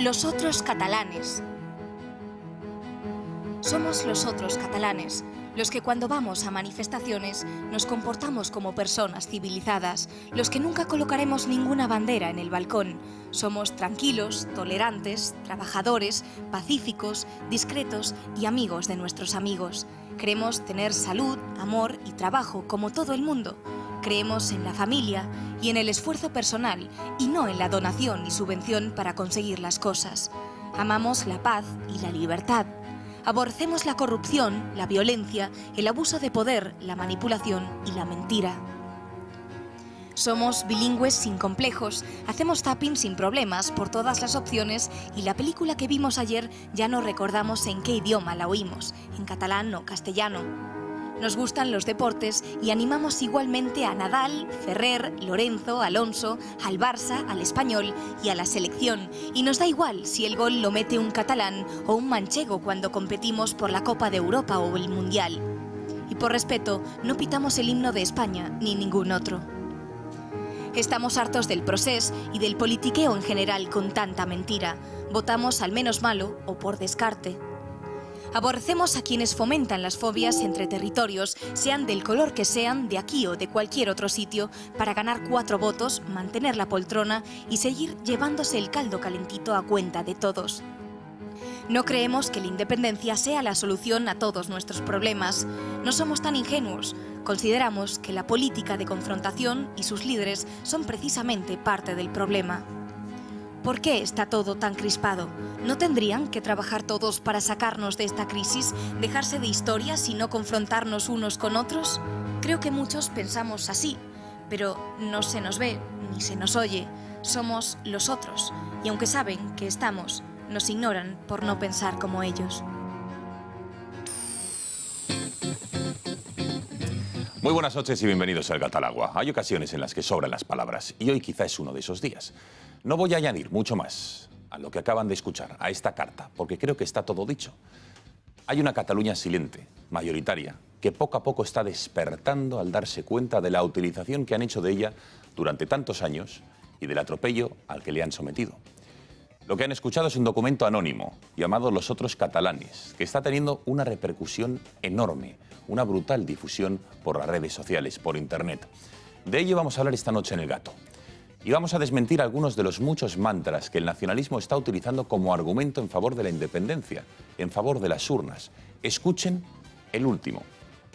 Los otros catalanes. Somos los otros catalanes, los que cuando vamos a manifestaciones nos comportamos como personas civilizadas, los que nunca colocaremos ninguna bandera en el balcón. Somos tranquilos, tolerantes, trabajadores, pacíficos, discretos y amigos de nuestros amigos. Queremos tener salud, amor y trabajo como todo el mundo. Creemos en la familia y en el esfuerzo personal y no en la donación y subvención para conseguir las cosas. Amamos la paz y la libertad. Aborrecemos la corrupción, la violencia, el abuso de poder, la manipulación y la mentira. Somos bilingües sin complejos, hacemos zapping sin problemas por todas las opciones y la película que vimos ayer ya no recordamos en qué idioma la oímos, en catalán o castellano. Nos gustan los deportes y animamos igualmente a Nadal, Ferrer, Lorenzo, Alonso, al Barça, al Español y a la selección. Y nos da igual si el gol lo mete un catalán o un manchego cuando competimos por la Copa de Europa o el Mundial. Y por respeto, no pitamos el himno de España ni ningún otro. Estamos hartos del procés y del politiqueo en general con tanta mentira. Votamos al menos malo o por descarte. Aborrecemos a quienes fomentan las fobias entre territorios, sean del color que sean, de aquí o de cualquier otro sitio, para ganar 4 votos, mantener la poltrona y seguir llevándose el caldo calentito a cuenta de todos. No creemos que la independencia sea la solución a todos nuestros problemas. No somos tan ingenuos. Consideramos que la política de confrontación y sus líderes son precisamente parte del problema. ¿Por qué está todo tan crispado? ¿No tendrían que trabajar todos para sacarnos de esta crisis, dejarse de historias y no confrontarnos unos con otros? Creo que muchos pensamos así, pero no se nos ve ni se nos oye. Somos los otros, y aunque saben que estamos, nos ignoran por no pensar como ellos. Muy buenas noches y bienvenidos al Gatalagua. Hay ocasiones en las que sobran las palabras, y hoy quizá es uno de esos días. No voy a añadir mucho más a lo que acaban de escuchar, a esta carta, porque creo que está todo dicho. Hay una Cataluña silente, mayoritaria, que poco a poco está despertando al darse cuenta de la utilización que han hecho de ella durante tantos años y del atropello al que le han sometido. Lo que han escuchado es un documento anónimo llamado Los otros catalanes, que está teniendo una repercusión enorme, una brutal difusión por las redes sociales, por Internet. De ello vamos a hablar esta noche en El Gato. Y vamos a desmentir algunos de los muchos mantras que el nacionalismo está utilizando como argumento en favor de la independencia, en favor de las urnas. Escuchen el último,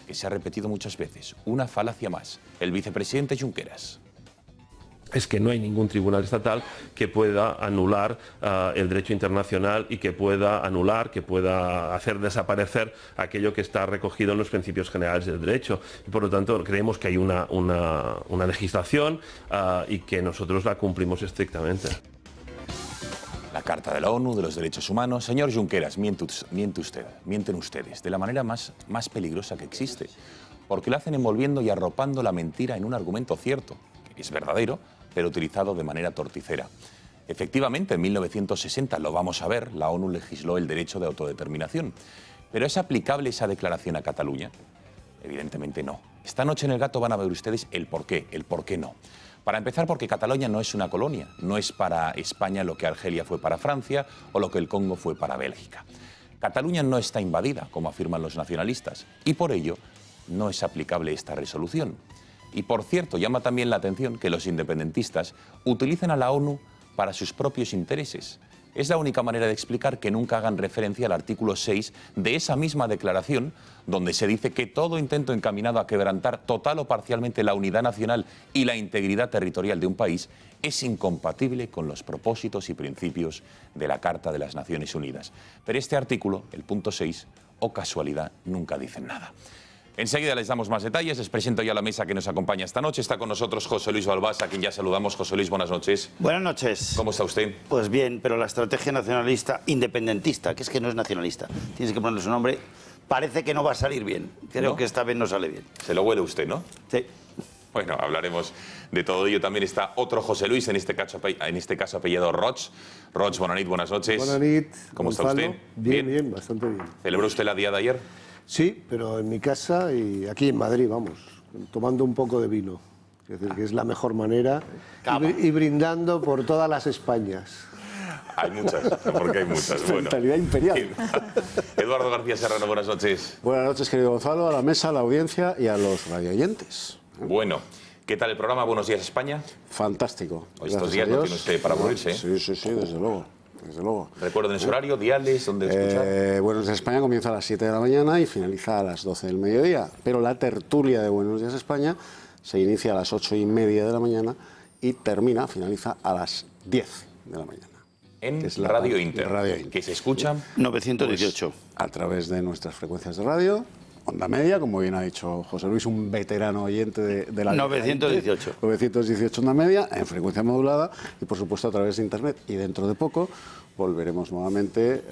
que se ha repetido muchas veces, una falacia más, el vicepresidente Junqueras. Es que no hay ningún tribunal estatal que pueda anular el derecho internacional y que pueda anular, que pueda hacer desaparecer aquello que está recogido en los principios generales del derecho. Y por lo tanto creemos que hay una legislación y que nosotros la cumplimos estrictamente. La Carta de la ONU de los Derechos Humanos. Señor Junqueras, mienten ustedes, de la manera más peligrosa que existe, porque lo hacen envolviendo y arropando la mentira en un argumento cierto, que es verdadero, pero utilizado de manera torticera. Efectivamente, en 1960, lo vamos a ver, la ONU legisló el derecho de autodeterminación. ¿Pero es aplicable esa declaración a Cataluña? Evidentemente no. Esta noche en El Gato van a ver ustedes el por qué no. Para empezar, porque Cataluña no es una colonia, no es para España lo que Argelia fue para Francia o lo que el Congo fue para Bélgica. Cataluña no está invadida, como afirman los nacionalistas, y por ello no es aplicable esta resolución. Y por cierto, llama también la atención que los independentistas utilicen a la ONU para sus propios intereses. Es la única manera de explicar que nunca hagan referencia al artículo 6 de esa misma declaración, donde se dice que todo intento encaminado a quebrantar total o parcialmente la unidad nacional y la integridad territorial de un país es incompatible con los propósitos y principios de la Carta de las Naciones Unidas. Pero este artículo, el punto 6, o casualidad, nunca dicen nada. Enseguida les damos más detalles. Les presento ya la mesa que nos acompaña esta noche. Está con nosotros José Luis Balbás, a quien ya saludamos. José Luis, buenas noches. Buenas noches. ¿Cómo está usted? Pues bien, pero la estrategia nacionalista independentista, que es que no es nacionalista, tienes que ponerle su nombre, parece que no va a salir bien. Creo que esta vez no sale bien. Se lo huele usted, ¿no? Sí. Bueno, hablaremos de todo ello. También está otro José Luis, en este caso apellidado Roig. Roig, buenas noches. Buenas noches. ¿Cómo está usted? Bien, bastante bien. ¿Celebró usted la día de ayer? Sí, pero en mi casa y aquí en Madrid, vamos, tomando un poco de vino. Es decir, que es la mejor manera y brindando por todas las Españas. Hay muchas, porque hay muchas. Bueno. Mentalidad imperial. Eduardo García Serrano, buenas noches. Buenas noches, querido Gonzalo, a la mesa, a la audiencia y a los radioyentes. Bueno, ¿qué tal el programa? Buenos días, España. Fantástico. Estos días no tiene usted para aburrirse. Sí, desde luego. Desde luego. ¿Recuerden ese horario, diales, donde escuchar? Buenos Días España comienza a las 7 de la mañana y finaliza a las 12 del mediodía. Pero la tertulia de Buenos Días España se inicia a las 8:30 de la mañana y finaliza a las 10 de la mañana. En Radio Inter, que se escuchan 918. Pues, a través de nuestras frecuencias de radio, onda media, como bien ha dicho José Luis, un veterano oyente de la 918. 918 onda media, en frecuencia modulada y por supuesto a través de internet. Y dentro de poco volveremos nuevamente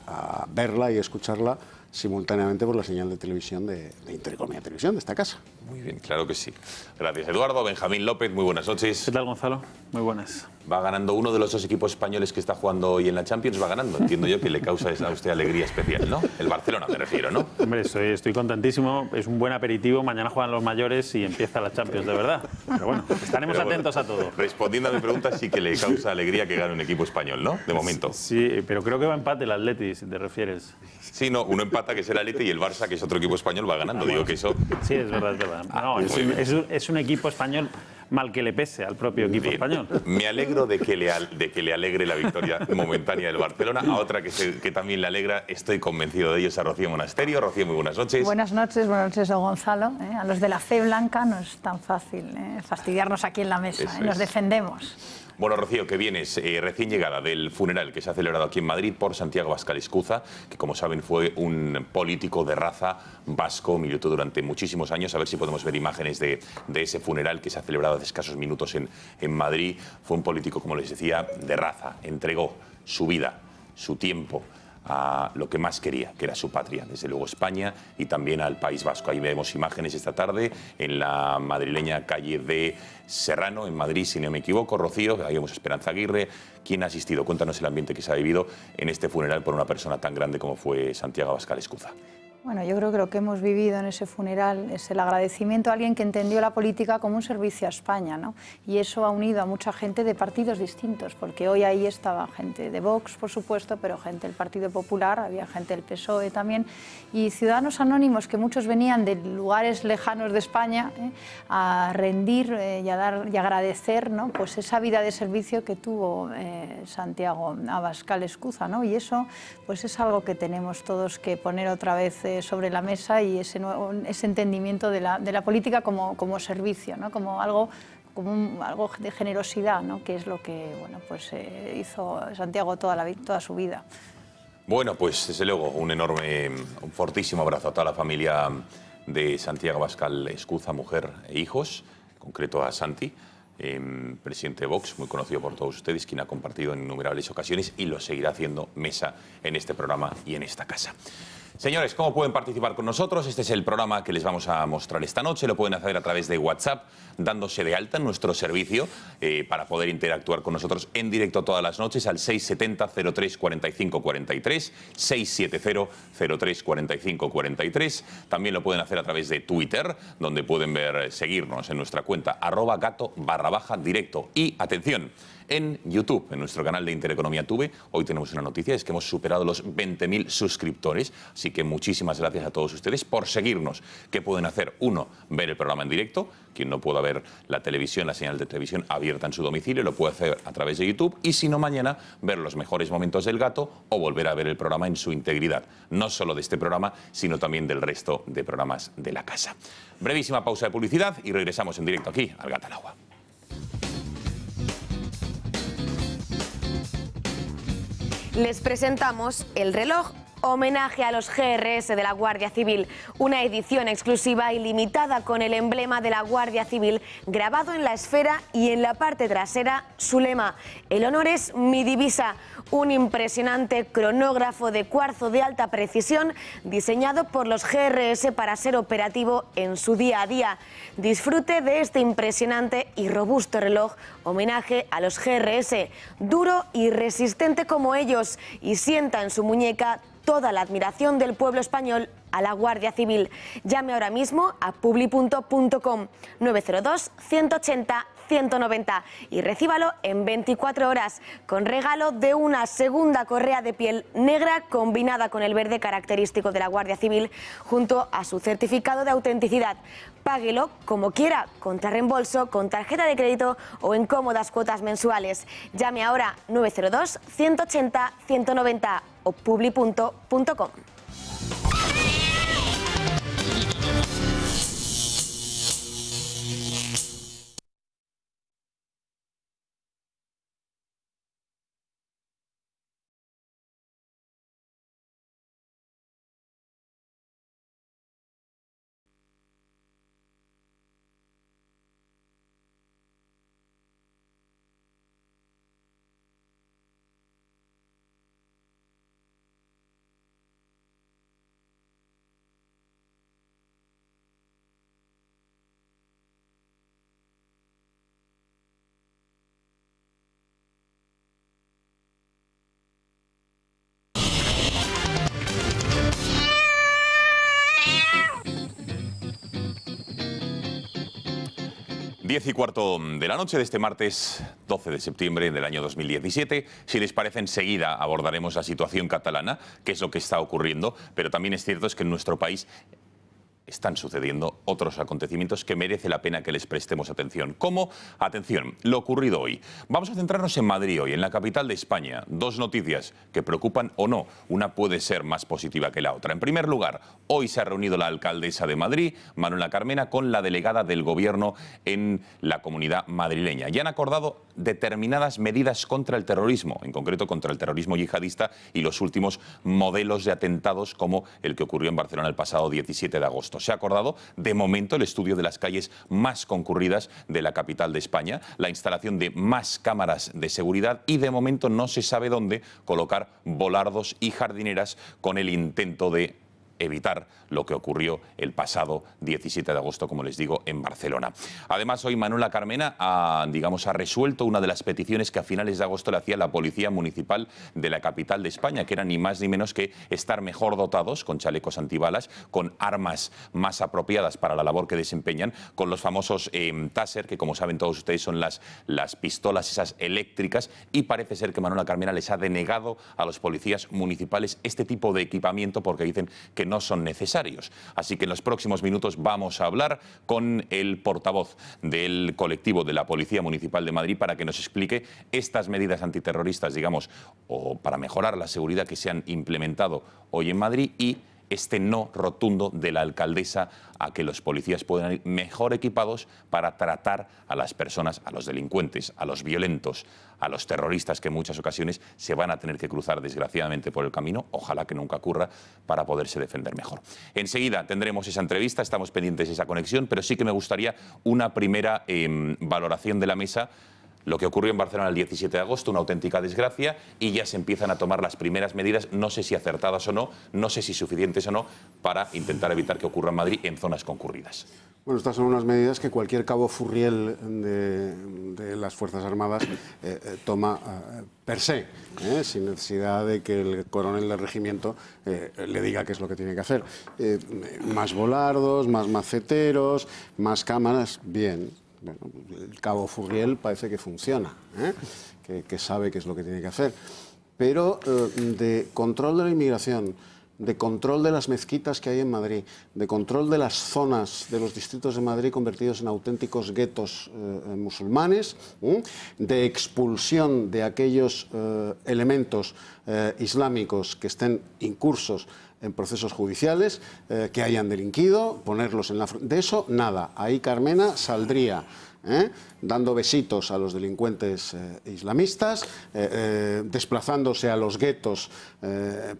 a verla y escucharla simultáneamente por la señal de televisión de Intereconomía Televisión, de esta casa. Muy bien, claro que sí. Gracias, Eduardo. Benjamín López, muy buenas noches. ¿Qué tal, Gonzalo? Muy buenas. Va ganando uno de los dos equipos españoles que está jugando hoy en la Champions, va ganando. Entiendo yo que le causa a usted alegría especial, ¿no? El Barcelona, me refiero, ¿no? Hombre, estoy contentísimo. Es un buen aperitivo. Mañana juegan los mayores y empieza la Champions, de verdad. Pero bueno, estaremos atentos a todo. Respondiendo a mi pregunta, sí que le causa alegría que gane un equipo español, ¿no? De momento. Sí, pero creo que va a empate el Atleti, si te refieres. Sí, no, uno empata, que es el Atleti, y el Barça, que es otro equipo español, va ganando. Digo que eso... Sí, es verdad, es verdad. No, es un equipo español mal que le pese al propio equipo español. Me alegro de que le alegre la victoria momentánea del Barcelona. A otra que también le alegra, estoy convencido de ello, es a Rocío Monasterio. Rocío, muy buenas noches. Buenas noches, don Gonzalo. A los de la fe blanca no es tan fácil fastidiarnos aquí en la mesa. Nos defendemos. Bueno, Rocío, que vienes recién llegada del funeral que se ha celebrado aquí en Madrid por Santiago Abascal Escuza, que como saben fue un político de raza vasco, militó durante muchísimos años. A ver si podemos ver imágenes de ese funeral que se ha celebrado hace escasos minutos en Madrid. Fue un político, como les decía, de raza. Entregó su vida, su tiempo, a lo que más quería, que era su patria, desde luego España, y también al País Vasco. Ahí vemos imágenes esta tarde en la madrileña calle de Serrano, en Madrid, si no me equivoco. Rocío, ahí vemos a Esperanza Aguirre. ¿Quién ha asistido? Cuéntanos el ambiente que se ha vivido en este funeral por una persona tan grande como fue Santiago Abascal Escuza. Bueno, yo creo que lo que hemos vivido en ese funeral es el agradecimiento a alguien que entendió la política como un servicio a España, ¿no? Y eso ha unido a mucha gente de partidos distintos, porque hoy ahí estaba gente de Vox, por supuesto, pero gente del Partido Popular, había gente del PSOE también, y ciudadanos anónimos que muchos venían de lugares lejanos de España a rendir y agradecer, ¿no? Pues esa vida de servicio que tuvo Santiago Abascal Escuza, ¿no? Y eso pues es algo que tenemos todos que poner otra vez sobre la mesa, y ese entendimiento de la política como servicio, ¿no? Como algo de generosidad, ¿no? Que es lo que hizo Santiago toda su vida. Bueno, pues desde luego un fortísimo abrazo a toda la familia de Santiago Abascal Escuza, mujer e hijos, en concreto a Santi, presidente de Vox, muy conocido por todos ustedes, quien ha compartido en innumerables ocasiones y lo seguirá haciendo mesa en este programa y en esta casa. Señores, ¿cómo pueden participar con nosotros? Este es el programa que les vamos a mostrar esta noche. Lo pueden hacer a través de WhatsApp, dándose de alta en nuestro servicio para poder interactuar con nosotros en directo todas las noches al 670-03-45-43, 670-03-45-43. También lo pueden hacer a través de Twitter, donde pueden seguirnos en nuestra cuenta @gato_directo. Y atención, en YouTube, en nuestro canal de Intereconomía Tube, hoy tenemos una noticia, es que hemos superado los 20.000 suscriptores, así que muchísimas gracias a todos ustedes por seguirnos. ¿Qué pueden hacer? Uno, ver el programa en directo. Quien no pueda ver la televisión, la señal de televisión abierta en su domicilio, lo puede hacer a través de YouTube, y si no, mañana ver los mejores momentos del Gato o volver a ver el programa en su integridad, no solo de este programa, sino también del resto de programas de la casa. Brevísima pausa de publicidad y regresamos en directo aquí al Gato al Agua. Les presentamos el reloj homenaje a los GRS de la Guardia Civil, una edición exclusiva y limitada con el emblema de la Guardia Civil grabado en la esfera y en la parte trasera su lema: el honor es mi divisa, un impresionante cronógrafo de cuarzo de alta precisión diseñado por los GRS para ser operativo en su día a día. Disfrute de este impresionante y robusto reloj homenaje a los GRS, duro y resistente como ellos, y sienta en su muñeca toda la admiración del pueblo español a la Guardia Civil. Llame ahora mismo a publi.com 902 180 190 y recíbalo en 24 horas con regalo de una segunda correa de piel negra combinada con el verde característico de la Guardia Civil junto a su certificado de autenticidad. Páguelo como quiera, contra reembolso, con tarjeta de crédito o en cómodas cuotas mensuales. Llame ahora 902 180 190 o publi.com. Diez y cuarto de la noche de este martes 12 de septiembre del año 2017. Si les parece, enseguida abordaremos la situación catalana, qué es lo que está ocurriendo, pero también es cierto que en nuestro país están sucediendo otros acontecimientos que merece la pena que les prestemos atención. ¿Cómo? Atención, lo ocurrido hoy. Vamos a centrarnos en Madrid hoy, en la capital de España. Dos noticias que preocupan o no. Una puede ser más positiva que la otra. En primer lugar, hoy se ha reunido la alcaldesa de Madrid, Manuela Carmena, con la delegada del Gobierno en la Comunidad madrileña. Y han acordado determinadas medidas contra el terrorismo, en concreto contra el terrorismo yihadista y los últimos modelos de atentados como el que ocurrió en Barcelona el pasado 17 de agosto. Se ha acordado, de momento, el estudio de las calles más concurridas de la capital de España, la instalación de más cámaras de seguridad y, de momento, no se sabe dónde colocar volardos y jardineras con el intento de evitar lo que ocurrió el pasado 17 de agosto, como les digo, en Barcelona. Además, hoy Manuela Carmena ha resuelto una de las peticiones que a finales de agosto le hacía la Policía Municipal de la capital de España, que era ni más ni menos que estar mejor dotados, con chalecos antibalas, con armas más apropiadas para la labor que desempeñan, con los famosos Taser, que como saben todos ustedes son las pistolas esas eléctricas, y parece ser que Manuela Carmena les ha denegado a los policías municipales este tipo de equipamiento porque dicen que no son necesarios. Así que en los próximos minutos vamos a hablar con el portavoz del colectivo de la Policía Municipal de Madrid para que nos explique estas medidas antiterroristas, digamos, o para mejorar la seguridad que se han implementado hoy en Madrid y este no rotundo de la alcaldesa a que los policías puedan ir mejor equipados para tratar a las personas, a los delincuentes, a los violentos, a los terroristas que en muchas ocasiones se van a tener que cruzar desgraciadamente por el camino, ojalá que nunca ocurra, para poderse defender mejor. Enseguida tendremos esa entrevista, estamos pendientes de esa conexión, pero sí que me gustaría una primera valoración de la mesa. Lo que ocurrió en Barcelona el 17 de agosto, una auténtica desgracia, y ya se empiezan a tomar las primeras medidas, no sé si acertadas o no, no sé si suficientes o no, para intentar evitar que ocurra en Madrid en zonas concurridas. Bueno, estas son unas medidas que cualquier cabo furriel de las Fuerzas Armadas toma per se, sin necesidad de que el coronel del regimiento le diga qué es lo que tiene que hacer. Más volardos, más maceteros, más cámaras, bien. Bueno, el cabo Furriel parece que funciona, que sabe qué es lo que tiene que hacer. Pero de control de la inmigración, de control de las mezquitas que hay en Madrid, de control de las zonas de los distritos de Madrid convertidos en auténticos guetos musulmanes, de expulsión de aquellos elementos islámicos que estén incursos en procesos judiciales, que hayan delinquido, ponerlos en la... De eso, nada. Ahí Carmena saldría dando besitos a los delincuentes islamistas, desplazándose a los guetos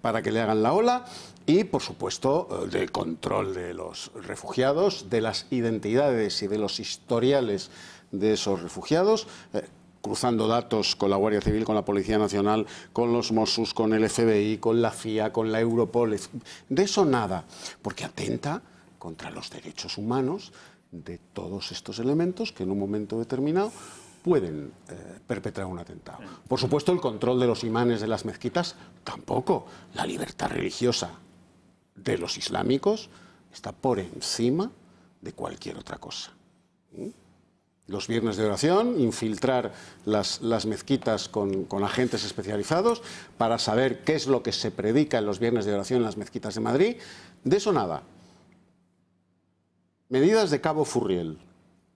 para que le hagan la ola y, por supuesto, del control de los refugiados, de las identidades y de los historiales de esos refugiados, cruzando datos con la Guardia Civil, con la Policía Nacional, con los Mossos, con el FBI, con la CIA, con la Europol. De eso nada, porque atenta contra los derechos humanos de todos estos elementos que en un momento determinado pueden perpetrar un atentado. Por supuesto, el control de los imanes de las mezquitas, tampoco. La libertad religiosa de los islámicos está por encima de cualquier otra cosa. los viernes de oración, infiltrar las mezquitas con agentes especializados para saber qué es lo que se predica en los viernes de oración en las mezquitas de Madrid. De eso nada. Medidas de Cabo Furriel.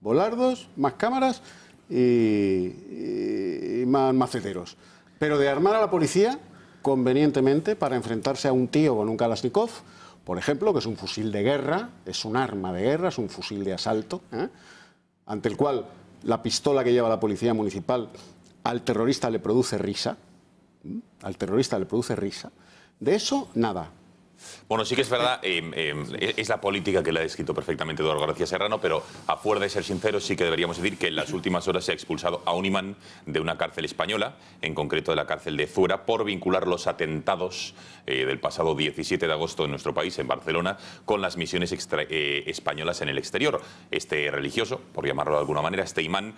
Volardos, más cámaras y más maceteros. Pero de armar a la policía convenientemente para enfrentarse a un tío con un Kalashnikov, por ejemplo, que es un fusil de guerra, es un arma de guerra, es un fusil de asalto, ante el cual la pistola que lleva la policía municipal al terrorista le produce risa. Al terrorista le produce risa. De eso, nada. Bueno, sí que es verdad, es la política que le ha descrito perfectamente Eduardo García Serrano, pero a fuerza de ser sinceros sí que deberíamos decir que en las últimas horas se ha expulsado a un imán de una cárcel española, en concreto de la cárcel de Zuera, por vincular los atentados del pasado 17 de agosto en nuestro país, en Barcelona, con las misiones españolas en el exterior. Este religioso, por llamarlo de alguna manera, este imán,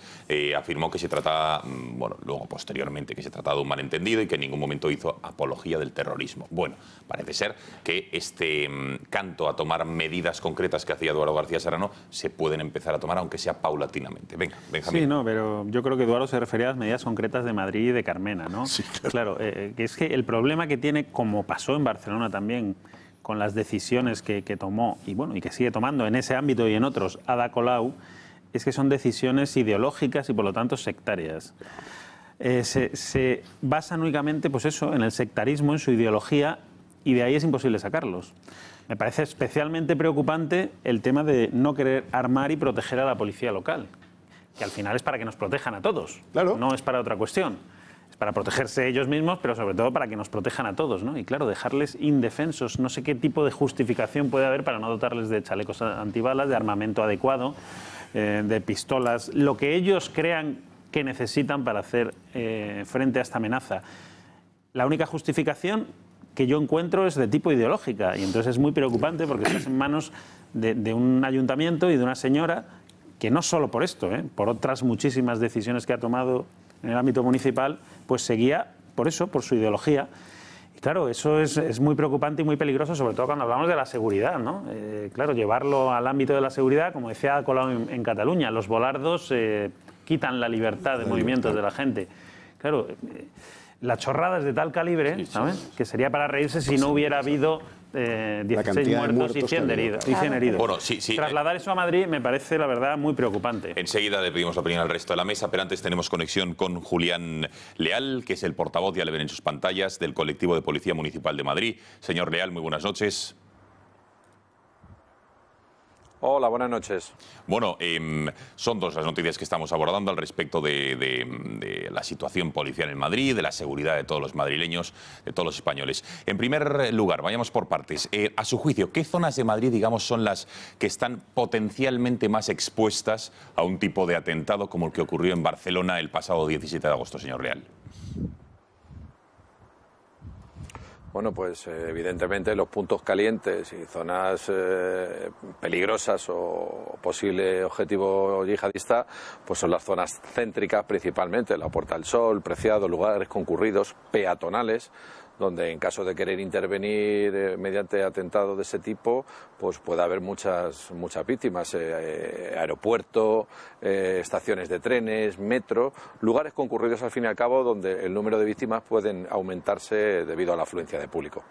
afirmó que se trataba, bueno, luego posteriormente, que se trataba de un malentendido y que en ningún momento hizo apología del terrorismo. Bueno, parece ser que este canto a tomar medidas concretas que hacía Eduardo García Serrano se pueden empezar a tomar, aunque sea paulatinamente. Venga, Benjamín. Sí, no, pero yo creo que Eduardo se refería a las medidas concretas de Madrid y de Carmena, ¿no? Sí, claro. Que es que el problema que tiene, como pasó en Barcelona también, con las decisiones que tomó, y bueno, y que sigue tomando en ese ámbito y en otros, Ada Colau, es que son decisiones ideológicas y por lo tanto sectarias. Se basan únicamente, pues eso, en el sectarismo, en su ideología, y de ahí es imposible sacarlos. Me parece especialmente preocupante el tema de no querer armar y proteger a la policía local, que al final es para que nos protejan a todos, claro. No es para otra cuestión. Es para protegerse ellos mismos, pero sobre todo para que nos protejan a todos, ¿no? Y claro, dejarles indefensos, no sé qué tipo de justificación puede haber para no dotarles de chalecos antibalas, de armamento adecuado, de pistolas, lo que ellos crean que necesitan para hacer frente a esta amenaza. La única justificación que yo encuentro es de tipo ideológica y entonces es muy preocupante porque estás en manos de un ayuntamiento y de una señora que no solo por esto, por otras muchísimas decisiones que ha tomado en el ámbito municipal, pues seguía por eso, por su ideología. Y claro, eso es muy preocupante y muy peligroso, sobre todo cuando hablamos de la seguridad, ¿no? Claro, llevarlo al ámbito de la seguridad, como decía Colau en Cataluña, los volardos quitan la libertad de movimientos de la gente. Claro, la chorrada es de tal calibre, ¿sabes?, que sería para reírse si no hubiera habido 16 muertos y 100 heridos. Bueno, sí. Trasladar eso a Madrid me parece, la verdad, muy preocupante. Enseguida le pedimos la opinión al resto de la mesa, pero antes tenemos conexión con Julián Leal, que es el portavoz, ya le ven en sus pantallas, del colectivo de Policía Municipal de Madrid. Señor Leal, muy buenas noches. Hola, buenas noches. Bueno, son dos las noticias que estamos abordando al respecto de la situación policial en Madrid, de la seguridad de todos los madrileños, de todos los españoles. En primer lugar, vayamos por partes. A su juicio, ¿qué zonas de Madrid, digamos, son las que están potencialmente más expuestas a un tipo de atentado como el que ocurrió en Barcelona el pasado 17 de agosto, señor Leal? Bueno, pues evidentemente los puntos calientes y zonas peligrosas o posible objetivo yihadista, pues son las zonas céntricas principalmente, la Puerta del Sol, Preciado, lugares concurridos, peatonales, donde en caso de querer intervenir mediante atentado de ese tipo, pues puede haber muchas víctimas, aeropuerto, estaciones de trenes, metro, lugares concurridos al fin y al cabo donde el número de víctimas pueden aumentarse debido a la afluencia de público.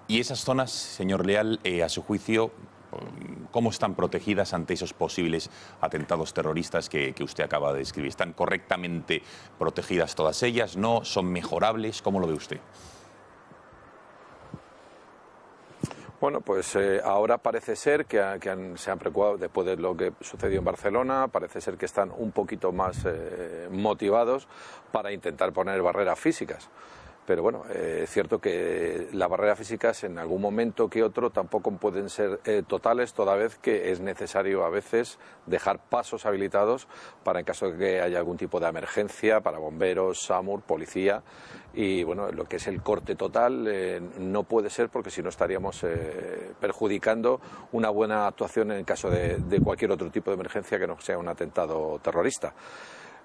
Y esas zonas, señor Leal, a su juicio, ¿cómo están protegidas ante esos posibles atentados terroristas que usted acaba de describir? ¿Están correctamente protegidas todas ellas? ¿No? ¿Son mejorables? ¿Cómo lo ve usted? Bueno, pues ahora parece ser que se han preocupado, después de lo que sucedió en Barcelona, parece ser que están un poquito más motivados para intentar poner barreras físicas. Pero bueno, es cierto que las barreras físicas en algún momento que otro tampoco pueden ser totales, toda vez que es necesario a veces dejar pasos habilitados para en caso de que haya algún tipo de emergencia, para bomberos, SAMUR, policía. Y bueno, lo que es el corte total no puede ser, porque si no estaríamos perjudicando una buena actuación en caso de cualquier otro tipo de emergencia que no sea un atentado terrorista.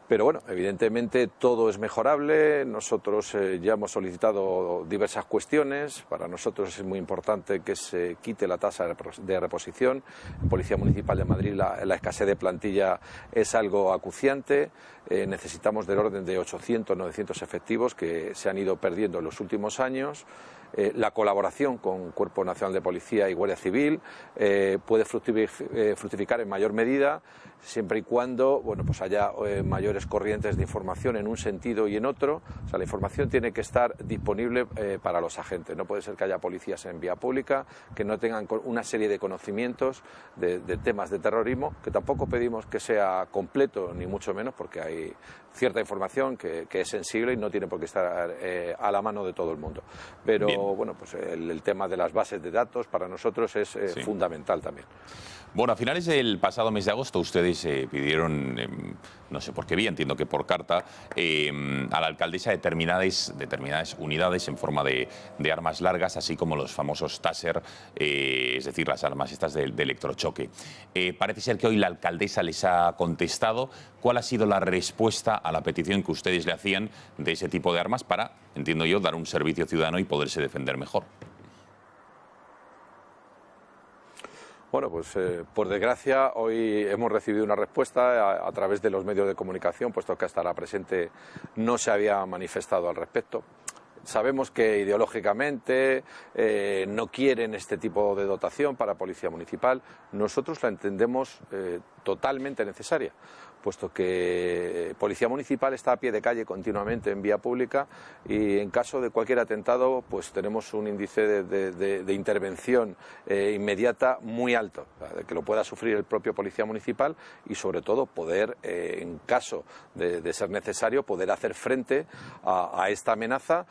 Pero bueno, evidentemente todo es mejorable. Nosotros ya hemos solicitado diversas cuestiones. Para nosotros es muy importante que se quite la tasa de reposición. En Policía Municipal de Madrid la escasez de plantilla es algo acuciante. Necesitamos del orden de 800, 900 efectivos que se han ido perdiendo en los últimos años. La colaboración con Cuerpo Nacional de Policía y Guardia Civil puede fructificar en mayor medida siempre y cuando pues haya mayores corrientes de información en un sentido y en otro. O sea, la información tiene que estar disponible para los agentes. No puede ser que haya policías en vía pública que no tengan una serie de conocimientos de temas de terrorismo, que tampoco pedimos que sea completo, ni mucho menos, porque hay cierta información que es sensible y no tiene por qué estar a la mano de todo el mundo. Pero bueno, pues el tema de las bases de datos para nosotros es fundamental también. Bueno, a finales del pasado mes de agosto ustedes pidieron, no sé por qué vía, entiendo que por carta, a la alcaldesa determinadas unidades en forma de armas largas, así como los famosos Taser, es decir, las armas estas de electrochoque. Parece ser que hoy la alcaldesa les ha contestado. ¿Cuál ha sido la respuesta a la petición que ustedes le hacían de ese tipo de armas para, entiendo yo, dar un servicio ciudadano y poderse defender mejor? Bueno, pues por desgracia hoy hemos recibido una respuesta a través de los medios de comunicación, puesto que hasta la presente no se había manifestado al respecto. Sabemos que ideológicamente no quieren este tipo de dotación para Policía Municipal. Nosotros la entendemos totalmente necesaria, puesto que Policía Municipal está a pie de calle continuamente en vía pública y en caso de cualquier atentado pues tenemos un índice de intervención inmediata muy alto, de que lo pueda sufrir el propio Policía Municipal y sobre todo poder, en caso de ser necesario, poder hacer frente a esta amenaza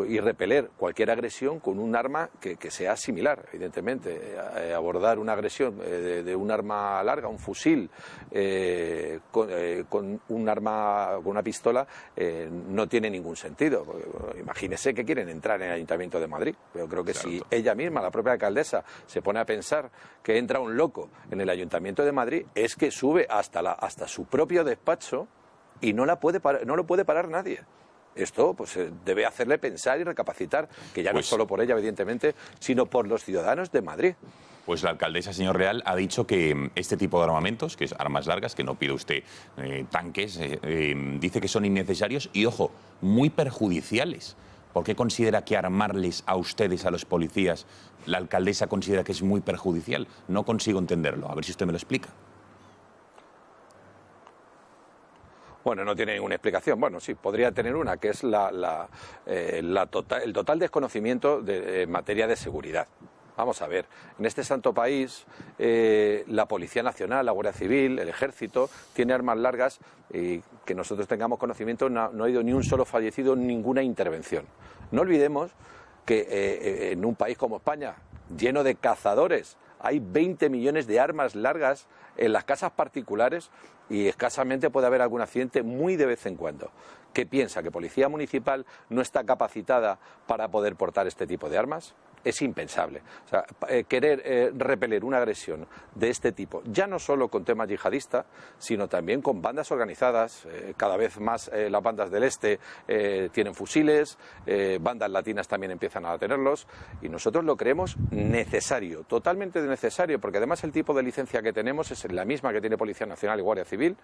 y repeler cualquier agresión con un arma que sea similar. Evidentemente, abordar una agresión de un arma larga, un fusil, con un arma, con una pistola, no tiene ningún sentido. Imagínese que quieren entrar en el Ayuntamiento de Madrid. Yo creo que si ella misma, la propia alcaldesa, se pone a pensar que entra un loco en el Ayuntamiento de Madrid, es que sube hasta su propio despacho y no lo puede parar nadie. Esto pues debe hacerle pensar y recapacitar, que ya no es solo por ella, evidentemente, sino por los ciudadanos de Madrid. Pues la alcaldesa, señor Real, ha dicho que este tipo de armamentos, que es armas largas, que no pide usted tanques, dice que son innecesarios y, ojo, muy perjudiciales. ¿Por qué considera que armarles a ustedes, a los policías, la alcaldesa considera que es muy perjudicial? No consigo entenderlo. A ver si usted me lo explica. Bueno, no tiene ninguna explicación. Bueno, sí, podría tener una, que es el total desconocimiento en materia de seguridad. Vamos a ver, en este santo país la Policía Nacional, la Guardia Civil, el Ejército, tiene armas largas y que nosotros tengamos conocimiento no ha habido ni un solo fallecido en ninguna intervención. No olvidemos que en un país como España, lleno de cazadores, hay 20 millones de armas largas en las casas particulares y escasamente puede haber algún accidente muy de vez en cuando. ¿Qué piensa? ¿Que Policía Municipal no está capacitada para poder portar este tipo de armas? Es impensable. O sea, querer repeler una agresión de este tipo, ya no solo con temas yihadistas, sino también con bandas organizadas. Cada vez más las bandas del este tienen fusiles, bandas latinas también empiezan a tenerlos, y nosotros lo creemos necesario, totalmente necesario, porque además el tipo de licencia que tenemos es la misma que tiene Policía Nacional y Guardia Civil,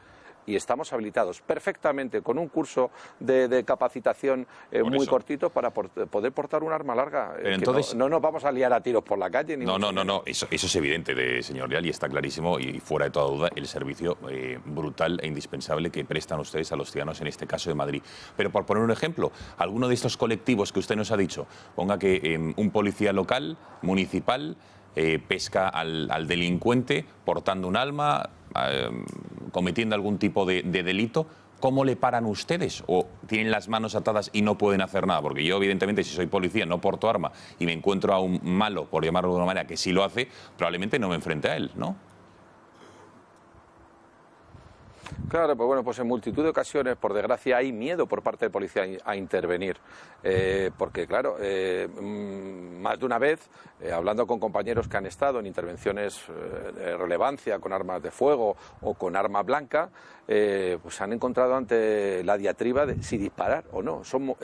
y estamos habilitados perfectamente con un curso de capacitación muy cortito para poder portar un arma larga. Entonces, no nos vamos a liar a tiros por la calle. Ni no, eso es evidente, señor Real, y está clarísimo, y fuera de toda duda, el servicio brutal e indispensable que prestan ustedes a los ciudadanos, en este caso de Madrid. Pero por poner un ejemplo, alguno de estos colectivos que usted nos ha dicho, ponga que un policía local, municipal, pesca al delincuente portando un arma, cometiendo algún tipo de delito, ¿cómo le paran ustedes? ¿O tienen las manos atadas y no pueden hacer nada? Porque yo, evidentemente, si soy policía, no porto arma y me encuentro a un malo, por llamarlo de una manera, que sí lo hace, probablemente no me enfrente a él, ¿no? Claro, pues bueno, pues en multitud de ocasiones, por desgracia, hay miedo por parte de policía a intervenir. Porque, claro, más de una vez, hablando con compañeros que han estado en intervenciones de relevancia con armas de fuego o con arma blanca, pues han encontrado ante la diatriba de si disparar o no. Son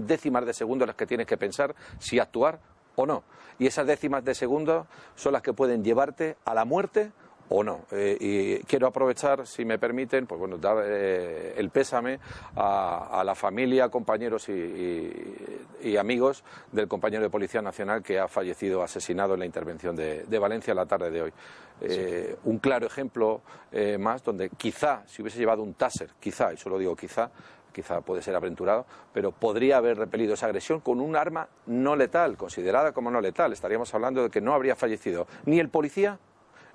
décimas de segundo las que tienes que pensar si actuar o no. Y esas décimas de segundo son las que pueden llevarte a la muerte o no. Y quiero aprovechar, si me permiten, pues bueno, dar el pésame a la familia, compañeros y amigos del compañero de Policía Nacional que ha fallecido asesinado en la intervención de Valencia la tarde de hoy. Un claro ejemplo más donde quizá, si hubiese llevado un Taser, quizá, y solo digo quizá puede ser aventurado, pero podría haber repelido esa agresión con un arma no letal, considerada como no letal. Estaríamos hablando de que no habría fallecido ni el policía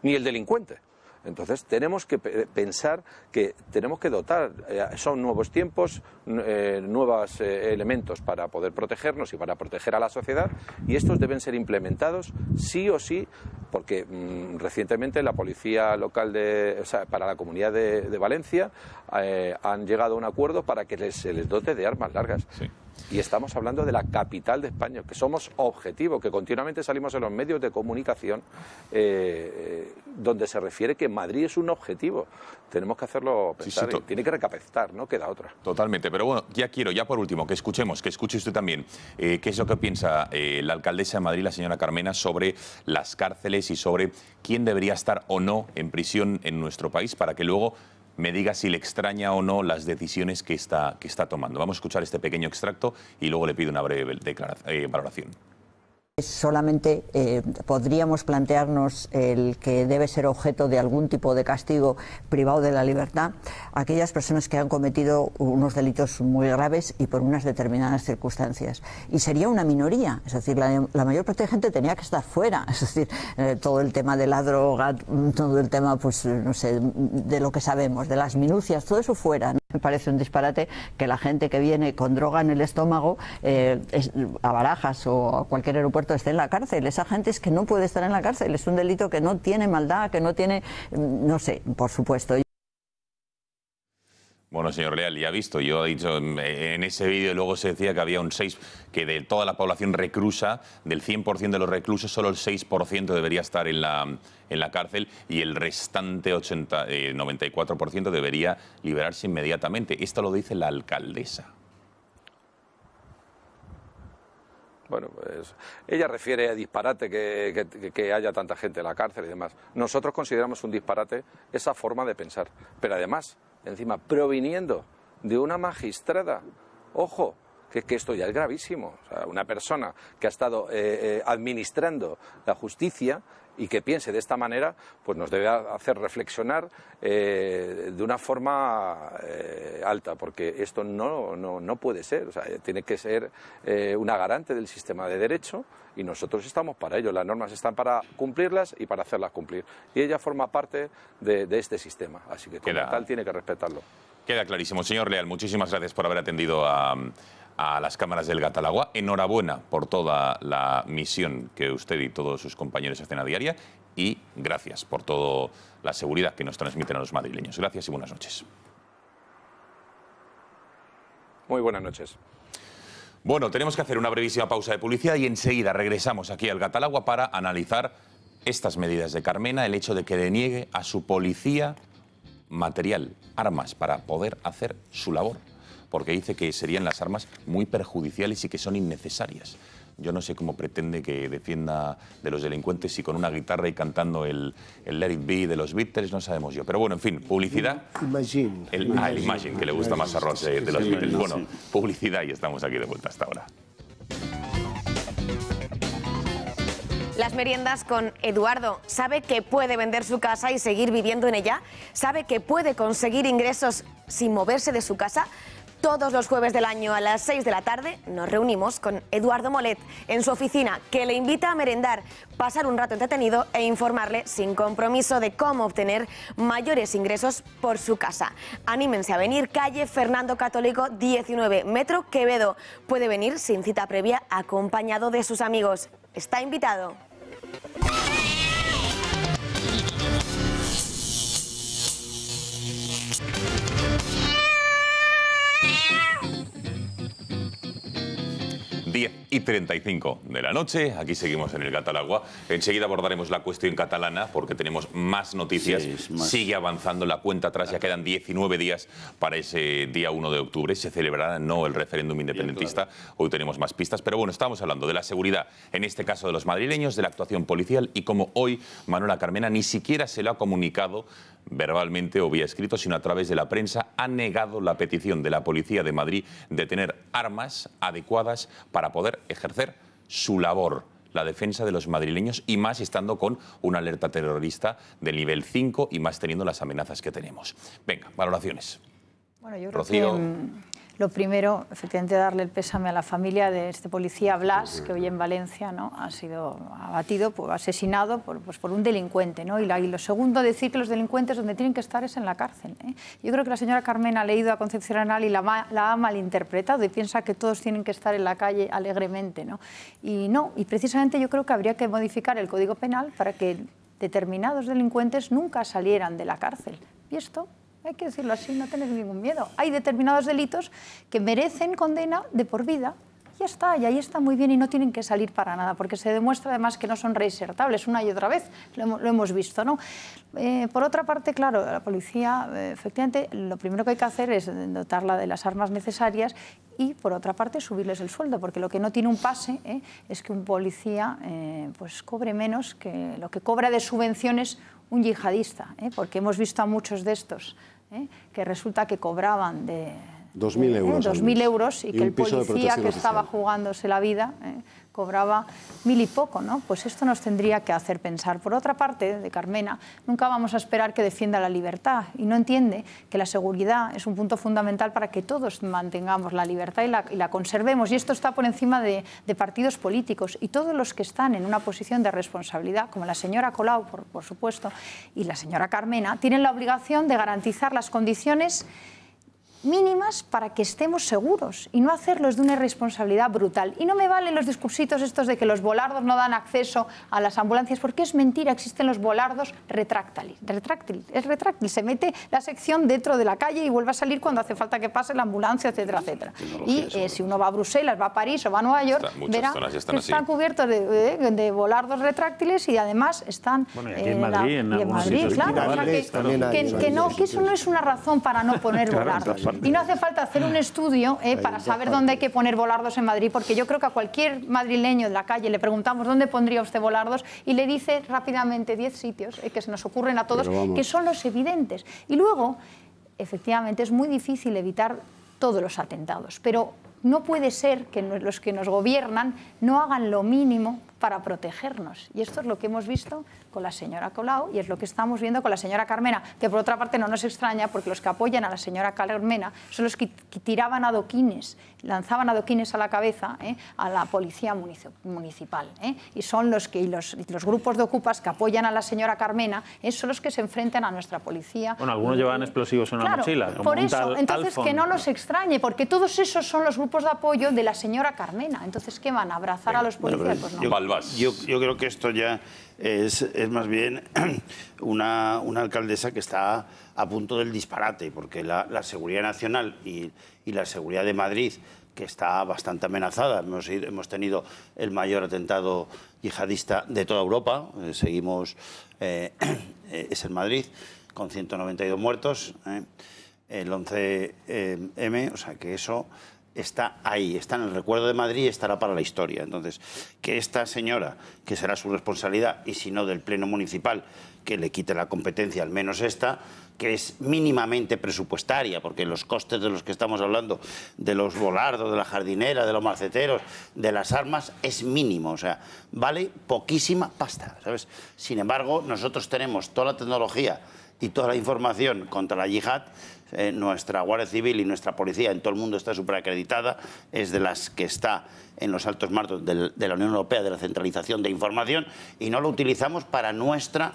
ni el delincuente. Entonces tenemos que pensar que tenemos que dotar, son nuevos tiempos, nuevos elementos para poder protegernos y para proteger a la sociedad, y estos deben ser implementados sí o sí, porque recientemente la policía local para la comunidad de Valencia han llegado a un acuerdo para que se les dote de armas largas. Sí. Y estamos hablando de la capital de España, que somos objetivo, que continuamente salimos en los medios de comunicación donde se refiere que Madrid es un objetivo. Tenemos que hacerlo pensar, sí, tiene que recapacitar, no queda otra. Totalmente, pero bueno, ya por último, que escuche usted también qué es lo que piensa la alcaldesa de Madrid, la señora Carmena, sobre las cárceles y sobre quién debería estar o no en prisión en nuestro país, para que luego me diga si le extraña o no las decisiones que está tomando. Vamos a escuchar este pequeño extracto y luego le pido una breve valoración. Solamente podríamos plantearnos el que debe ser objeto de algún tipo de castigo privado de la libertad aquellas personas que han cometido unos delitos muy graves y por unas determinadas circunstancias. Y sería una minoría, es decir, la mayor parte de gente tenía que estar fuera, es decir, todo el tema de la droga, todo el tema, pues no sé, de lo que sabemos, de las minucias, todo eso fuera, ¿no? Me parece un disparate que la gente que viene con droga en el estómago a Barajas o a cualquier aeropuerto esté en la cárcel. Esa gente es que no puede estar en la cárcel, es un delito que no tiene maldad, que no tiene, no sé, por supuesto. Bueno, señor Leal, ya ha visto, yo he dicho en ese vídeo, luego se decía que había un 6%, que de toda la población reclusa, del 100% de los reclusos, solo el 6% debería estar en la cárcel y el restante 94% debería liberarse inmediatamente. Esto lo dice la alcaldesa. Bueno, pues ella refiere a disparate que haya tanta gente en la cárcel y demás. Nosotros consideramos un disparate esa forma de pensar, pero además, encima, proviniendo de una magistrada. Ojo, que esto ya es gravísimo. O sea, una persona que ha estado administrando la justicia y que piense de esta manera, pues nos debe hacer reflexionar de una forma alta, porque esto no puede ser. O sea, tiene que ser una garante del sistema de derecho y nosotros estamos para ello. Las normas están para cumplirlas y para hacerlas cumplir. Y ella forma parte de este sistema, así que como tal tiene que respetarlo. Queda clarísimo. Señor Leal, muchísimas gracias por haber atendido a las cámaras del Gatalagua. Enhorabuena por toda la misión que usted y todos sus compañeros hacen a diaria y gracias por toda la seguridad que nos transmiten a los madrileños. Gracias y buenas noches. Muy buenas noches. Bueno, tenemos que hacer una brevísima pausa de publicidad y enseguida regresamos aquí al Gatalagua para analizar estas medidas de Carmena, el hecho de que deniegue a su policía material, armas para poder hacer su labor, porque dice que serían las armas muy perjudiciales y que son innecesarias. Yo no sé cómo pretende que defienda de los delincuentes si con una guitarra y cantando el Let It Be de los Beatles, no sabemos yo. Pero bueno, en fin, publicidad. Imagine. El Imagine, que le gusta más a Ross de los Beatles. Bueno, publicidad y estamos aquí de vuelta hasta ahora. Las meriendas con Eduardo. ¿Sabe que puede vender su casa y seguir viviendo en ella? ¿Sabe que puede conseguir ingresos sin moverse de su casa? Todos los jueves del año a las 6 de la tarde nos reunimos con Eduardo Molet en su oficina, que le invita a merendar, pasar un rato entretenido e informarle sin compromiso de cómo obtener mayores ingresos por su casa. Anímense a venir, calle Fernando Católico 19, Metro Quevedo. Puede venir sin cita previa, acompañado de sus amigos. Está invitado. 10:35 de la noche, aquí seguimos en el Catalagua. Enseguida abordaremos la cuestión catalana porque tenemos más noticias. Sí, Sigue avanzando la cuenta atrás, ya quedan 19 días para ese día 1 de octubre. Se celebrará no el referéndum independentista. Hoy tenemos más pistas, pero bueno, estamos hablando de la seguridad, en este caso de los madrileños, de la actuación policial y como hoy Manuela Carmena ni siquiera se lo ha comunicado verbalmente o vía escrito, sino a través de la prensa, ha negado la petición de la Policía de Madrid de tener armas adecuadas para poder ejercer su labor, la defensa de los madrileños, y más estando con una alerta terrorista del nivel 5 y más teniendo las amenazas que tenemos. Venga, valoraciones. Bueno, yo creo Rocío. que lo primero, efectivamente, darle el pésame a la familia de este policía Blas, que hoy en Valencia, ¿no?, ha sido abatido, asesinado por un delincuente, ¿no? Y lo segundo, decir que los delincuentes donde tienen que estar es en la cárcel, ¿eh? Yo creo que la señora Carmena ha leído a Concepción Arenal y la ha malinterpretado y piensa que todos tienen que estar en la calle alegremente, ¿no? Y no, y precisamente yo creo que habría que modificar el Código Penal para que determinados delincuentes nunca salieran de la cárcel. Y esto, hay que decirlo así, no tener ningún miedo. Hay determinados delitos que merecen condena de por vida. Ya está, y ahí está muy bien y no tienen que salir para nada, porque se demuestra además que no son reinsertables una y otra vez, lo hemos visto, ¿no? Por otra parte, claro, la policía, efectivamente, lo primero que hay que hacer es dotarla de las armas necesarias y, por otra parte, subirles el sueldo, porque lo que no tiene un pase es que un policía pues cobre menos que lo que cobra de subvenciones un yihadista, porque hemos visto a muchos de estos que resulta que cobraban de 2.000 euros. 2.000 euros y que el policía que estaba jugándose la vida cobraba 1.000 y poco, ¿no? Pues esto nos tendría que hacer pensar. Por otra parte, de Carmena, nunca vamos a esperar que defienda la libertad y no entiende que la seguridad es un punto fundamental para que todos mantengamos la libertad y la conservemos. Y esto está por encima de partidos políticos y todos los que están en una posición de responsabilidad, como la señora Colau, por supuesto, y la señora Carmena, tienen la obligación de garantizar las condiciones mínimas para que estemos seguros y no hacerlos de una irresponsabilidad brutal. Y no me valen los discursitos estos de que los volardos no dan acceso a las ambulancias, porque es mentira, existen los volardos retráctiles. Es retráctil, se mete la sección dentro de la calle y vuelve a salir cuando hace falta que pase la ambulancia, etcétera, etcétera. Y si uno va a Bruselas, va a París o va a Nueva York, verá que están cubiertos de volardos retráctiles y además están... Bueno, y aquí en Madrid, en algunos sitios. Claro, que eso no es una razón para no poner volardos. Y no hace falta hacer un estudio para saber dónde hay que poner volardos en Madrid, porque yo creo que a cualquier madrileño en la calle le preguntamos dónde pondría usted volardos y le dice rápidamente 10 sitios que se nos ocurren a todos, que son los evidentes. Y luego, efectivamente, es muy difícil evitar todos los atentados, pero no puede ser que los que nos gobiernan no hagan lo mínimo para protegernos. Y esto es lo que hemos visto con la señora Colau y es lo que estamos viendo con la señora Carmena, que por otra parte no nos extraña porque los que apoyan a la señora Carmena son los que tiraban adoquines, lanzaban adoquines a la cabeza a la policía municipal. Y son los grupos de ocupas que apoyan a la señora Carmena, son los que se enfrentan a nuestra policía. Bueno, algunos llevan explosivos en la mochila. Como por eso, entonces que no los extrañe, porque todos esos son los grupos de apoyo de la señora Carmena. Entonces, ¿qué van a abrazar a los policías? Pues no. Yo creo que esto ya es más bien una alcaldesa que está a punto del disparate, porque la seguridad nacional y la seguridad de Madrid, que está bastante amenazada, hemos tenido el mayor atentado yihadista de toda Europa, seguimos, es en Madrid, con 192 muertos, el 11M, o sea que eso... está ahí, está en el recuerdo de Madrid y estará para la historia. Entonces, que esta señora, que será su responsabilidad, y si no del Pleno Municipal, que le quite la competencia, al menos esta, que es mínimamente presupuestaria, porque los costes de los que estamos hablando, de los volardos, de la jardinera, de los maceteros, de las armas, es mínimo, o sea, vale poquísima pasta, ¿sabes? Sin embargo, nosotros tenemos toda la tecnología y toda la información contra la yihad. Nuestra Guardia Civil y nuestra policía en todo el mundo está súper acreditada, es de las que está en los altos mandos de la Unión Europea de la centralización de información, y no lo utilizamos para nuestro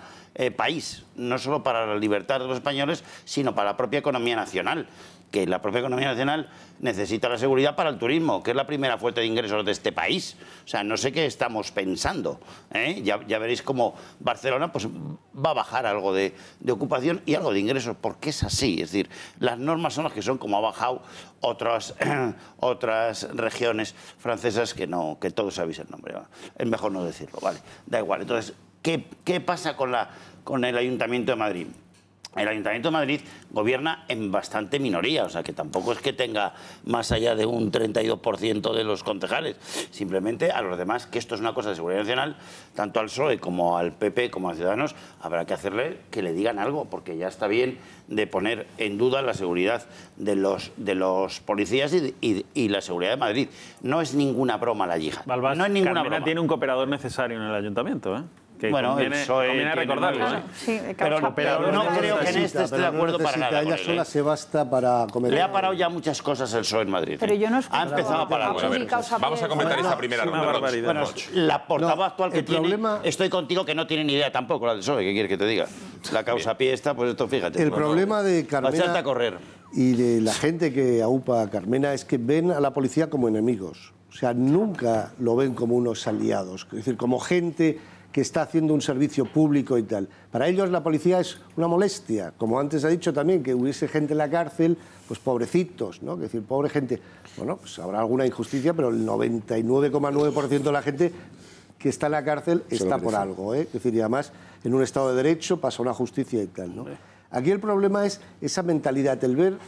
país, no solo para la libertad de los españoles, sino para la propia economía nacional. que la propia economía nacional necesita la seguridad para el turismo, que es la primera fuente de ingresos de este país. O sea, no sé qué estamos pensando, ¿eh? Ya veréis cómo Barcelona pues, va a bajar algo de ocupación y algo de ingresos, porque es así. Es decir, las normas son las que son, como ha bajado otras regiones francesas que todos sabéis el nombre. Es mejor no decirlo, ¿vale? Da igual. Entonces, ¿qué pasa con el Ayuntamiento de Madrid? El Ayuntamiento de Madrid gobierna en bastante minoría, o sea que tampoco es que tenga más allá de un 32% de los concejales. Simplemente a los demás, que esto es una cosa de seguridad nacional, tanto al PSOE como al PP como a Ciudadanos, habrá que hacerle que le digan algo, porque ya está bien de poner en duda la seguridad de los policías y la seguridad de Madrid. No es ninguna broma la yihad. Balbás, no es ninguna Carmena broma. tiene un cooperador necesario en el Ayuntamiento, ¿eh? Que bueno, conviene recordarlo. ¿Eh? Sí, pero no creo que en este esté de acuerdo para nada. Ella sola se basta para cometer. Le ha parado ya muchas cosas el PSOE en Madrid. Pero yo no ha empezado a parar. Vamos a comentar esta primera ronda. Bueno, la portavoz actual que tiene, estoy contigo, que no tiene ni idea tampoco la del PSOE. ¿Qué quieres que te diga? La causa a pie está, pues esto fíjate. El problema de Carmena a correr. y de la gente que aupa a Carmena es que ven a la policía como enemigos. O sea, nunca lo ven como unos aliados. Es decir, como gente que está haciendo un servicio público y tal. Para ellos la policía es una molestia, como antes ha dicho también, que hubiese gente en la cárcel, pues pobrecitos, ¿no? Es decir, pobre gente. Bueno, pues habrá alguna injusticia, pero el 99,9% de la gente que está en la cárcel está por algo, ¿eh? Es decir, y además en un Estado de Derecho pasa una justicia y tal, ¿no? Aquí el problema es esa mentalidad, el ver,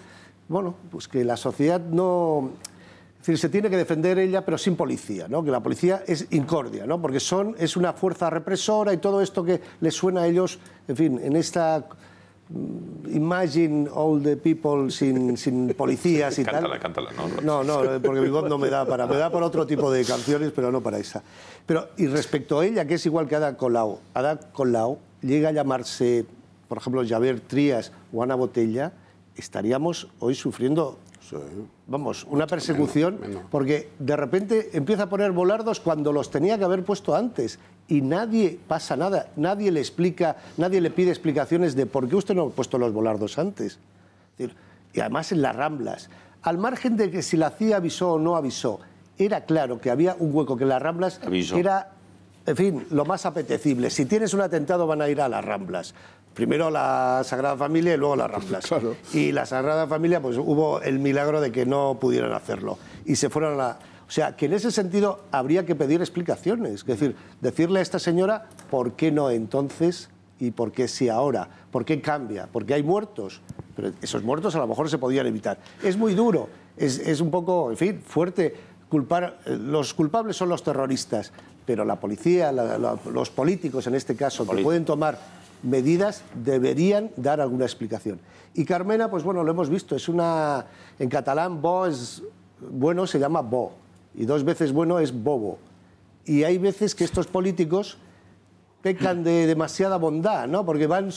bueno, pues que la sociedad no... Es decir, se tiene que defender ella, pero sin policía, ¿no? Que la policía es incordia, ¿no? Porque es una fuerza represora y todo esto que les suena a ellos, en fin, en esta imagine all the people sin policías y tal. Cántala. No, porque mi voz no me da para... Me da por otro tipo de canciones, pero no para esa. Pero, y respecto a ella, que es igual que Ada Colau llega a llamarse, por ejemplo, Javier Trías o Ana Botella, estaríamos hoy sufriendo... Vamos, una persecución, porque de repente empieza a poner volardos cuando los tenía que haber puesto antes y nadie pasa nada, nadie le explica, nadie le pide explicaciones de por qué usted no ha puesto los volardos antes. Y además en las Ramblas, al margen de que si la CIA avisó o no avisó, era claro que había un hueco, que las Ramblas era, en fin, lo más apetecible. Si tienes un atentado van a ir a las Ramblas. Primero la Sagrada Familia y luego las Ramblas. Claro. Y la Sagrada Familia, pues hubo el milagro de que no pudieran hacerlo. Y se fueron a la... O sea, que en ese sentido habría que pedir explicaciones. Es decir, decirle a esta señora por qué no entonces y por qué sí ahora. ¿Por qué cambia? Porque hay muertos. Pero esos muertos a lo mejor se podían evitar. Es muy duro, es un poco, en fin, fuerte. Los culpables son los terroristas, pero la policía, los políticos en este caso, que pueden tomar medidas, deberían dar alguna explicación. Y Carmena, pues bueno, lo hemos visto, es una... En catalán, bo es bueno, se llama bo, y dos veces bueno es bobo. Y hay veces que estos políticos pecan de demasiada bondad, ¿no? Porque van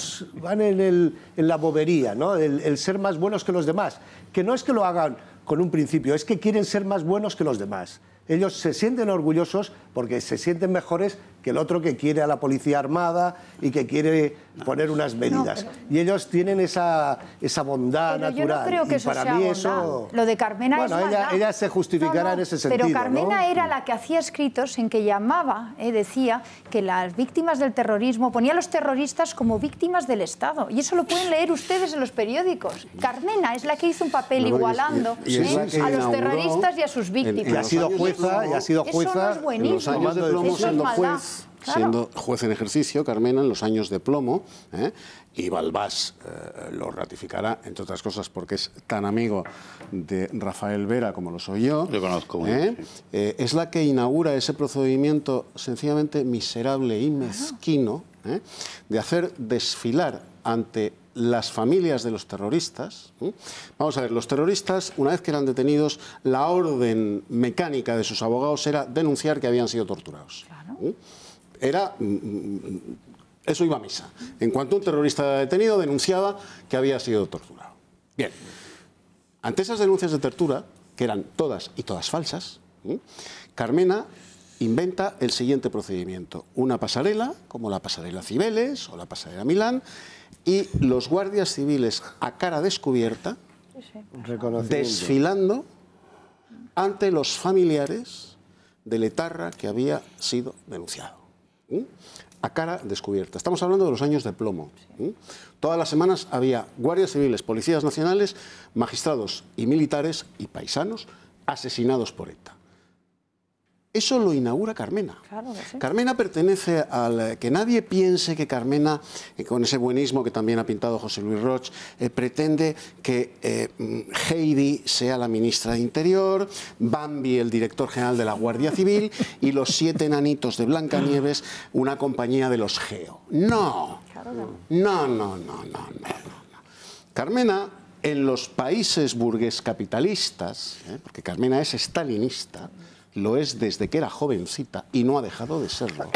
en la bobería, ¿no? El ser más buenos que los demás. Que no es que lo hagan con un principio, es que quieren ser más buenos que los demás. Ellos se sienten orgullosos porque se sienten mejores que el otro que quiere a la policía armada y que quiere poner unas medidas. Y ellos tienen esa bondad natural. Yo no creo que eso sea bondad. Lo de Carmena es maldad. Ella se justificará en ese sentido. Pero Carmena era la que hacía escritos en que llamaba, decía que las víctimas del terrorismo, ponía a los terroristas como víctimas del Estado. Y eso lo pueden leer ustedes en los periódicos. Carmena es la que hizo un papel igualando a los terroristas y a sus víctimas. Y ha sido jueza, Eso no es buenísimo. en los años de plomo siendo juez. Claro. Siendo juez en ejercicio, Carmena, en los años de plomo, y Balbás lo ratificará, entre otras cosas, porque es tan amigo de Rafael Vera como lo soy yo. Lo conozco. Es la que inaugura ese procedimiento sencillamente miserable y mezquino de hacer desfilar ante las familias de los terroristas. Vamos a ver, los terroristas, una vez que eran detenidos, la orden mecánica de sus abogados era denunciar que habían sido torturados. Claro. Eso iba a misa. En cuanto un terrorista era detenido, denunciaba que había sido torturado. Bien, ante esas denuncias de tortura, que eran todas y todas falsas, Carmena inventa el siguiente procedimiento. Una pasarela, como la pasarela Cibeles o la pasarela Milán, y los guardias civiles a cara descubierta desfilando ante los familiares del etarra que había sido denunciado. A cara descubierta. Estamos hablando de los años de plomo. Todas las semanas había guardias civiles, policías nacionales, magistrados y militares y paisanos asesinados por ETA. Eso lo inaugura Carmena. Claro que sí. Carmena pertenece al... Que nadie piense que Carmena, con ese buenismo que también ha pintado José Luis Roch, pretende que Heidi sea la ministra de Interior, Bambi el director general de la Guardia Civil y los 7 enanitos de Blancanieves una compañía de los Geo. No. No. Carmena, en los países burgués capitalistas, porque Carmena es estalinista, lo es desde que era jovencita y no ha dejado de serlo.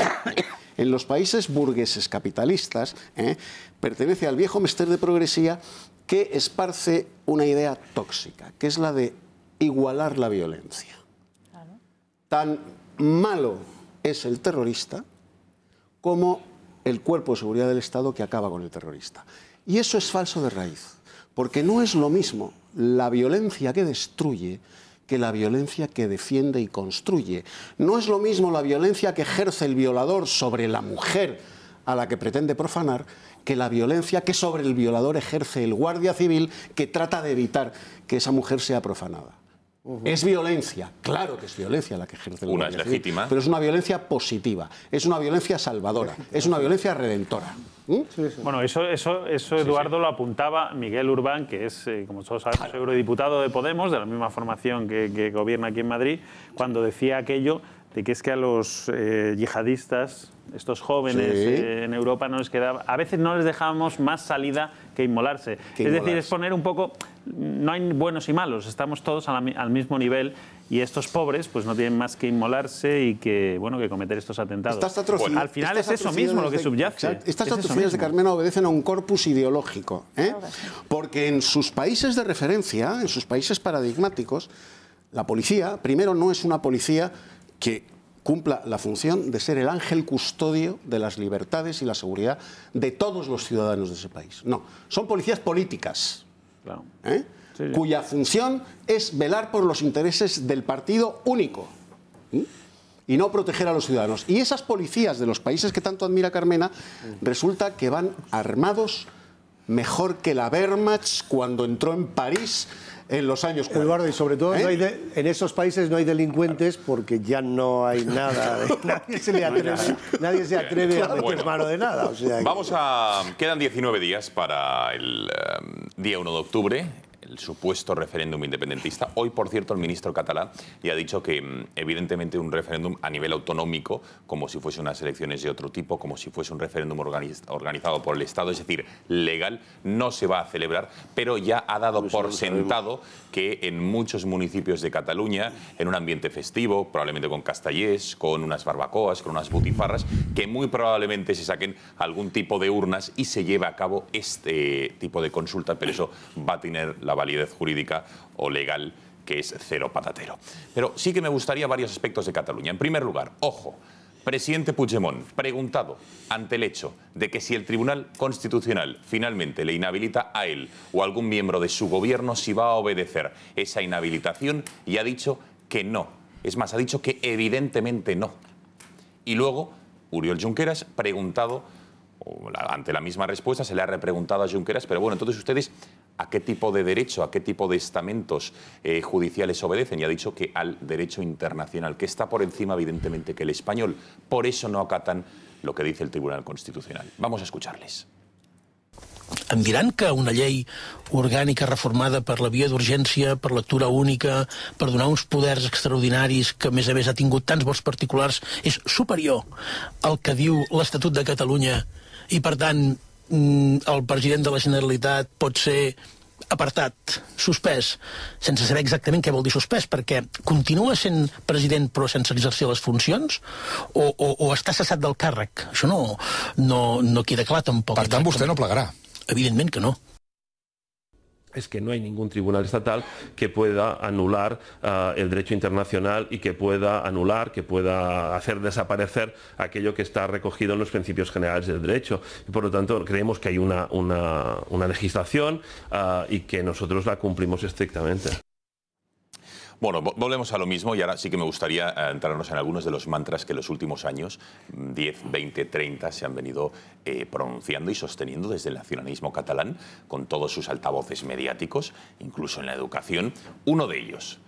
En los países burgueses capitalistas pertenece al viejo mester de progresía que esparce una idea tóxica, que es la de igualar la violencia. Claro. Tan malo es el terrorista como el cuerpo de seguridad del Estado que acaba con el terrorista. Y eso es falso de raíz, porque no es lo mismo la violencia que destruye que la violencia que defiende y construye. No es lo mismo la violencia que ejerce el violador sobre la mujer a la que pretende profanar que la violencia que sobre el violador ejerce el guardia civil que trata de evitar que esa mujer sea profanada. Es violencia, claro que es violencia la que ejerce el guardia civil. Una es legítima. Pero es una violencia positiva, es una violencia salvadora, es una violencia redentora. Bueno, eso Eduardo, lo apuntaba Miguel Urbán, que es, como todos sabemos, eurodiputado de Podemos, de la misma formación que gobierna aquí en Madrid, cuando decía aquello de que es que a los yihadistas, estos jóvenes en Europa, no les quedaba, a veces no les dejábamos más salida que inmolarse. Es decir, es poner un poco, no hay buenos y malos, estamos todos al mismo nivel y estos pobres pues no tienen más que inmolarse y que, bueno, que cometer estos atentados. Al final es eso mismo lo que subyace. Estas atrocidades de Carmena obedecen a un corpus ideológico, porque en sus países de referencia, en sus países paradigmáticos, la policía, primero, no es una policía que cumpla la función de ser el ángel custodio de las libertades y la seguridad de todos los ciudadanos de ese país. No, son policías políticas, cuya función es velar por los intereses del partido único y no proteger a los ciudadanos. Y esas policías de los países que tanto admira Carmena, resulta que van armados mejor que la Wehrmacht cuando entró en París en los años 40. Eduardo, y sobre todo en esos países no hay delincuentes porque ya no hay nada. Nadie se atreve a meter mano de nada. O sea, quedan 19 días para el día 1 de octubre. El supuesto referéndum independentista. Hoy, por cierto, el ministro catalán ya ha dicho que, evidentemente, un referéndum a nivel autonómico, como si fuese unas elecciones de otro tipo, como si fuese un referéndum organizado por el Estado, es decir, legal, no se va a celebrar, pero ya ha dado por sentado que en muchos municipios de Cataluña, en un ambiente festivo, probablemente con castellers, con unas barbacoas, con unas butifarras, que muy probablemente se saquen algún tipo de urnas y se lleve a cabo este tipo de consulta, pero eso va a tener la validez jurídica o legal, que es cero patatero. Pero sí que me gustaría varios aspectos de Cataluña. En primer lugar, ojo, presidente Puigdemont, preguntado ante el hecho de que si el Tribunal Constitucional finalmente le inhabilita a él o a algún miembro de su gobierno, si va a obedecer esa inhabilitación, y ha dicho que no. Es más, ha dicho que evidentemente no. Y luego, Oriol Junqueras, preguntado, ante la misma respuesta, se le ha repreguntado a Junqueras, pero bueno, entonces ustedes, ¿a qué tipo de derecho, a qué tipo de estamentos judiciales obedecen? Y ha dicho que al derecho internacional, que está por encima, evidentemente, que el español. Por eso no acatan lo que dice el Tribunal Constitucional. Vamos a escucharles. Em diran que una llei orgànica reformada per la via d'urgència, per lectura única, per donar uns poders extraordinaris que, a més ha tingut tants vots particulars, és superior al que diu l'Estatut de Catalunya i, per tant, el president de la Generalitat pot ser apartat, suspès, sense saber exactament què vol dir suspès, perquè continua sent president però sense exercir les funcions o està cessat del càrrec? Això no queda clar tampoc. Per tant, vostè no plegarà. Evidentment que no. es que no hay ningún tribunal estatal que pueda anular el derecho internacional y que pueda anular, que pueda hacer desaparecer aquello que está recogido en los principios generales del derecho. Y por lo tanto, creemos que hay una legislación y que nosotros la cumplimos estrictamente. Bueno, volvemos a lo mismo y ahora sí que me gustaría entrarnos en algunos de los mantras que en los últimos años, 10, 20, 30, se han venido pronunciando y sosteniendo desde el nacionalismo catalán, con todos sus altavoces mediáticos, incluso en la educación. Uno de ellos: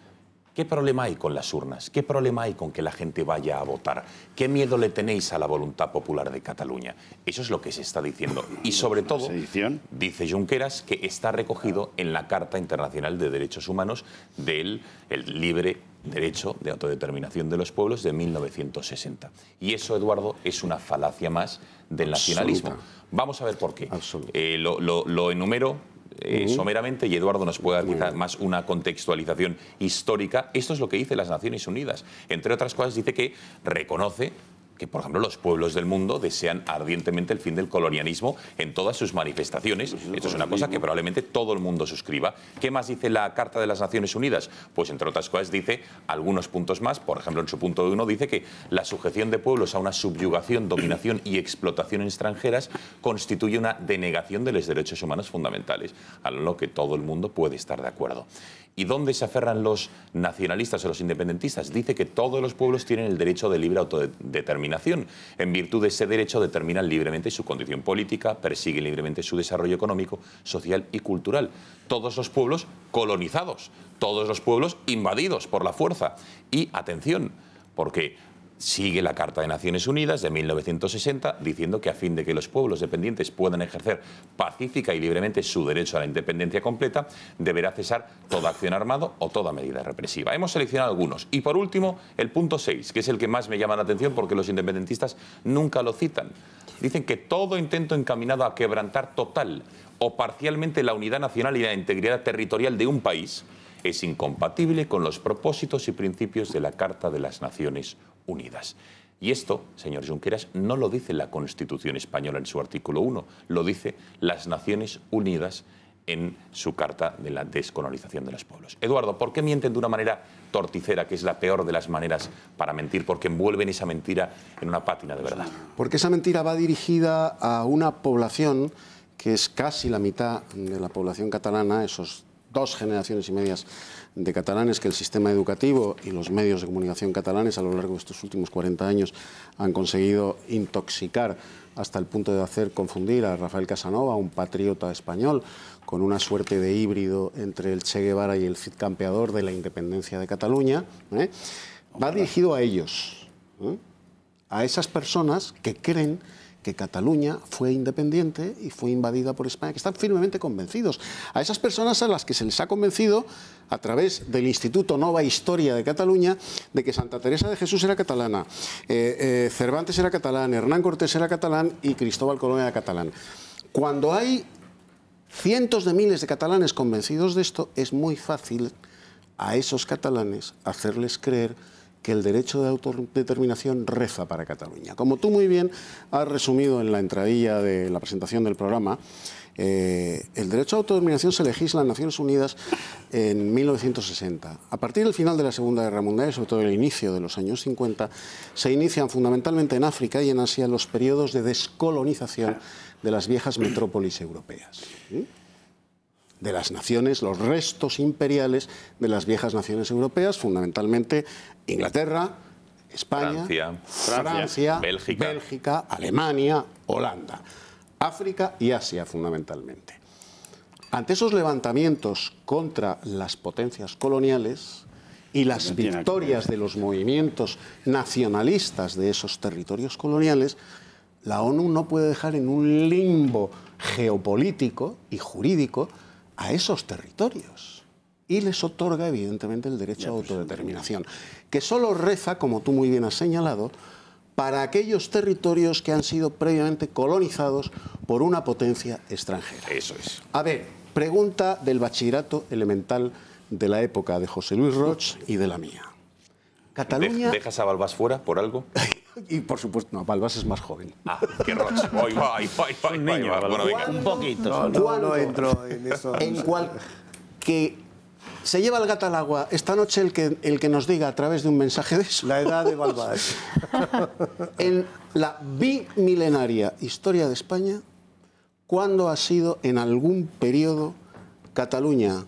¿qué problema hay con las urnas? ¿Qué problema hay con que la gente vaya a votar? ¿Qué miedo le tenéis a la voluntad popular de Cataluña? Eso es lo que se está diciendo. Y sobre todo, dice Junqueras, que está recogido en la Carta Internacional de Derechos Humanos del libre derecho de autodeterminación de los pueblos de 1960. Y eso, Eduardo, es una falacia más del nacionalismo. Vamos a ver por qué. Lo enumero someramente, y Eduardo nos puede dar quizás más una contextualización histórica. Esto es lo que dice las Naciones Unidas. Entre otras cosas, dice que reconoce que, por ejemplo, los pueblos del mundo desean ardientemente el fin del colonialismo en todas sus manifestaciones. Esto es una cosa que probablemente todo el mundo suscriba. ¿Qué más dice la Carta de las Naciones Unidas? Pues, entre otras cosas, dice algunos puntos más. Por ejemplo, en su punto 1 dice que la sujeción de pueblos a una subyugación, dominación y explotación extranjeras constituye una denegación de los derechos humanos fundamentales, a lo que todo el mundo puede estar de acuerdo. ¿Y dónde se aferran los nacionalistas o los independentistas? Dice que todos los pueblos tienen el derecho de libre autodeterminación. En virtud de ese derecho determinan libremente su condición política, persiguen libremente su desarrollo económico, social y cultural. Todos los pueblos colonizados, todos los pueblos invadidos por la fuerza. Y atención, porque sigue la Carta de Naciones Unidas de 1960 diciendo que a fin de que los pueblos dependientes puedan ejercer pacífica y libremente su derecho a la independencia completa, deberá cesar toda acción armada o toda medida represiva. Hemos seleccionado algunos. Y por último, el punto 6, que es el que más me llama la atención porque los independentistas nunca lo citan. Dicen que todo intento encaminado a quebrantar total o parcialmente la unidad nacional y la integridad territorial de un país es incompatible con los propósitos y principios de la Carta de las Naciones Unidas. Y esto, señor Junqueras, no lo dice la Constitución española en su artículo 1, lo dice las Naciones Unidas en su Carta de la Descolonización de los Pueblos. Eduardo, ¿por qué mienten de una manera torticera, que es la peor de las maneras para mentir? Porque envuelven esa mentira en una pátina de verdad. Porque esa mentira va dirigida a una población que es casi la mitad de la población catalana, esos 2 generaciones y medias de catalanes que el sistema educativo y los medios de comunicación catalanes a lo largo de estos últimos 40 años han conseguido intoxicar hasta el punto de hacer confundir a Rafael Casanova, un patriota español, con una suerte de híbrido entre el Che Guevara y el Cid Campeador de la independencia de Cataluña. Va dirigido a ellos, a esas personas que creen que Cataluña fue independiente y fue invadida por España, que están firmemente convencidos. A esas personas a las que se les ha convencido a través del Instituto Nova Historia de Cataluña de que Santa Teresa de Jesús era catalana, Cervantes era catalán, Hernán Cortés era catalán y Cristóbal Colón era catalán. Cuando hay cientos de miles de catalanes convencidos de esto, es muy fácil a esos catalanes hacerles creer que el derecho de autodeterminación reza para Cataluña. Como tú muy bien has resumido en la entradilla de la presentación del programa, el derecho a autodeterminación se legisla en Naciones Unidas en 1960. A partir del final de la Segunda Guerra Mundial, y sobre todo el inicio de los años 50, se inician fundamentalmente en África y en Asia los periodos de descolonización de las viejas metrópolis europeas. De las naciones, los restos imperiales de las viejas naciones europeas, fundamentalmente Inglaterra, España, Francia, Bélgica, Alemania, Holanda, África y Asia fundamentalmente. Ante esos levantamientos contra las potencias coloniales y las victorias de los movimientos nacionalistas de esos territorios coloniales, la ONU no puede dejar en un limbo geopolítico y jurídico a esos territorios y les otorga evidentemente el derecho a autodeterminación, que solo reza, como tú muy bien has señalado, para aquellos territorios que han sido previamente colonizados por una potencia extranjera. Eso es. A ver, pregunta del bachillerato elemental de la época de José Luis Roig y de la mía. Cataluña... ¿Dejas a Balbás fuera por algo? Y por supuesto, no, Balbás es más joven. Ah, qué roche. Voy. Bueno, venga. Un poquito. No entro en eso. En cual que se lleva el gato al agua. Esta noche el que nos diga a través de un mensaje de eso. La edad de Balbás. En la bimilenaria historia de España, ¿cuándo ha sido en algún periodo Cataluña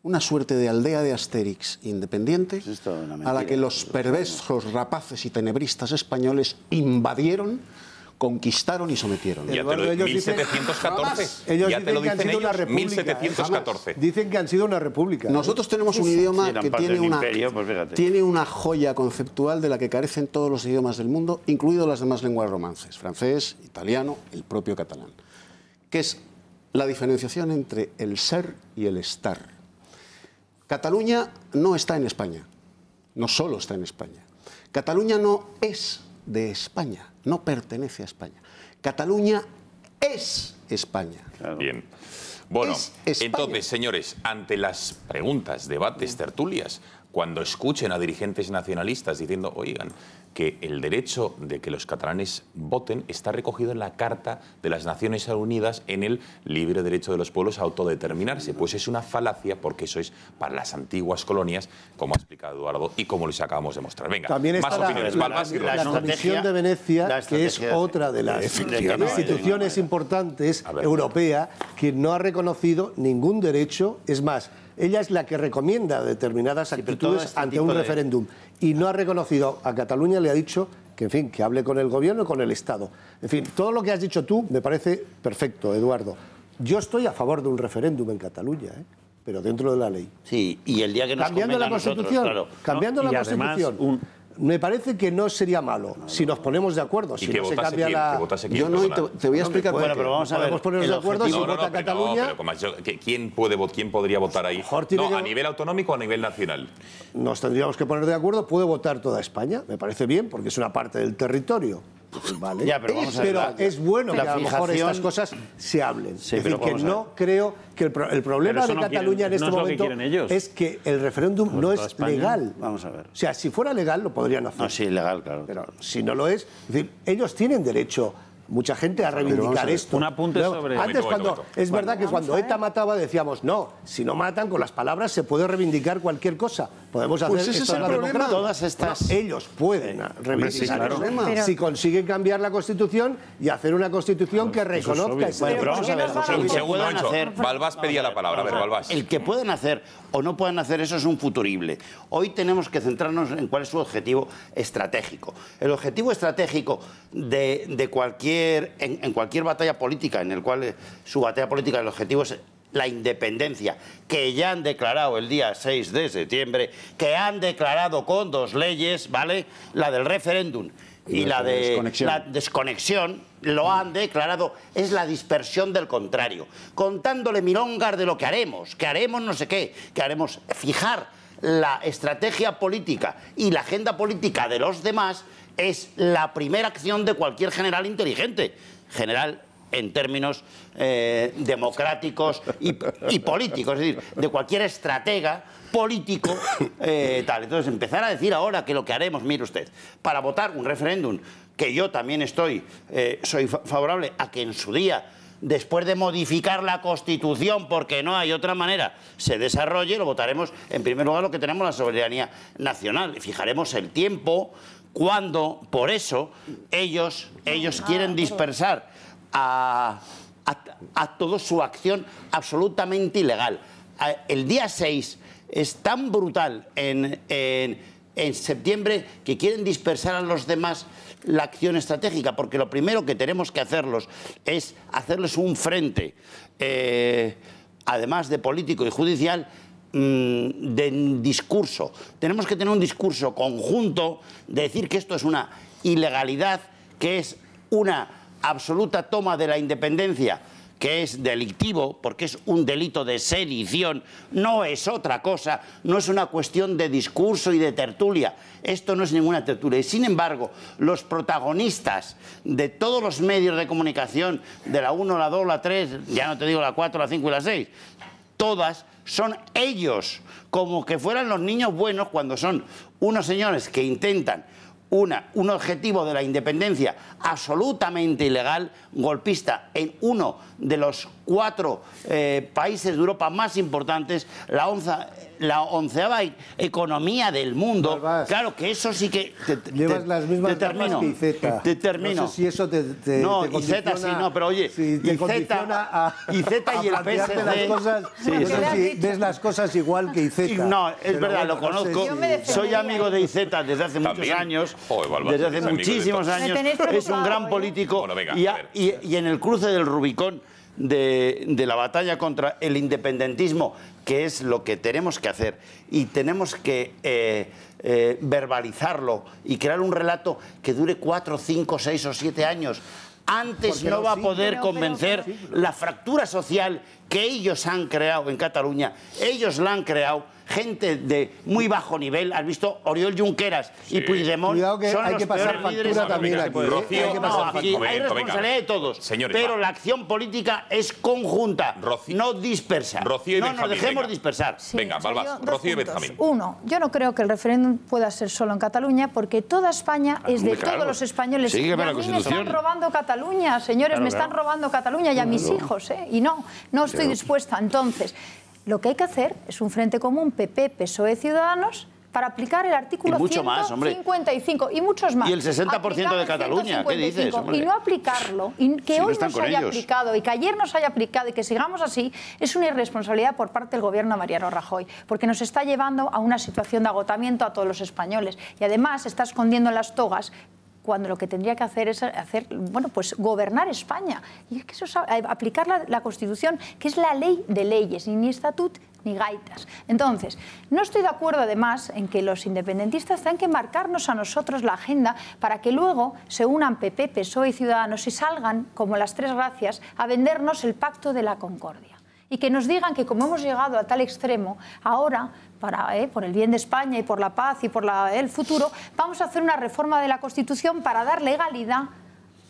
una suerte de aldea de Astérix independiente a la que los perversos rapaces y tenebristas españoles invadieron, conquistaron y sometieron? Ya te lo dicen, 1714. Ellos Ya te lo dicen que han dicen sido una ellos, república. 1714. Dicen que han sido una república. Nosotros tenemos un idioma que tiene una joya conceptual de la que carecen todos los idiomas del mundo, incluidos las demás lenguas romances, francés, italiano, el propio catalán, que es la diferenciación entre el ser y el estar. Cataluña no está en España, no solo está en España. Cataluña no es de España, no pertenece a España. Cataluña es España. Claro. Bien. Bueno, Es entonces, señores, ante las preguntas, debates, tertulias, cuando escuchen a dirigentes nacionalistas diciendo, oigan, que el derecho de que los catalanes voten está recogido en la Carta de las Naciones Unidas en el libre derecho de los pueblos a autodeterminarse. Pues es una falacia, porque eso es para las antiguas colonias, como ha explicado Eduardo y como les acabamos de mostrar. Venga, también más opiniones. la Comisión de Venecia, que es otra de las instituciones importantes europea que no ha reconocido ningún derecho. Es más, ella es la que recomienda determinadas actitudes ante un referéndum y no ha reconocido a Cataluña, le ha dicho que, en fin, que hable con el gobierno y con el Estado. En fin, todo lo que has dicho tú me parece perfecto, Eduardo. Yo estoy a favor de un referéndum en Cataluña, pero dentro de la ley. Sí, y el día que nos cambiando la Constitución, claro. Cambiando la Constitución. Me parece que no sería malo si nos ponemos de acuerdo. Si no se cambia la... Yo no, te voy a explicar. Bueno, pero vamos a ver. Podemos ponernos de acuerdo si vota Cataluña. ¿Quién podría votar ahí? No, ¿a nivel autonómico o a nivel nacional? Nos tendríamos que poner de acuerdo. Puede votar toda España. Me parece bien, porque es una parte del territorio. Vale. Ya, pero vamos a ver, es bueno que a lo mejor estas cosas se hablen. Sí, es decir, que no creo que el problema de Cataluña en este momento es que el referéndum no es legal. Vamos a ver. O sea, si fuera legal lo podrían hacer. No, sí, legal, claro. Pero si no lo es decir, ellos tienen derecho, mucha gente, a reivindicar esto. Un apunte sobre... Antes, es verdad que cuando ETA mataba decíamos, no, si no matan, con las palabras se puede reivindicar cualquier cosa. Podemos hacer esto en la democracia. Todas estas... Ellos pueden reivindicar eso. Si consiguen cambiar la Constitución y hacer una Constitución que reconozca ese derecho. Pero vamos a ver, José, un segundo, Balbás pedía la palabra. A ver, Balbás. El que pueden hacer o no pueden hacer eso es un futurible. Hoy tenemos que centrarnos en cuál es su objetivo estratégico. El objetivo estratégico de cualquier batalla política, en el cual su batalla política, el objetivo es la independencia, que ya han declarado el día 6 de septiembre, que han declarado con 2 leyes, ¿vale? La del referéndum y la de la desconexión, lo han declarado, es la dispersión del contrario, contándole milongas de lo que haremos no sé qué, que haremos fijar la estrategia política y la agenda política de los demás. Es la primera acción de cualquier general inteligente, general en términos democráticos y políticos, es decir, de cualquier estratega político tal. Entonces, empezar a decir ahora que lo que haremos, mire usted, para votar un referéndum, que yo también soy favorable a que en su día, después de modificar la Constitución, porque no hay otra manera, se desarrolle, lo votaremos en primer lugar lo que tenemos, la soberanía nacional. Fijaremos el tiempo, cuando, por eso, ellos quieren dispersar a toda su acción absolutamente ilegal. El día 6 es tan brutal en septiembre que quieren dispersar a los demás la acción estratégica, porque lo primero que tenemos que hacerlos es hacerles un frente, además de político y judicial, de discurso. Tenemos que tener un discurso conjunto de decir que esto es una ilegalidad, que es una absoluta toma de la independencia, que es delictivo, porque es un delito de sedición, no es otra cosa, no es una cuestión de discurso y de tertulia. Esto no es ninguna tertulia. Y sin embargo, los protagonistas de todos los medios de comunicación, de la 1, la 2, la 3, ya no te digo la 4, la 5 y la 6, todas son ellos, como que fueran los niños buenos, cuando son unos señores que intentan un objetivo de la independencia absolutamente ilegal, golpista, en uno de los 4 países de Europa más importantes, la 11ª economía del mundo. Claro que eso sí que... Llevas las mismas gafas que Iceta. Te termino. No sé si eso te no, condiciona... Iceta sí, no, pero oye, si te Iceta y el PSG... Las cosas, sí, no sé si ves las cosas igual que Iceta. No, es verdad, lo conozco. Soy amigo de Iceta desde hace muchos años. Desde hace muchísimos años. Es un gran político. Y en el cruce del Rubicón de la batalla contra el independentismo, que es lo que tenemos que hacer, y tenemos que verbalizarlo y crear un relato que dure 4, 5, 6 o 7 años. Antes no va a poder convencer la fractura social que ellos han creado en Cataluña. Ellos la han creado. Gente de muy bajo nivel, has visto Oriol Junqueras y Puigdemont, son los peores líderes. También aquí, aquí hay responsabilidad de todos, pero la acción política es conjunta, no dispersa. No nos dejemos dispersar. Venga, Balbás, Rocío y Benjamín. Uno, yo no creo que el referéndum pueda ser solo en Cataluña, porque toda España es de todos los españoles. Y a mí me están robando Cataluña, señores, me están robando Cataluña y a mis hijos, y no estoy dispuesta. Entonces, lo que hay que hacer es un frente común PP, PSOE, Ciudadanos para aplicar el artículo 155 y muchos más. Y el 60% de Cataluña, ¿qué dices, hombre? Y no aplicarlo, y que hoy no se haya aplicado, y que ayer no se haya aplicado, y que sigamos así, es una irresponsabilidad por parte del gobierno de Mariano Rajoy, porque nos está llevando a una situación de agotamiento a todos los españoles. Y además está escondiendo las togas cuando lo que tendría que hacer es pues gobernar España. Y es que eso es aplicar la Constitución, que es la ley de leyes, ni estatut ni gaitas. Entonces, no estoy de acuerdo además en que los independentistas tengan que marcarnos a nosotros la agenda para que luego se unan PP, PSOE y Ciudadanos y salgan, como las tres gracias, a vendernos el pacto de la concordia. Y que nos digan que como hemos llegado a tal extremo, ahora, por el bien de España y por la paz y por el futuro, vamos a hacer una reforma de la Constitución para dar legalidad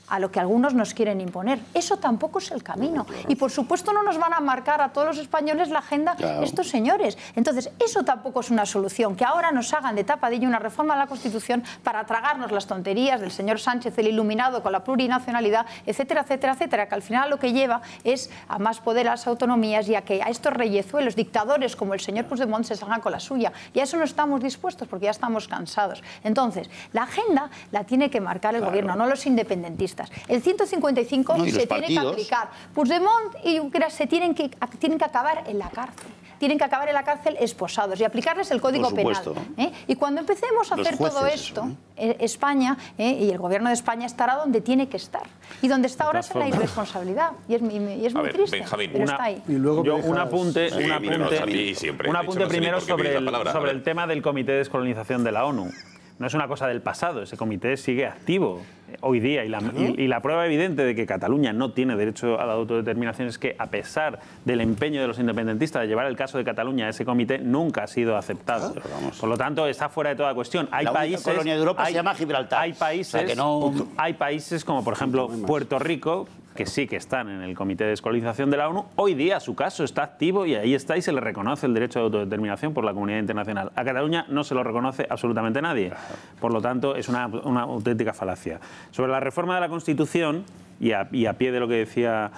a lo que algunos nos quieren imponer. Eso tampoco es el camino. Y por supuesto no nos van a marcar a todos los españoles la agenda estos señores. Entonces, eso tampoco es una solución. Que ahora nos hagan de tapadillo una reforma de la Constitución para tragarnos las tonterías del señor Sánchez, el iluminado con la plurinacionalidad, etcétera, etcétera, etcétera, que al final lo que lleva es a más poder a las autonomías y a que a estos reyezuelos, dictadores como el señor Puigdemont, se salgan con la suya. Y a eso no estamos dispuestos porque ya estamos cansados. Entonces, la agenda la tiene que marcar el gobierno, no los independentistas. El 155 se tiene que aplicar. Puigdemont y Junqueras tienen que acabar en la cárcel. Tienen que acabar en la cárcel esposados y aplicarles el Código Penal. Y cuando empecemos a hacer todo esto, España y el gobierno de España estará donde tiene que estar. Y donde está ahora es en la irresponsabilidad. Y es muy triste, Benjamín, pero está ahí. Y luego un apunte primero sobre el tema del Comité de Descolonización de la ONU. No es una cosa del pasado, ese comité sigue activo hoy día y la prueba evidente de que Cataluña no tiene derecho a la autodeterminación es que, a pesar del empeño de los independentistas de llevar el caso de Cataluña a ese comité, nunca ha sido aceptado. Por lo tanto, está fuera de toda cuestión. Hay países, colonia de Europa se llama Gibraltar. Hay países como, por ejemplo, Puerto Rico, que sí que están en el Comité de Descolonización de la ONU. Hoy día su caso está activo y ahí está y se le reconoce el derecho de autodeterminación por la comunidad internacional. A Cataluña no se lo reconoce absolutamente nadie. Por lo tanto, es una auténtica falacia. Sobre la reforma de la Constitución, y a pie de lo que decía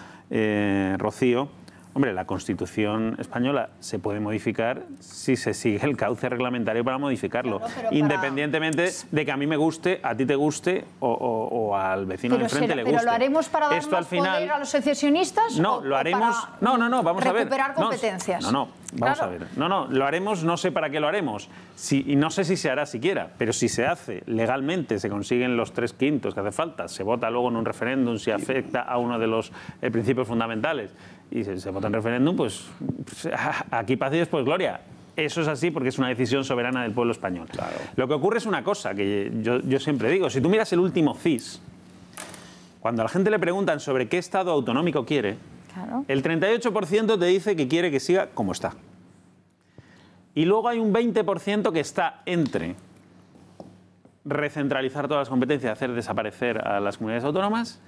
Rocío, hombre, la Constitución española se puede modificar si se sigue el cauce reglamentario para modificarlo, independientemente de que a mí me guste, a ti te guste o al vecino de enfrente le guste. ¿Pero lo haremos para dar más poder a los secesionistas? No, lo haremos... No, vamos a ver. ¿Recuperar competencias? Vamos a ver. Lo haremos, no sé para qué lo haremos. Y no sé si se hará siquiera, pero si se hace legalmente, se consiguen los 3/5 que hace falta, se vota luego en un referéndum si afecta a uno de los principios fundamentales y se vota en referéndum, pues aquí paz y después gloria. Eso es así porque es una decisión soberana del pueblo español. Lo que ocurre es una cosa que yo siempre digo. Si tú miras el último CIS, cuando a la gente le preguntan sobre qué Estado autonómico quiere, el 38% te dice que quiere que siga como está. Y luego hay un 20% que está entre recentralizar todas las competencias, hacer desaparecer a las comunidades autónomas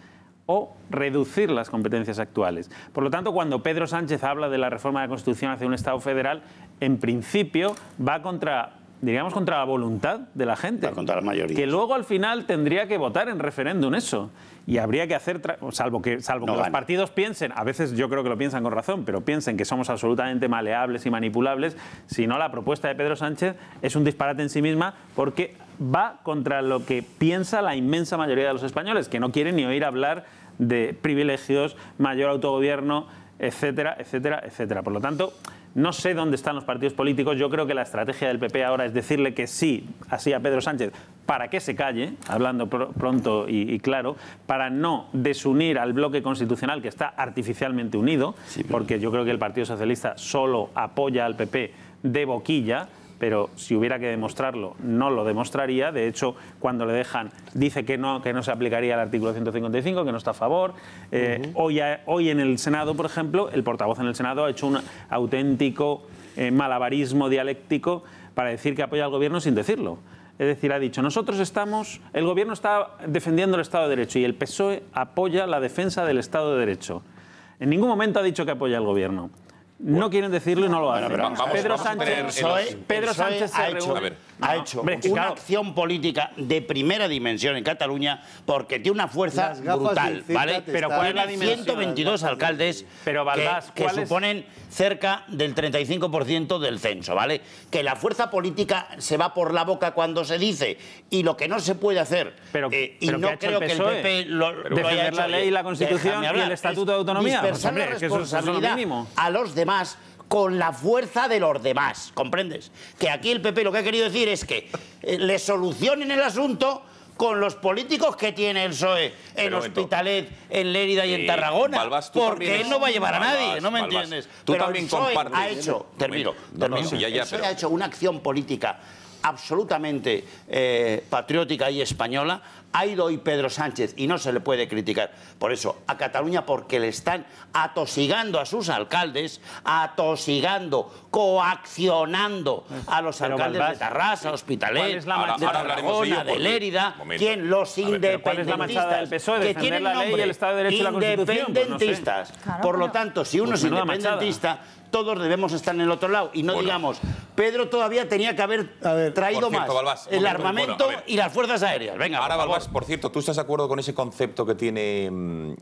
o reducir las competencias actuales. Por lo tanto, cuando Pedro Sánchez habla de la reforma de la Constitución hacia un Estado federal, en principio va contra diríamos, contra la voluntad de la gente. Contra la mayoría. Que luego al final tendría que votar en referéndum eso. Y habría que hacer, salvo que los partidos piensen, a veces yo creo que lo piensan con razón, pero piensen que somos absolutamente maleables y manipulables, si no la propuesta de Pedro Sánchez es un disparate en sí misma porque va contra lo que piensa la inmensa mayoría de los españoles, que no quieren ni oír hablar de privilegios, mayor autogobierno, etcétera, etcétera, etcétera. Por lo tanto, no sé dónde están los partidos políticos. Yo creo que la estrategia del PP ahora es decirle que sí, así a Pedro Sánchez, para que se calle, hablando pronto y claro, para no desunir al bloque constitucional que está artificialmente unido, porque yo creo que el Partido Socialista solo apoya al PP de boquilla, pero si hubiera que demostrarlo, no lo demostraría. De hecho, cuando le dejan, dice que no se aplicaría el artículo 155, que no está a favor. Hoy en el Senado, por ejemplo, el portavoz en el Senado ha hecho un auténtico malabarismo dialéctico para decir que apoya al gobierno sin decirlo. Es decir, ha dicho, el gobierno está defendiendo el Estado de Derecho y el PSOE apoya la defensa del Estado de Derecho. En ningún momento ha dicho que apoya al gobierno. No quieren decirlo y no lo hacen. Pedro Sánchez ha hecho una acción política de primera dimensión en Cataluña porque tiene una fuerza brutal, ¿vale? Pero ¿cuál es la dimensión? 122 alcaldes que suponen cerca del 35% del censo, ¿vale? Que la fuerza política se va por la boca cuando se dice y lo que no se puede hacer. Y no creo que el PP lo haya hecho. Defender la ley y la Constitución y el Estatuto de Autonomía. Dispersar la responsabilidad a los demás con la fuerza de los demás, ¿comprendes? Que aquí el PP lo que ha querido decir es que le solucionen el asunto con los políticos que tiene el PSOE en Hospitalet, en Lérida y en Tarragona, porque él no va a llevar a nadie, ¿no me entiendes? Tú también compartes. Ha hecho, termino. El PSOE ha hecho una acción política absolutamente patriótica y española. Ha ido hoy Pedro Sánchez y no se le puede criticar por eso a Cataluña, porque le están atosigando a sus alcaldes, coaccionando a los alcaldes de Tarrasa, Hospitalet, de Tarragona, de Lérida, los independentistas, que tienen nombre, independentistas. Por lo tanto, si uno es independentista, todos debemos estar en el otro lado y no digamos, Pedro todavía tenía que haber traído más el armamento y las fuerzas aéreas. Venga, ahora, Balbás, por cierto, ¿tú estás de acuerdo con ese concepto que tiene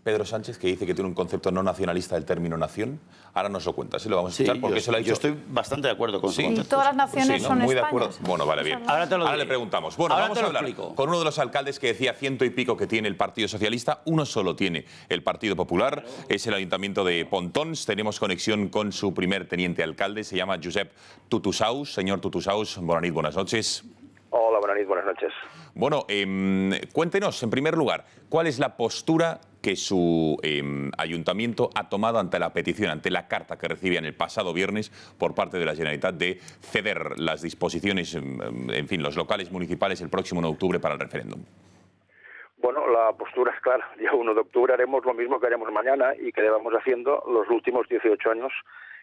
Pedro Sánchez, que dice que tiene un concepto no nacionalista del término nación? Ahora nos lo cuenta, lo vamos a escuchar, porque se lo ha dicho. Yo estoy bastante de acuerdo con su concepto. Y todas las naciones son muy España. De acuerdo. Bueno, vale, bien. Ahora le preguntamos. Bueno, vamos a hablar con uno de los alcaldes que decía 100 y pico que tiene el Partido Socialista. Uno solo tiene el Partido Popular, es el Ayuntamiento de Pontons. Tenemos conexión con su primer teniente alcalde, se llama Josep Tutusaus. Señor Tutusaus, buenas noches. Hola, buenas noches. Bueno, cuéntenos, en primer lugar, ¿cuál es la postura que su ayuntamiento ha tomado ante la petición, ante la carta que recibían el pasado viernes por parte de la Generalitat de ceder las disposiciones, en fin, los locales municipales el próximo 1 de octubre para el referéndum? Bueno, la postura es clara. Día 1 de octubre haremos lo mismo que haremos mañana y que llevamos haciendo los últimos 18 años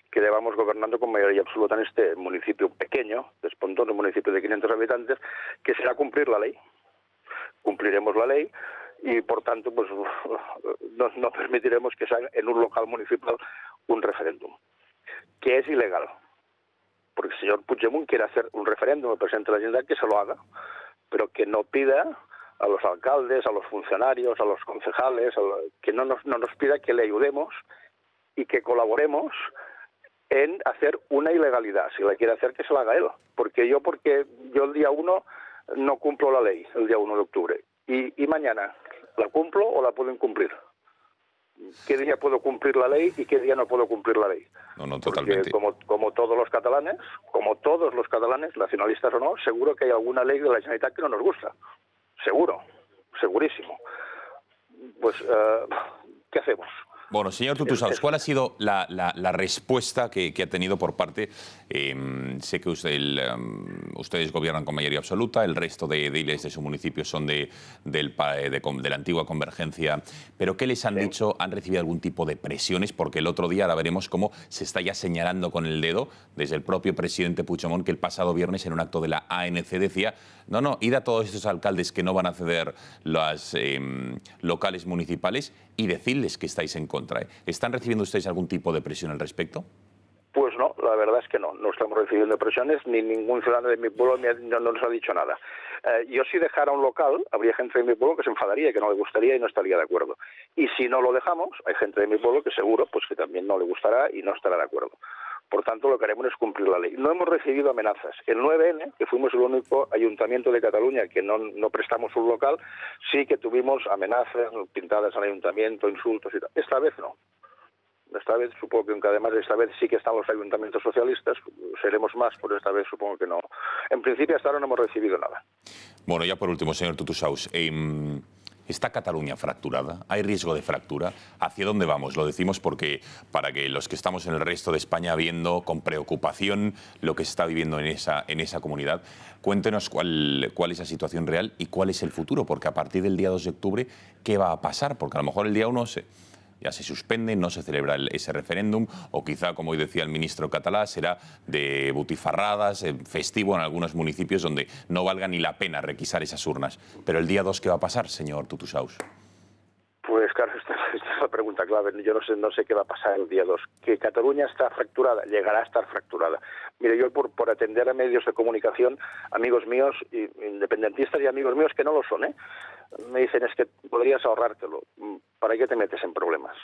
que llevamos gobernando con mayoría absoluta en este municipio pequeño, de Pontons, un municipio de 500 habitantes, que será cumplir la ley. Cumpliremos la ley y, por tanto, pues no permitiremos que se haga en un local municipal un referéndum, que es ilegal. Porque el señor Puigdemont quiere hacer un referéndum, el presidente de la Generalitat, que se lo haga, pero que no pida a los alcaldes, a los funcionarios, a los concejales, que no nos pida que le ayudemos y que colaboremos en hacer una ilegalidad. Si la quiere hacer, que se la haga él. Porque yo el día 1 no cumplo la ley, el día 1 de octubre. Y mañana, ¿la cumplo o la puedo incumplir? ¿Qué día puedo cumplir la ley y qué día no puedo cumplir la ley? No, totalmente. Porque como todos los catalanes, nacionalistas o no, seguro que hay alguna ley de la Generalitat que no nos gusta. Seguro, segurísimo. Pues, ¿qué hacemos? Bueno, señor Tutusaus, ¿cuál ha sido la respuesta que ha tenido por parte? Sé que ustedes gobiernan con mayoría absoluta, el resto de ediles de su municipio son de la antigua Convergencia, pero ¿qué les han dicho? ¿Han recibido algún tipo de presiones? Porque el otro día ahora veremos cómo se está ya señalando con el dedo desde el propio presidente Puigdemont, que el pasado viernes en un acto de la ANC decía, no, id a todos estos alcaldes que no van a ceder los locales municipales y decidles que estáis en contra. ¿Están recibiendo ustedes algún tipo de presión al respecto? Pues no, la verdad es que no estamos recibiendo presiones, ni ningún ciudadano de mi pueblo no nos ha dicho nada. Yo si dejara un local, habría gente de mi pueblo que se enfadaría, que no le gustaría y no estaría de acuerdo. Y si no lo dejamos, hay gente de mi pueblo que seguro pues que también no le gustará y no estará de acuerdo. Por tanto, lo que haremos es cumplir la ley. No hemos recibido amenazas. El 9N, que fuimos el único ayuntamiento de Cataluña que no prestamos un local, sí que tuvimos amenazas pintadas al ayuntamiento, insultos y tal. Esta vez no. Esta vez supongo que además esta vez sí que están los ayuntamientos socialistas, seremos más, pero esta vez supongo que no. En principio hasta ahora no hemos recibido nada. Bueno, ya por último, señor Tutusaus, ¿está Cataluña fracturada? ¿Hay riesgo de fractura? ¿Hacia dónde vamos? Lo decimos porque para que los que estamos en el resto de España viendo con preocupación lo que se está viviendo en esa comunidad, cuéntenos cuál es la situación real y cuál es el futuro, porque a partir del día 2 de octubre, ¿qué va a pasar? Porque a lo mejor el día 1 ya se suspende, no se celebra ese referéndum, o quizá, como hoy decía el ministro catalán, será de butifarradas, festivo en algunos municipios donde no valga ni la pena requisar esas urnas. Pero el día 2, ¿qué va a pasar, señor Tutusaus? Pues claro, esta es la pregunta clave. Yo no sé qué va a pasar el día 2. Que Cataluña está fracturada, llegará a estar fracturada. Mire, yo por atender a medios de comunicación, amigos míos, independentistas y amigos míos que no lo son, me dicen, es que podrías ahorrártelo. ¿Para qué te metes en problemas?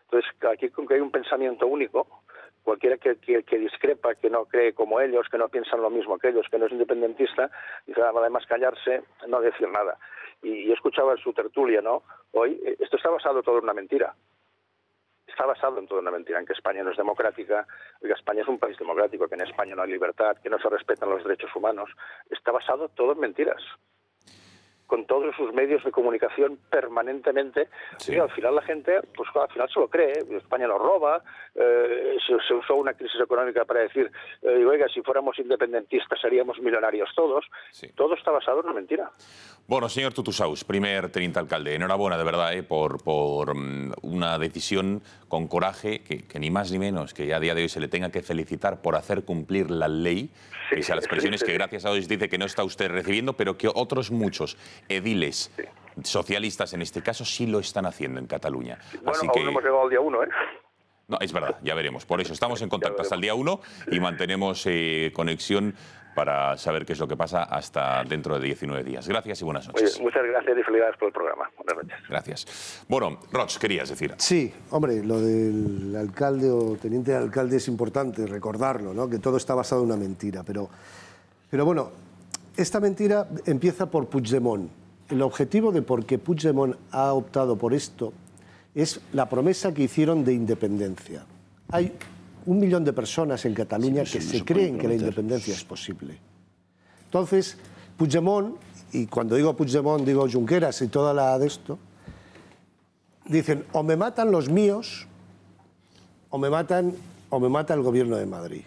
Entonces, aquí con que hay un pensamiento único, cualquiera que discrepa, que no cree como ellos, que no piensan lo mismo que ellos, que no es independentista, dice, además callarse, no decir nada. Y yo escuchaba en su tertulia, ¿no? Hoy, esto está basado todo en una mentira. Está basado en toda una mentira, en que España no es democrática, que España es un país democrático, que en España no hay libertad, que no se respetan los derechos humanos. Está basado todo en mentiras, con todos sus medios de comunicación permanentemente. Sí. Y al final la gente, pues al final se lo cree. España nos roba, se usó una crisis económica para decir, oiga, si fuéramos independentistas seríamos millonarios todos. Sí. Todo está basado en una mentira. Bueno, señor Tutusaus, primer teniente alcalde, enhorabuena de verdad por una decisión con coraje, que ni más ni menos que a día de hoy se le tenga que felicitar por hacer cumplir la ley, pese a las presiones que gracias a Dios dice que no está usted recibiendo, pero que otros muchos ediles socialistas en este caso sí lo están haciendo en Cataluña. Bueno, así que aún no hemos llegado al día 1, No, es verdad, ya veremos. Por eso estamos en contacto hasta el día 1 y mantenemos conexión para saber qué es lo que pasa hasta dentro de 19 días. Gracias y buenas noches. Oye, muchas gracias y felicidades por el programa. Buenas noches. Gracias. Bueno, Roch, querías decir. Sí, hombre, lo del alcalde o teniente de alcalde es importante recordarlo, ¿no? Que todo está basado en una mentira. Pero bueno, esta mentira empieza por Puigdemont. El objetivo de por qué Puigdemont ha optado por esto es la promesa que hicieron de independencia. Hay 1 millón de personas en Cataluña que se creen que la independencia es posible. Entonces, Puigdemont, y cuando digo Puigdemont digo Junqueras y toda la de esto, dicen o me matan los míos o me mata el gobierno de Madrid.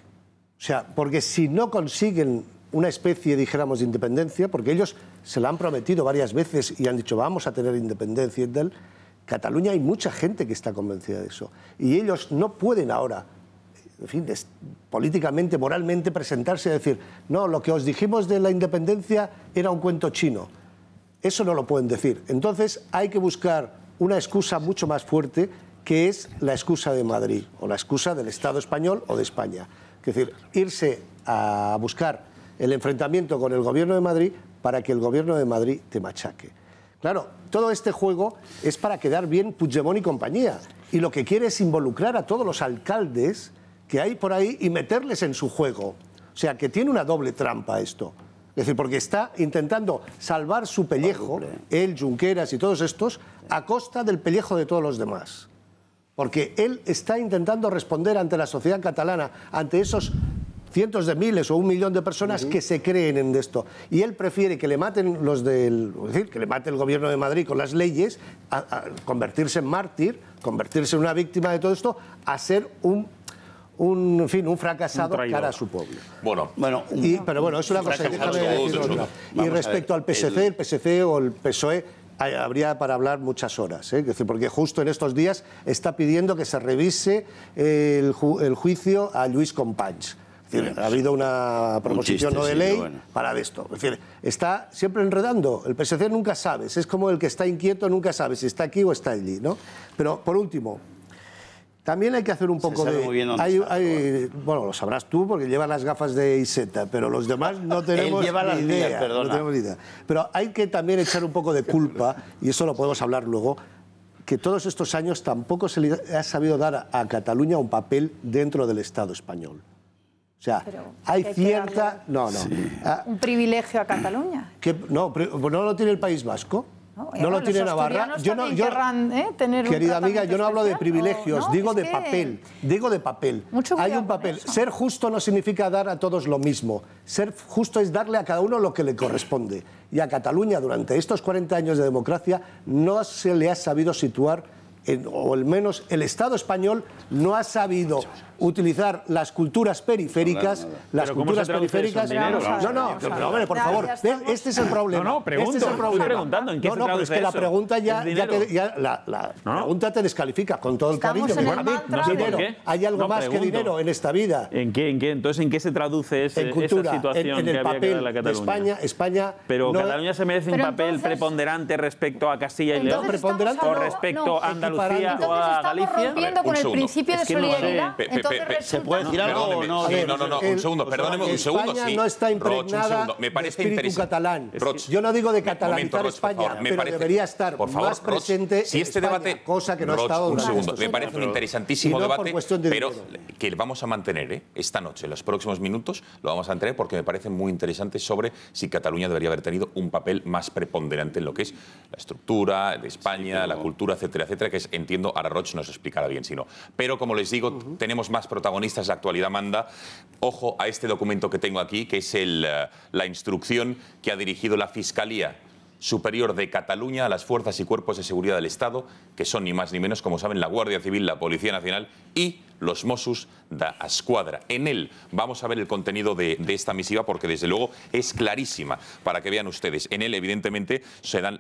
O sea, porque si no consiguen una especie, dijéramos, de independencia, porque ellos se la han prometido varias veces y han dicho vamos a tener independencia y tal, Cataluña hay mucha gente que está convencida de eso. Y ellos no pueden ahora, en fin, políticamente, moralmente, presentarse y decir no, lo que os dijimos de la independencia era un cuento chino. Eso no lo pueden decir. Entonces hay que buscar una excusa mucho más fuerte, que es la excusa de Madrid, o la excusa del Estado español o de España. Es decir, irse a buscar el enfrentamiento con el gobierno de Madrid para que el gobierno de Madrid te machaque. Claro, todo este juego es para quedar bien Puigdemont y compañía. Y lo que quiere es involucrar a todos los alcaldes que hay por ahí y meterles en su juego. O sea, que tiene una doble trampa esto. Es decir, porque está intentando salvar su pellejo, él, Junqueras y todos estos, a costa del pellejo de todos los demás. Porque él está intentando responder ante la sociedad catalana, ante esos cientos de miles o 1 millón de personas que se creen en esto. Y él prefiere que le maten los del, es decir, que le mate el gobierno de Madrid con las leyes, a convertirse en mártir, convertirse en una víctima de todo esto, a ser un fracasado cara a su pueblo. Pero bueno, es una cosa. Déjame decir otra. Y respecto al PSC, el PSC o el PSOE, habría para hablar muchas horas, es decir, porque justo en estos días está pidiendo que se revise el juicio a Lluís Companys. Es decir, ha habido una proposición no de ley para esto. Es decir, está siempre enredando. El PSC nunca sabes. Es como el que está inquieto, nunca sabe si está aquí o está allí, ¿no? Pero, por último, También hay que hacer un poco de... bueno, lo sabrás tú porque llevas las gafas de Iseta, pero los demás no tenemos ni idea. No tenemos ni idea. Pero hay que también echar un poco de culpa, y eso lo podemos hablar luego, que todos estos años tampoco se le ha sabido dar a Cataluña un papel dentro del Estado español. O sea, hay cierta... ¿Un privilegio a Cataluña? No lo tiene el País Vasco. No lo tiene Navarra. Querida amiga, yo no hablo de privilegios, digo de papel. Digo de papel. Hay un papel. Ser justo no significa dar a todos lo mismo. Ser justo es darle a cada uno lo que le corresponde. Y a Cataluña, durante estos 40 años de democracia, no se le ha sabido situar, o al menos el Estado español no ha sabido utilizar las culturas periféricas, hombre, por favor, este es el problema. Estoy preguntando, ¿en qué se traduce es que la pregunta la pregunta te descalifica, con todo el cariño. Hay algo más que dinero en esta vida. Entonces, ¿en qué se traduce esa situación en el papel de España? Pero Cataluña se merece un papel preponderante respecto a Castilla y León, o respecto a Andalucía o a Galicia. Estamos rompiendo con el principio de solidaridad. ¿Se puede decir algo o no? No, un segundo, perdóneme un segundo. España no está impregnada de espíritu catalán. Yo no digo de catalanizar España, pero debería estar más presente en España, cosa que no ha estado durante estos años. Me parece un interesantísimo debate, pero que vamos a mantener esta noche, en los próximos minutos, lo vamos a mantener porque me parece muy interesante sobre si Cataluña debería haber tenido un papel más preponderante en lo que es la estructura de España, la cultura, etcétera, etcétera, que entiendo, Ara Roig nos explicará bien si no. Pero, como les digo, tenemos más protagonistas, la actualidad manda. Ojo a este documento que tengo aquí, que es la instrucción que ha dirigido la Fiscalía Superior de Cataluña a las fuerzas y cuerpos de seguridad del Estado, que son ni más ni menos, como saben, la Guardia Civil, la Policía Nacional y los Mossos d'Esquadra. En él vamos a ver el contenido de esta misiva porque, desde luego, es clarísima para que vean ustedes. En él, evidentemente, se dan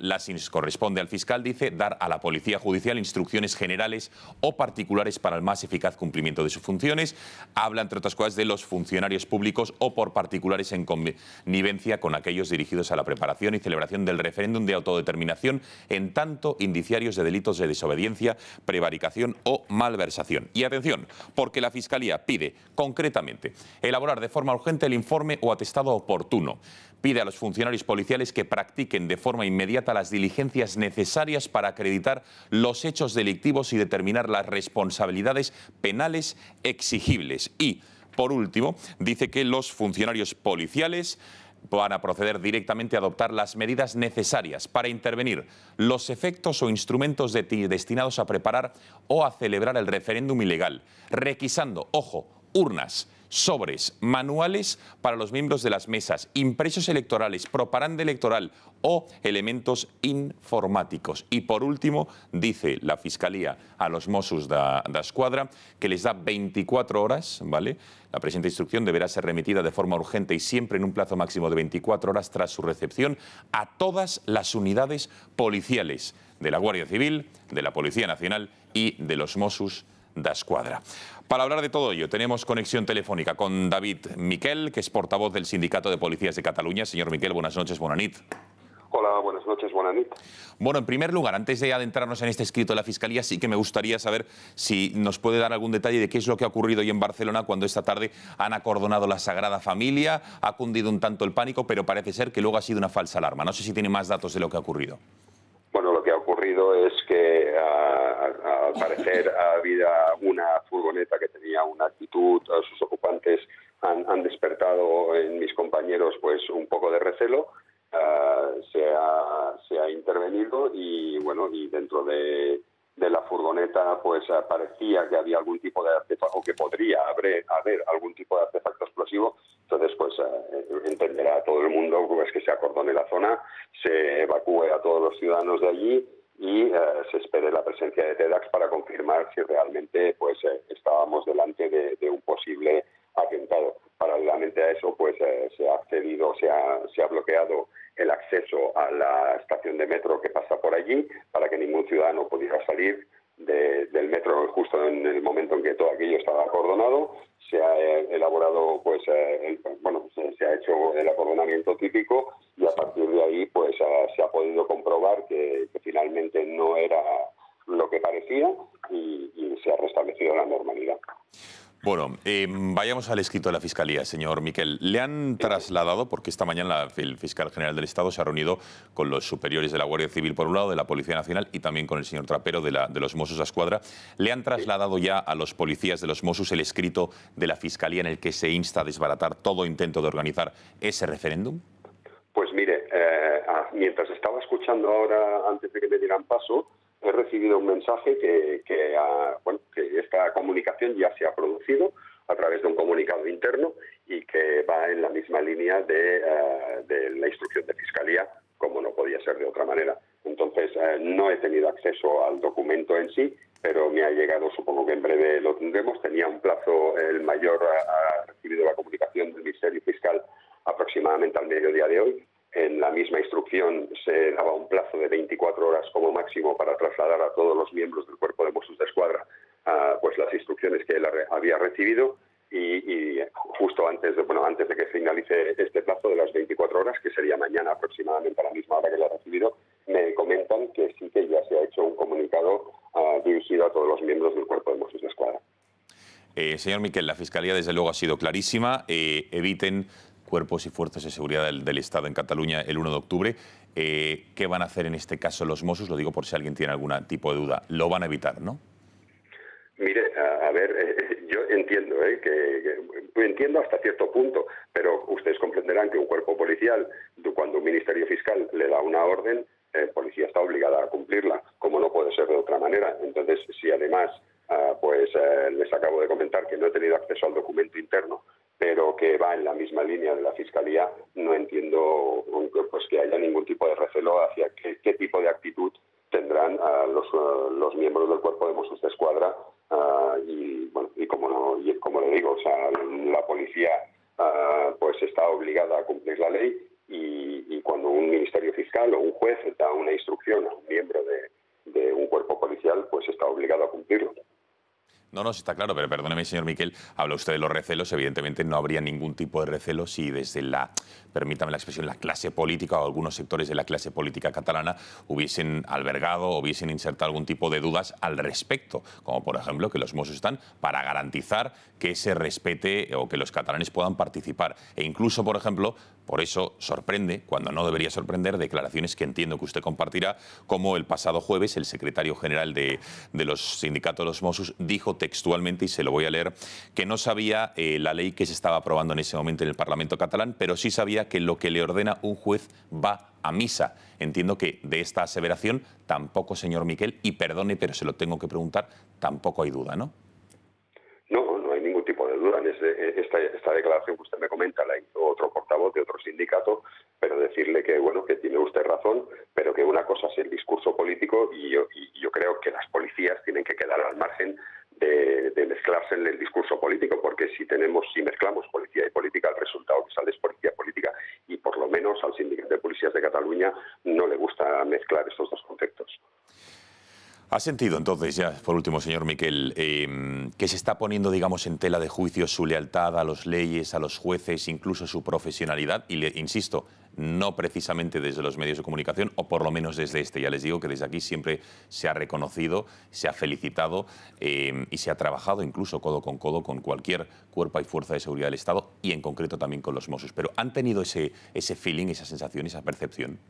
corresponde al fiscal, dice, dar a la Policía Judicial instrucciones generales o particulares para el más eficaz cumplimiento de sus funciones. Habla, entre otras cosas, de los funcionarios públicos o por particulares en connivencia con aquellos dirigidos a la preparación y celebración del referéndum de autodeterminación, en tanto indiciarios de delitos de desobediencia, prevaricación o malversación. Y atención, porque la Fiscalía pide concretamente elaborar de forma urgente el informe o atestado oportuno. Pide a los funcionarios policiales que practiquen de forma inmediata las diligencias necesarias para acreditar los hechos delictivos y determinar las responsabilidades penales exigibles. Y, por último, dice que los funcionarios policiales van a proceder directamente a adoptar las medidas necesarias para intervenir los efectos o instrumentos destinados a preparar o a celebrar el referéndum ilegal, requisando, ojo, urnas, sobres, manuales para los miembros de las mesas, impresos electorales, propaganda electoral o elementos informáticos. Y por último, dice la Fiscalía a los Mossos d'Esquadra que les da 24 horas, ¿vale? La presente instrucción deberá ser remitida de forma urgente y siempre en un plazo máximo de 24 horas tras su recepción a todas las unidades policiales de la Guardia Civil, de la Policía Nacional y de los Mossos d'Esquadra. Para hablar de todo ello, tenemos conexión telefónica con David Miquel, que es portavoz del Sindicato de Policías de Cataluña. Señor Miquel, buenas noches, bona nit. Hola, buenas noches, buena nit. Bueno, en primer lugar, antes de adentrarnos en este escrito de la Fiscalía, sí que me gustaría saber si nos puede dar algún detalle de qué es lo que ha ocurrido hoy en Barcelona cuando esta tarde han acordonado la Sagrada Familia. Ha cundido un tanto el pánico, pero parece ser que luego ha sido una falsa alarma. No sé si tiene más datos de lo que ha ocurrido. Bueno, lo que ha ocurrido es que al parecer había una furgoneta que tenía una actitud, sus ocupantes han despertado en mis compañeros pues un poco de recelo. Se ha intervenido y bueno, y dentro de la furgoneta pues parecía que había algún tipo de artefacto, o que podría haber algún tipo de artefacto explosivo. Entonces pues entenderá todo el mundo pues que se acordone la zona, se evacúe a todos los ciudadanos de allí y se espere la presencia de TEDx para confirmar si realmente pues estábamos delante de un posible atentado. Paralelamente a eso pues se ha accedido, se ha bloqueado el acceso a la estación de metro que pasa por allí para que ningún ciudadano pudiera salir del metro justo en el momento en que todo aquello estaba acordonado. Se ha elaborado pues se ha hecho el acordonamiento típico y a partir de ahí pues se ha podido comprobar que finalmente no era lo que parecía y se ha restablecido restablecido la normalidad. Bueno, vayamos al escrito de la Fiscalía, señor Miquel. Le han trasladado, porque esta mañana el fiscal general del Estado se ha reunido con los superiores de la Guardia Civil, por un lado, de la Policía Nacional y también con el señor Trapero de los Mossos d'Esquadra. ¿Le han trasladado ya a los policías de los Mossos el escrito de la Fiscalía en el que se insta a desbaratar todo intento de organizar ese referéndum? Pues mire, mientras estaba escuchando ahora, antes de que me dieran paso, he recibido un mensaje que esta comunicación ya se ha producido a través de un comunicado interno y que va en la misma línea de la instrucción de Fiscalía, como no podía ser de otra manera. Entonces, no he tenido acceso al documento en sí, pero me ha llegado, supongo que en breve lo tendremos. Tenía un plazo, el mayor ha recibido la comunicación del Ministerio Fiscal aproximadamente al mediodía de hoy. En la misma instrucción se daba un plazo de 24 horas como máximo para trasladar a todos los miembros del Cuerpo de Mossos d'Esquadra pues las instrucciones que él había recibido y justo antes de que finalice este plazo de las 24 horas, que sería mañana aproximadamente a la misma hora que lo ha recibido, me comentan que sí que ya se ha hecho un comunicado dirigido a todos los miembros del Cuerpo de Mossos d'Esquadra. Señor Miquel, la Fiscalía desde luego ha sido clarísima. Eviten cuerpos y fuerzas de seguridad del Estado en Cataluña el 1 de octubre. ¿Qué van a hacer en este caso los Mossos? Lo digo por si alguien tiene algún tipo de duda. Lo van a evitar, ¿no? Mire, a ver, yo entiendo, entiendo hasta cierto punto, pero ustedes comprenderán que un cuerpo policial, cuando un ministerio fiscal le da una orden, el policía está obligada a cumplirla, como no puede ser de otra manera. Entonces, si además, les acabo de comentar que no he tenido acceso al documento interno, pero que va en la misma línea de la Fiscalía, no entiendo pues que haya ningún tipo de recelo hacia qué tipo de actitud tendrán los miembros del Cuerpo de Mossos d'Esquadra y como le digo, o sea, la policía pues está obligada a cumplir la ley y cuando un ministerio fiscal o un juez da una instrucción a un miembro de un cuerpo policial, pues está obligado a cumplirlo. No, está claro, pero perdóneme, señor Miquel, habla usted de los recelos. Evidentemente no habría ningún tipo de recelo si desde permítame la expresión, la clase política o algunos sectores de la clase política catalana hubiesen albergado o hubiesen insertado algún tipo de dudas al respecto, como por ejemplo que los Mossos están para garantizar que se respete o que los catalanes puedan participar. E incluso, por ejemplo, por eso sorprende, cuando no debería sorprender, declaraciones que entiendo que usted compartirá, como el pasado jueves el secretario general de los sindicatos de los Mossos dijo textualmente, y se lo voy a leer, que no sabía la ley que se estaba aprobando en ese momento en el Parlamento catalán, pero sí sabía que lo que le ordena un juez va a misa. Entiendo que de esta aseveración tampoco, señor Miquel, y perdone, pero se lo tengo que preguntar, tampoco hay duda, ¿no? No hay ningún tipo de duda. Esta declaración que usted me comenta la hizo otro portavoz de otro sindicato, pero decirle que que tiene usted razón, pero que una cosa es el discurso político y yo creo que las policías tienen que quedar al margen de mezclarse en el discurso político, porque si mezclamos policía y política, el resultado que sale es policía política, y por lo menos al Sindicato de Policías de Cataluña no le gusta mezclar estos dos conceptos. ¿Ha sentido entonces, ya por último, señor Miquel, que se está poniendo, digamos, en tela de juicio su lealtad a las leyes, a los jueces, incluso su profesionalidad? Y insisto, no precisamente desde los medios de comunicación, o por lo menos desde este. Ya les digo que desde aquí siempre se ha reconocido, se ha felicitado y se ha trabajado incluso codo con cualquier cuerpo y fuerza de seguridad del Estado y en concreto también con los Mossos. Pero ¿han tenido ese feeling, esa sensación, esa percepción?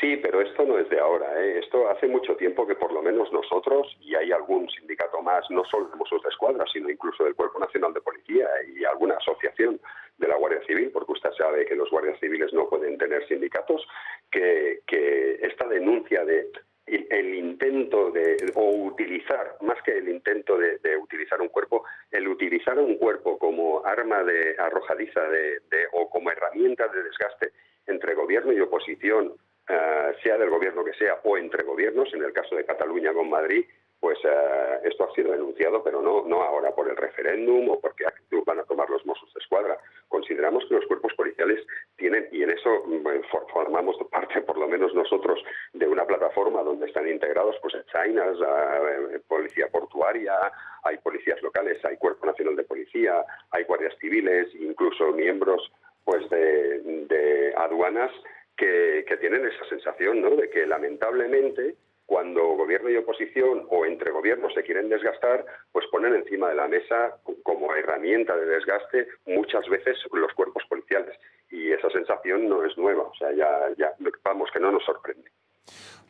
Sí, pero esto no es de ahora, Esto hace mucho tiempo que por lo menos nosotros, y hay algún sindicato más, no solo de Mossos d'Esquadra, sino incluso del Cuerpo Nacional de Policía y alguna asociación de la Guardia Civil, porque usted sabe que los guardias civiles no pueden tener sindicatos, que esta denuncia de el intento o utilizar, más que el intento de utilizar un cuerpo, el utilizar un cuerpo como arma arrojadiza o como herramienta de desgaste entre gobierno y oposición, sea del gobierno que sea o entre gobiernos, en el caso de Cataluña con Madrid, pues esto ha sido denunciado, pero no ahora por el referéndum o porque actitud van a tomar los Mossos d'Esquadra. Consideramos que los cuerpos policiales tienen, y en eso formamos parte, por lo menos nosotros, de una plataforma donde están integrados pues Chainas, policía portuaria, hay policías locales, hay Cuerpo Nacional de Policía, hay guardias civiles, incluso miembros pues de aduanas, que tienen esa sensación, ¿no?, de que lamentablemente cuando gobierno y oposición o entre gobiernos se quieren desgastar, pues ponen encima de la mesa como herramienta de desgaste muchas veces los cuerpos policiales. Y esa sensación no es nueva, o sea, ya vamos, que no nos sorprende.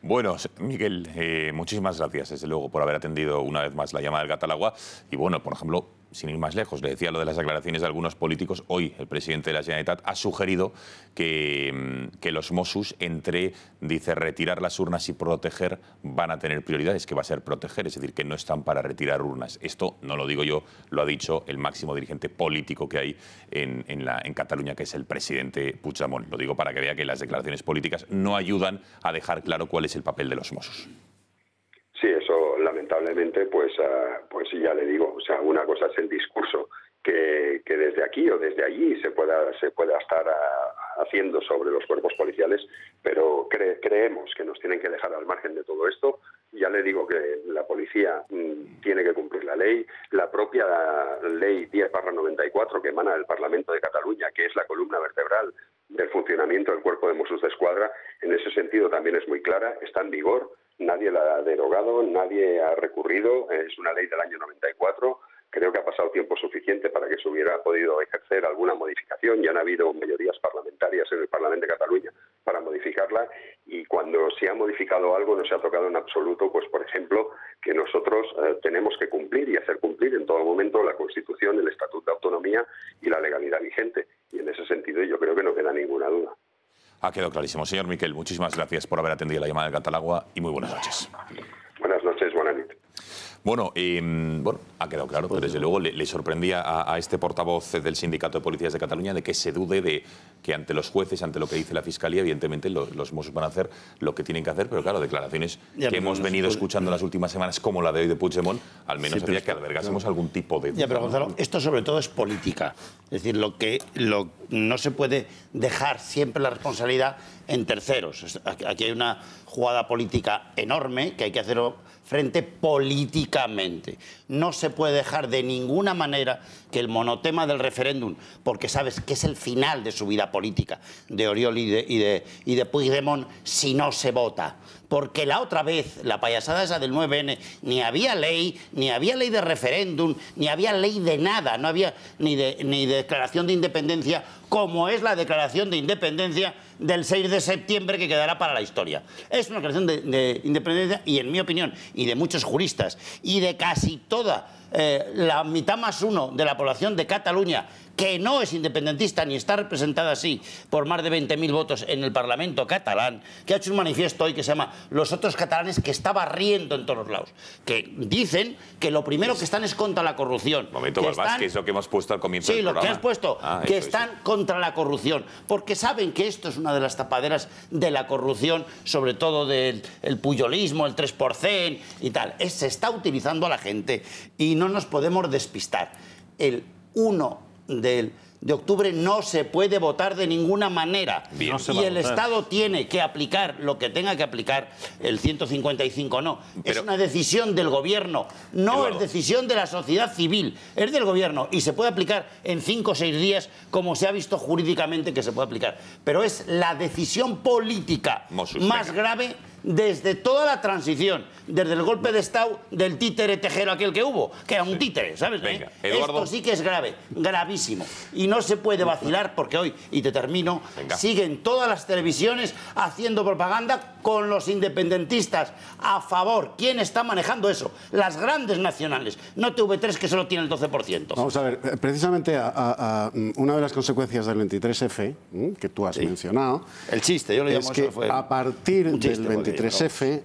Bueno, Miguel, muchísimas gracias, desde luego, por haber atendido una vez más la llamada del Catalagua. Y bueno, por ejemplo, sin ir más lejos, le decía lo de las declaraciones de algunos políticos. Hoy el presidente de la Generalitat ha sugerido que los Mossos, entre, dice, retirar las urnas y proteger, van a tener prioridades, que va a ser proteger, es decir, que no están para retirar urnas. Esto no lo digo yo, lo ha dicho el máximo dirigente político que hay en Cataluña, que es el presidente Puigdemont. Lo digo para que vea que las declaraciones políticas no ayudan a dejar claro cuál es el papel de los Mossos. Sí, eso lamentablemente, pues ya le digo, o sea, una cosa es el discurso que desde aquí o desde allí se pueda estar haciendo sobre los cuerpos policiales, pero creemos que nos tienen que dejar al margen de todo esto. Ya le digo que la policía tiene que cumplir la ley, la propia ley 10/94 que emana del Parlamento de Cataluña, que es la columna vertebral del funcionamiento del Cuerpo de Mossos d'Esquadra, en ese sentido también es muy clara, está en vigor, nadie la ha derogado, nadie ha recurrido, es una ley del año 94, creo que ha pasado tiempo suficiente para que se hubiera podido ejercer alguna modificación, ya han habido mayorías parlamentarias en el Parlamento de Cataluña para modificarla, y cuando se ha modificado algo no se ha tocado en absoluto, pues por ejemplo, que nosotros tenemos que cumplir y hacer cumplir en todo momento la Constitución, el Estatuto de Autonomía y la legalidad vigente, y en ese sentido yo creo que no queda ninguna duda. Ha quedado clarísimo. Señor Miquel, muchísimas gracias por haber atendido la llamada del Catalagua y muy buenas noches. Buenas noches, buenas noches. Bueno, ha quedado claro, pero desde luego le sorprendía a este portavoz del Sindicato de Policías de Cataluña de que se dude de que ante los jueces, ante lo que dice la Fiscalía, evidentemente los Mossos van a hacer lo que tienen que hacer, pero claro, declaraciones que hemos venido escuchando en las últimas semanas, como la de hoy de Puigdemont, al menos había que albergásemos algún tipo de... Ya, pero Gonzalo, esto sobre todo es política. Es decir, no se puede dejar siempre la responsabilidad en terceros. Aquí hay una jugada política enorme que hay que hacer frente políticamente. No se puede dejar de ninguna manera que el monotema del referéndum, porque sabes que es el final de su vida política, de Oriol y de Puigdemont, si no se vota. Porque la otra vez, la payasada esa del 9N, ni había ley de referéndum, ni había ley de nada, no había ni declaración de independencia, como es la declaración de independencia del 6 de septiembre que quedará para la historia. Es una declaración de independencia y, en mi opinión, y de muchos juristas, y de casi toda la mitad más uno de la población de Cataluña, que no es independentista ni está representada así por más de 20.000 votos en el Parlamento catalán, que ha hecho un manifiesto hoy que se llama Los otros catalanes, que estaba riendo en todos los lados, que dicen que lo primero que están es contra la corrupción. Momento, Balbás, que es lo que hemos puesto al comienzo del programa. Sí, lo que has puesto, que están contra la corrupción, porque saben que esto es una de las tapaderas de la corrupción, sobre todo del puyolismo, el 3% y tal. Se está utilizando a la gente y no nos podemos despistar. El 1 de octubre no se puede votar de ninguna manera. Bien. Y el Estado tiene que aplicar lo que tenga que aplicar, el 155 no. Pero es una decisión del gobierno, no Eduardo, es decisión de la sociedad civil, es del gobierno y se puede aplicar en 5 o 6 días como se ha visto jurídicamente que se puede aplicar. Pero es la decisión política más grave desde toda la transición, desde el golpe de Estado del títere tejero aquel que hubo, que era un títere, ¿sabes? Venga, Eduardo. Esto sí que es grave, gravísimo. Y no se puede vacilar porque hoy, y te termino, siguen todas las televisiones haciendo propaganda con los independentistas a favor. ¿Quién está manejando eso? Las grandes nacionales, no TV3 que solo tiene el 12%. Vamos a ver, precisamente una de las consecuencias del 23F, que tú has mencionado, el chiste, yo lo llamo es que a partir del 23F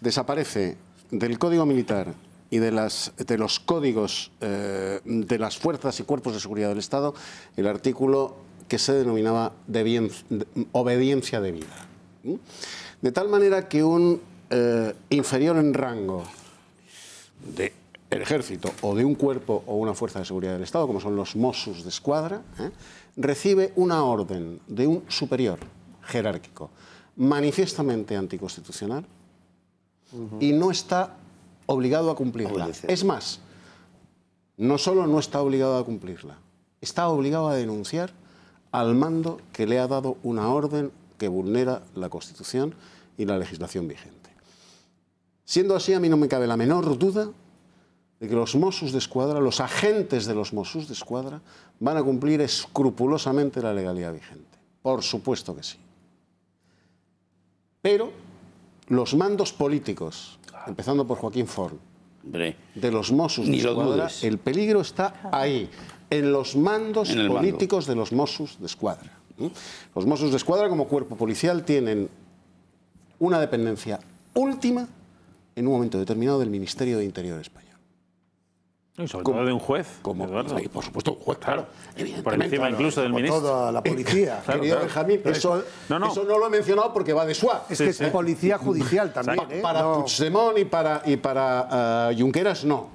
desaparece del Código Militar y de los códigos de las fuerzas y cuerpos de seguridad del Estado el artículo que se denominaba obediencia debida. De tal manera que un inferior en rango del ejército o de un cuerpo o una fuerza de seguridad del Estado, como son los Mossos d'Esquadra, recibe una orden de un superior jerárquico manifiestamente anticonstitucional y no está obligado a cumplirla. Es más, no solo no está obligado a cumplirla, está obligado a denunciar al mando que le ha dado una orden que vulnera la Constitución y la legislación vigente. Siendo así, a mí no me cabe la menor duda de que los Mossos d'Esquadra, los agentes de los Mossos d'Esquadra, van a cumplir escrupulosamente la legalidad vigente. Por supuesto que sí. Pero los mandos políticos, empezando por Joaquín Forn, de los Mossos d'Esquadra, el peligro está ahí, en los mandos políticos de los Mossos d'Esquadra. Los Mossos d'Esquadra, como cuerpo policial, tienen una dependencia última en un momento determinado del Ministerio de Interior español. Y sobre todo de un juez. Y por supuesto, un juez, claro. Por encima incluso del ministro. Toda la policía. Querido Benjamín, eso no lo he mencionado porque va de suave. Es que es policía judicial también. Para Puigdemont y para Junqueras, no.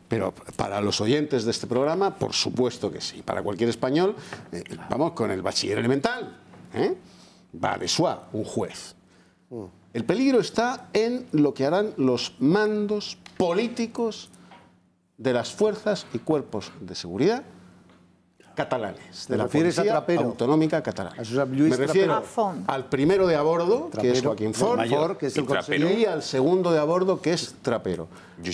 Pero para los oyentes de este programa, por supuesto que sí. Para cualquier español, vamos, con el bachiller elemental. Va de suave, un juez. El peligro está en lo que harán los mandos políticos de las fuerzas y cuerpos de seguridad catalanes, de la Policía Autonómica Catalana. Me refiero al primero de a bordo, que es Joaquín Forn, y al segundo de a bordo, que es Trapero.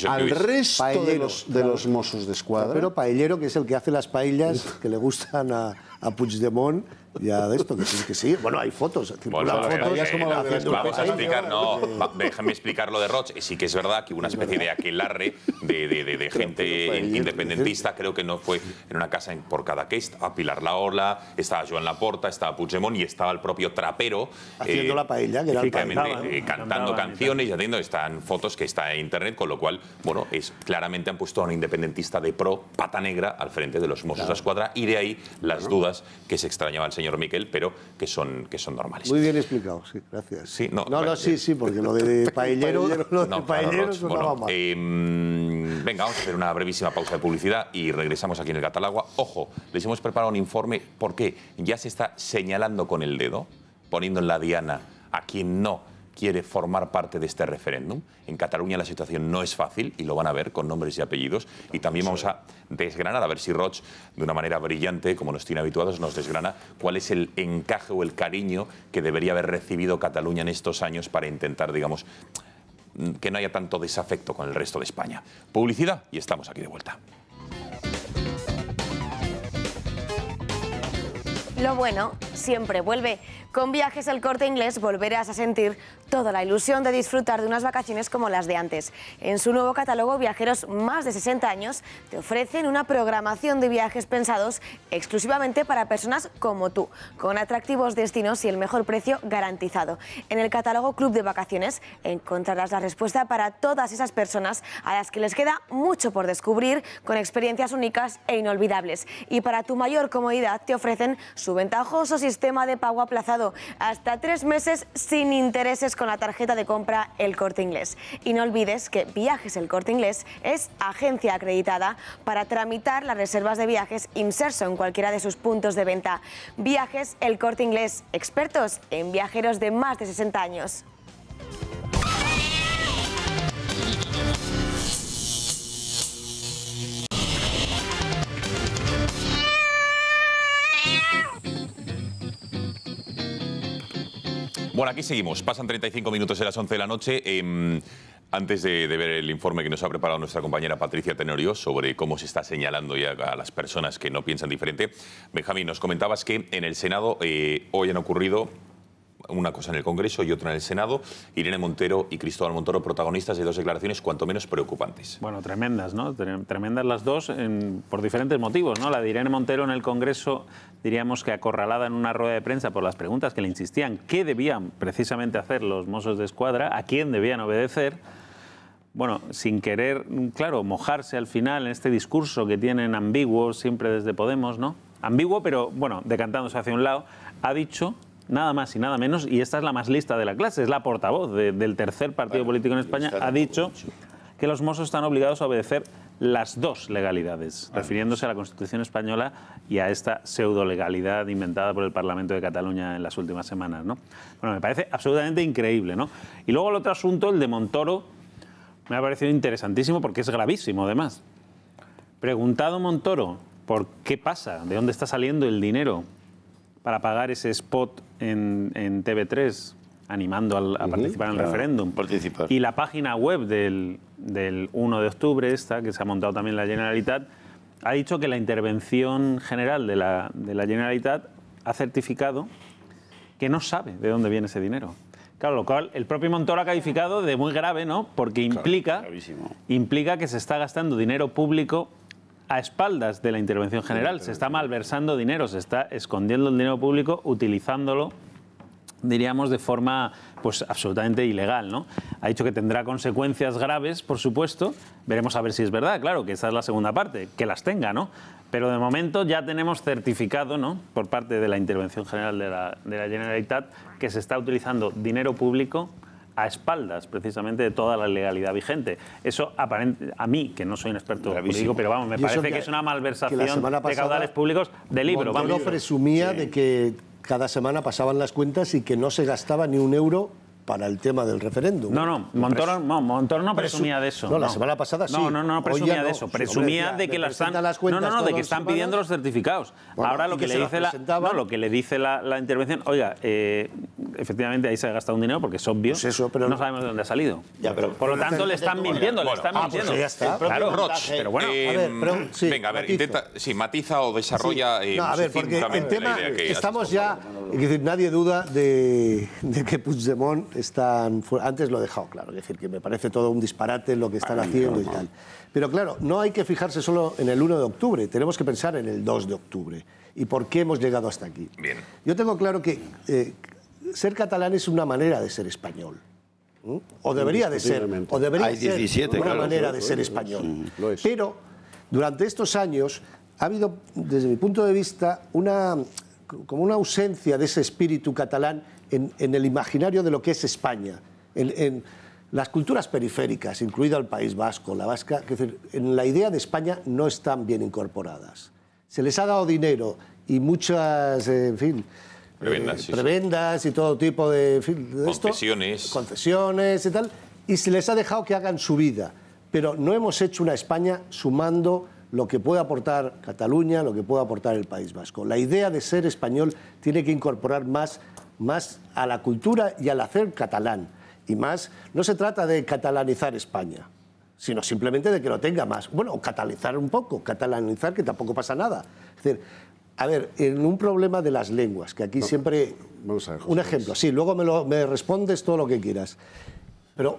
Al resto de los Mossos d'Esquadra. Trapero paellero, que es el que hace las paellas que le gustan a Puigdemont. Ya de esto, que sí. Bueno, hay fotos. Vamos a explicar, déjame explicar lo de Roig. Sí que es verdad que hubo una especie de aquelarre de gente independentista. Creo que no fue en una casa por Cadaqués. Estaba Pilar Laola, estaba Joan Laporta, estaba Puigdemont y estaba el propio Trapero. Haciendo la paella, que era cantando canciones. Ya entiendo, están fotos que está en internet, con lo cual, bueno, claramente han puesto a un independentista de pro, pata negra, al frente de los Mossos d'Esquadra, y de ahí las dudas que se extrañaba el señor Miquel, pero que son normales. Muy bien explicado, sí, gracias. Sí, sí, porque lo de paellero, sonaba mal. Venga, vamos a hacer una brevísima pausa de publicidad y regresamos aquí en el Catalagua. Ojo, les hemos preparado un informe porque ya se está señalando con el dedo, poniendo en la diana a quien no quiere formar parte de este referéndum. En Cataluña la situación no es fácil y lo van a ver con nombres y apellidos. Y también vamos a desgranar, a ver si Roig, de una manera brillante, como nos tiene habituados, nos desgrana cuál es el encaje o el cariño que debería haber recibido Cataluña en estos años para intentar, digamos, que no haya tanto desafecto con el resto de España. Publicidad y estamos aquí de vuelta. Lo bueno siempre vuelve. Con Viajes El Corte Inglés volverás a sentir toda la ilusión de disfrutar de unas vacaciones como las de antes. En su nuevo catálogo, viajeros más de 60 años te ofrecen una programación de viajes pensados exclusivamente para personas como tú, con atractivos destinos y el mejor precio garantizado. En el catálogo Club de Vacaciones encontrarás la respuesta para todas esas personas a las que les queda mucho por descubrir, con experiencias únicas e inolvidables. Y para tu mayor comodidad te ofrecen su ventajoso sistema de pago aplazado, hasta 3 meses sin intereses con la tarjeta de compra El Corte Inglés. Y no olvides que Viajes El Corte Inglés es agencia acreditada para tramitar las reservas de viajes inserso en cualquiera de sus puntos de venta. Viajes El Corte Inglés, expertos en viajeros de más de 60 años. Bueno, aquí seguimos. Pasan 35 minutos de las 11 de la noche. Antes de ver el informe que nos ha preparado nuestra compañera Patricia Tenorio sobre cómo se está señalando ya a las personas que no piensan diferente, Benjamín, nos comentabas que en el Senado hoy han ocurrido una cosa en el Congreso y otra en el Senado. Irene Montero y Cristóbal Montoro, protagonistas de dos declaraciones cuanto menos preocupantes. Bueno, tremendas, ¿no? Tremendas las dos por diferentes motivos, ¿no? La de Irene Montero en el Congreso, diríamos que acorralada en una rueda de prensa por las preguntas que le insistían qué debían precisamente hacer los Mossos d'Esquadra, a quién debían obedecer. Bueno, sin querer, claro, mojarse al final en este discurso que tienen ambiguo siempre desde Podemos, ¿no? Ambiguo, pero, bueno, decantándose hacia un lado, ha dicho nada más y nada menos, y esta es la más lista de la clase, es la portavoz del tercer partido político en España, ha dicho que los Mossos están obligados a obedecer las dos legalidades, refiriéndose a la Constitución española y a esta pseudo-legalidad inventada por el Parlamento de Cataluña en las últimas semanas, ¿no? Bueno, me parece absolutamente increíble, ¿no? Y luego el otro asunto, el de Montoro, me ha parecido interesantísimo porque es gravísimo, además. Preguntado Montoro por qué pasa, de dónde está saliendo el dinero para pagar ese spot en TV3 animando a participar en el referéndum. Y la página web del 1 de octubre, que se ha montado también la Generalitat, ha dicho que la intervención general de la Generalitat ha certificado que no sabe de dónde viene ese dinero. Claro, lo cual el propio Montoro ha calificado de muy grave, ¿no? Porque implica que se está gastando dinero público a espaldas de la intervención general. Se está malversando dinero, se está escondiendo el dinero público, utilizándolo, diríamos, de forma pues absolutamente ilegal, ¿no? Ha dicho que tendrá consecuencias graves, por supuesto. Veremos a ver si es verdad, claro, que esa es la segunda parte, que las tenga, ¿no? Pero de momento ya tenemos certificado, ¿no?, por parte de la intervención general de la Generalitat, que se está utilizando dinero público a espaldas, precisamente, de toda la legalidad vigente. Eso, a mí, que no soy un experto jurídico, pero vamos, me parece que es una malversación de caudales públicos de libro. Montoro presumía de que cada semana pasaban las cuentas y que no se gastaba ni un euro para el tema del referéndum. No, Montoro no presumía de eso. No, la semana pasada sí. No presumía de eso. Presumía de que de que están pidiendo los certificados. Bueno, ahora lo que le dice la intervención, oiga, efectivamente ahí se ha gastado un dinero porque es obvio, pues eso, pero no sabemos de dónde ha salido. Por lo tanto, le están mintiendo, Pues ya está. Claro, Roch, pero bueno, venga, a ver, intenta, matiza o desarrolla. A ver, porque el tema, estamos ya, es decir, nadie duda de que Puigdemont antes lo he dejado claro, es decir, que me parece todo un disparate lo que están haciendo y tal. Pero claro, no hay que fijarse solo en el 1 de octubre, tenemos que pensar en el 2 de octubre. ¿Y por qué hemos llegado hasta aquí? Bien. Yo tengo claro que ser catalán es una manera de ser español. O debería de ser. O debería ser una manera de ser español. Pero durante estos años ha habido, desde mi punto de vista, como una ausencia de ese espíritu catalán en el imaginario de lo que es España, en las culturas periféricas, incluido el País Vasco, la vasca, es decir, en la idea de España no están bien incorporadas. Se les ha dado dinero y muchas, en fin, prebendas y todo tipo de, concesiones y tal, y se les ha dejado que hagan su vida, pero no hemos hecho una España sumando lo que puede aportar Cataluña, lo que puede aportar el País Vasco. La idea de ser español tiene que incorporar más a la cultura y al hacer catalán. Y más, no se trata de catalanizar España, sino simplemente de que lo tenga más. Bueno, catalanizar un poco, catalanizar, que tampoco pasa nada. Es decir, a ver, en un problema de las lenguas, que aquí siempre... Vamos a ver, un ejemplo, sí, luego me respondes todo lo que quieras. Pero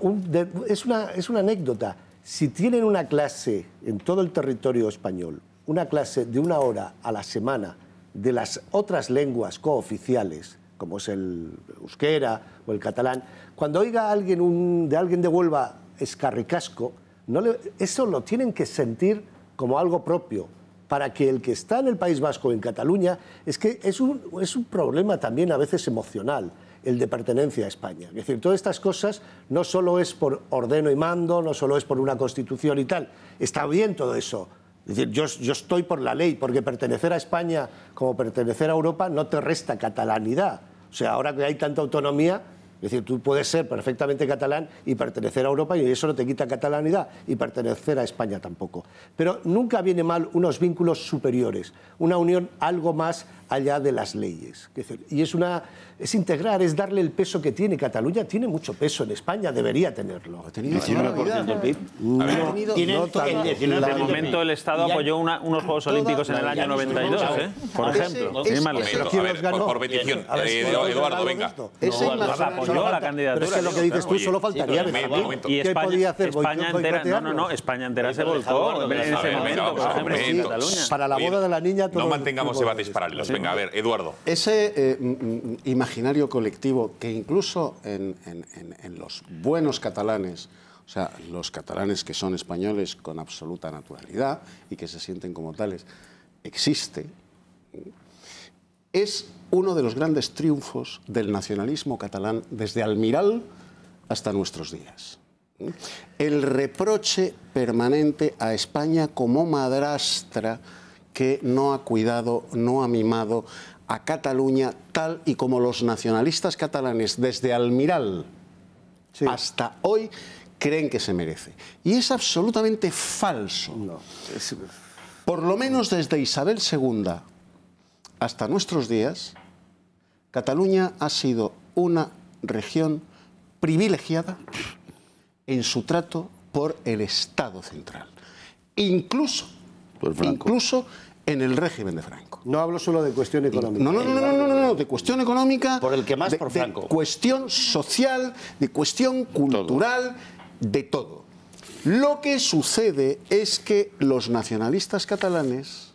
es una anécdota. Si tienen una clase en todo el territorio español, una clase de 1 hora a la semana de las otras lenguas cooficiales, como es el euskera o el catalán, cuando oiga a alguien de Huelva escarricasco, eso lo tienen que sentir como algo propio, para que el que está en el País Vasco o en Cataluña, es que es un problema también a veces emocional, el de pertenencia a España. Es decir, todas estas cosas no solo es por ordeno y mando, no solo es por una constitución y tal, está bien todo eso. Es decir, yo estoy por la ley, porque pertenecer a España como pertenecer a Europa no te resta catalanidad. O sea, ahora que hay tanta autonomía, es decir, tú puedes ser perfectamente catalán y pertenecer a Europa y eso no te quita catalanidad, y pertenecer a España tampoco. Pero nunca viene mal unos vínculos superiores, una unión algo más allá de las leyes. Es decir, y es integrar, es darle el peso que tiene. Cataluña tiene mucho peso en España, debería tenerlo. ¿Ha tenido 19% del PIB? De momento el Estado apoyó unos Juegos Olímpicos en el año 92, por ejemplo. Por petición. Eduardo, venga. Apoyó la candidatura. Pero es que lo que dices tú solo faltaría. Y ¿qué podía hacer? España entera, no, España entera se volcó en ese momento, por ejemplo, Cataluña. Para la boda de la niña... No mantengamos debates paralelos. Venga, a ver, Eduardo. Ese imaginario colectivo que incluso en los buenos catalanes, o sea, los catalanes que son españoles con absoluta naturalidad y que se sienten como tales, existe, es uno de los grandes triunfos del nacionalismo catalán desde Almiral hasta nuestros días. El reproche permanente a España como madrastra que no ha cuidado, no ha mimado a Cataluña tal y como los nacionalistas catalanes desde Almiral hasta hoy creen que se merece. Y es absolutamente falso. Por lo menos desde Isabel II hasta nuestros días, Cataluña ha sido una región privilegiada en su trato por el Estado central. Incluso en el régimen de Franco. No hablo solo de cuestión económica. No, de cuestión económica. Por el que más, por Franco. De cuestión social, de cuestión cultural, de todo. Lo que sucede es que los nacionalistas catalanes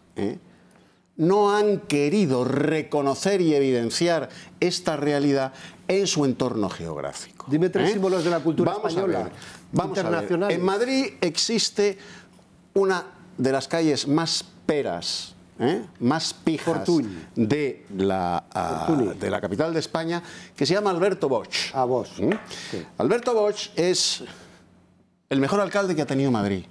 no han querido reconocer y evidenciar esta realidad en su entorno geográfico. Dime tres símbolos de la cultura española. Vamos a ver. En Madrid existe una de las calles más peras, más pijas de la capital de España, que se llama Alberto Bosch. Sí. Alberto Bosch es el mejor alcalde que ha tenido Madrid.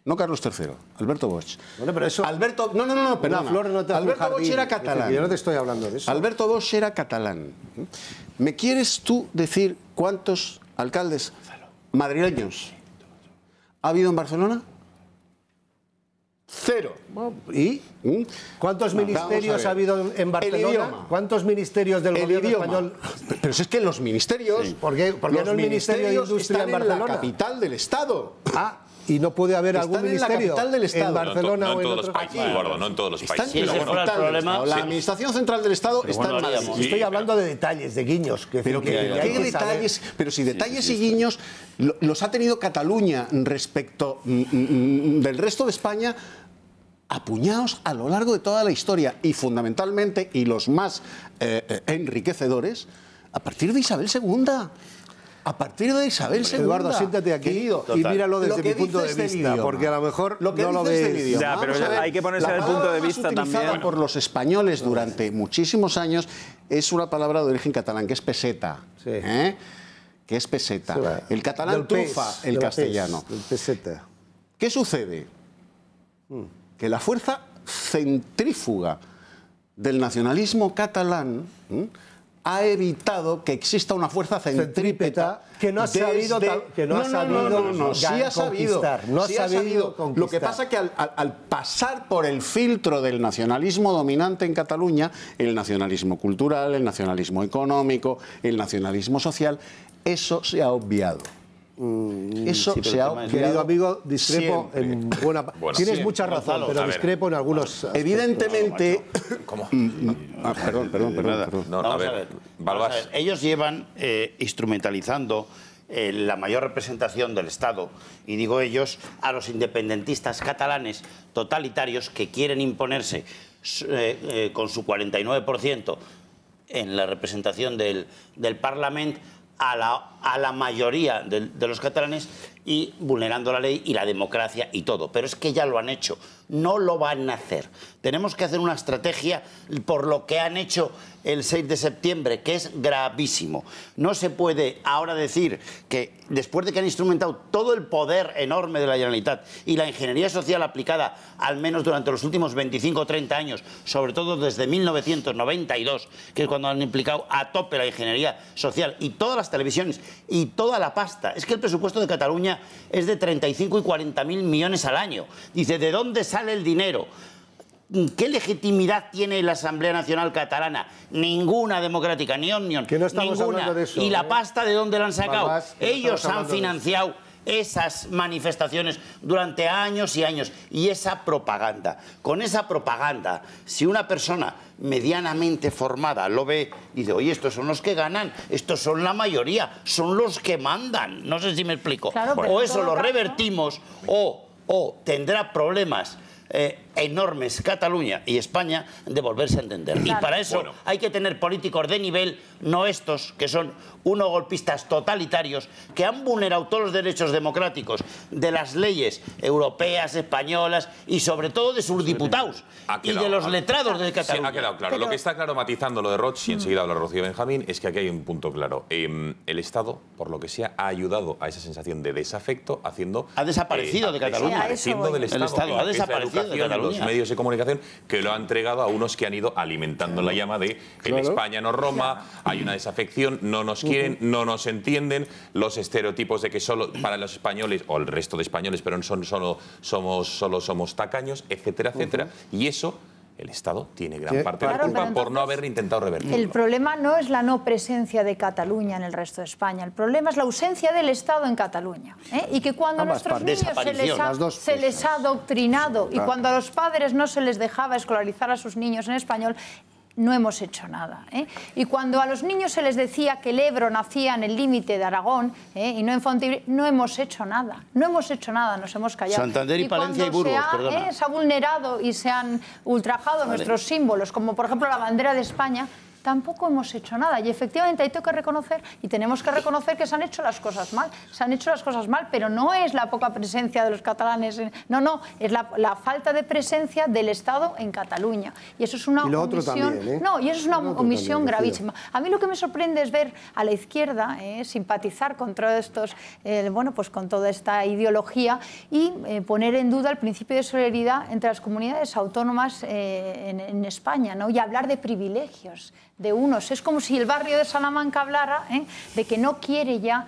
No Carlos III, Alberto Bosch. Bueno, pero eso... Alberto... No, perdona. Alberto Bosch era catalán. Yo no te estoy hablando de eso. Alberto Bosch era catalán. ¿Me quieres tú decir cuántos alcaldes madrileños ha habido en Barcelona? 0. ¿Y? ¿Cuántos ministerios ha habido en Barcelona? ¿Cuántos ministerios del gobierno español? Pero si es que los ministerios... Sí. ¿Por qué no el Ministerio de Industria en Barcelona? En la capital del Estado. ¿Y no puede haber algún ministerio en Barcelona o en otros países? Eduardo, no en todos los países. La Administración Central del Estado está en Madrid. Estoy hablando de detalles, de guiños. Pero si detalles y guiños los ha tenido Cataluña respecto del resto de España, apuñados a lo largo de toda la historia, y fundamentalmente, y los más enriquecedores, a partir de Isabel II. A partir de Isabel II. Eduardo, siéntate aquí y míralo desde mi punto de vista, porque a lo mejor no lo ves. Ya, pero hay que ponerse del punto de vista también. La palabra por los españoles durante muchísimos años es una palabra de origen catalán, que es peseta. Sí. Que es peseta. Sí, el catalán trufa el castellano. Peseta. ¿Qué sucede? Que la fuerza centrífuga del nacionalismo catalán ha evitado que exista una fuerza centrípeta que no ha sabido conquistar. Lo que pasa es que al pasar por el filtro del nacionalismo dominante en Cataluña, el nacionalismo cultural, el nacionalismo económico, el nacionalismo social, eso se ha obviado. Querido amigo, discrepo en buena parte. Tienes mucha razón, pero discrepo en algunos aspectos. Evidentemente... ¿Cómo? Perdón. Vamos a ver. Ellos llevan instrumentalizando la mayor representación del Estado, y digo ellos, a los independentistas catalanes totalitarios que quieren imponerse con su 49% en la representación del Parlamento a la mayoría de los catalanes, y vulnerando la ley y la democracia y todo. Pero es que ya lo han hecho, no lo van a hacer. Tenemos que hacer una estrategia por lo que han hecho el 6 de septiembre, que es gravísimo. No se puede ahora decir que después de que han instrumentado todo el poder enorme de la Generalitat y la ingeniería social aplicada al menos durante los últimos 25 o 30 años, sobre todo desde 1992, que es cuando han implicado a tope la ingeniería social, y todas las televisiones y toda la pasta. Es que el presupuesto de Cataluña es de 35 y 40.000 millones al año. Dice, ¿de dónde sale el dinero? ¿Qué legitimidad tiene la Asamblea Nacional Catalana? Ninguna democrática, ni Òmnium, ninguna. De eso, ¿y la pasta de dónde la han sacado? Ellos han financiado esas manifestaciones durante años y años, y esa propaganda. Con esa propaganda, si una persona medianamente formada lo ve, dice, oye, estos son los que ganan, estos son la mayoría, son los que mandan. No sé si me explico. Claro, o eso lo revertimos, o tendrá problemas enormes Cataluña y España de volverse a entender. Claro. Y para eso hay que tener políticos de nivel, no estos que son unos golpistas totalitarios que han vulnerado todos los derechos democráticos de las leyes europeas, españolas y sobre todo de sus diputados y de los letrados de Cataluña. Sí, ha quedado claro. Lo que está claro, matizando lo de Roig, y enseguida habla Rocío Benjamín, es que aquí hay un punto claro. El Estado, por lo que sea, ha ayudado a esa sensación de desafecto haciendo... Ha desaparecido de Cataluña. Desapareciendo del Estado. Ha desaparecido de Cataluña. Los medios de comunicación, que lo ha entregado a unos que han ido alimentando la llama de en España nos Roma, hay una desafección, no nos quieren, no nos entienden, los estereotipos de que solo para los españoles, o el resto de españoles, pero solo somos tacaños, etcétera, etcétera. Y eso el Estado tiene gran parte de la culpa por no haber intentado revertirlo. El problema no es la no presencia de Cataluña en el resto de España, el problema es la ausencia del Estado en Cataluña. Y que cuando a nuestros niños se les ha adoctrinado y cuando a los padres no se les dejaba escolarizar a sus niños en español, no hemos hecho nada. Y cuando a los niños se les decía que el Ebro nacía en el límite de Aragón y no en Fontibrera, no hemos hecho nada. No hemos hecho nada, nos hemos callado. Santander y Palencia y Burgos, perdona. Se ha vulnerado y se han ultrajado nuestros símbolos, como por ejemplo la bandera de España, tampoco hemos hecho nada. Y efectivamente hay que reconocer, y tenemos que reconocer que se han hecho las cosas mal. Se han hecho las cosas mal, pero no es la poca presencia de los catalanes. No, es la falta de presencia del Estado en Cataluña. Y eso es una omisión. No, y eso es una omisión gravísima. A mí lo que me sorprende es ver a la izquierda simpatizar con todos estos, bueno, pues con toda esta ideología y poner en duda el principio de solidaridad entre las comunidades autónomas en España, ¿no? Y hablar de privilegios de unos. Es como si el barrio de Salamanca hablara de que no quiere ya,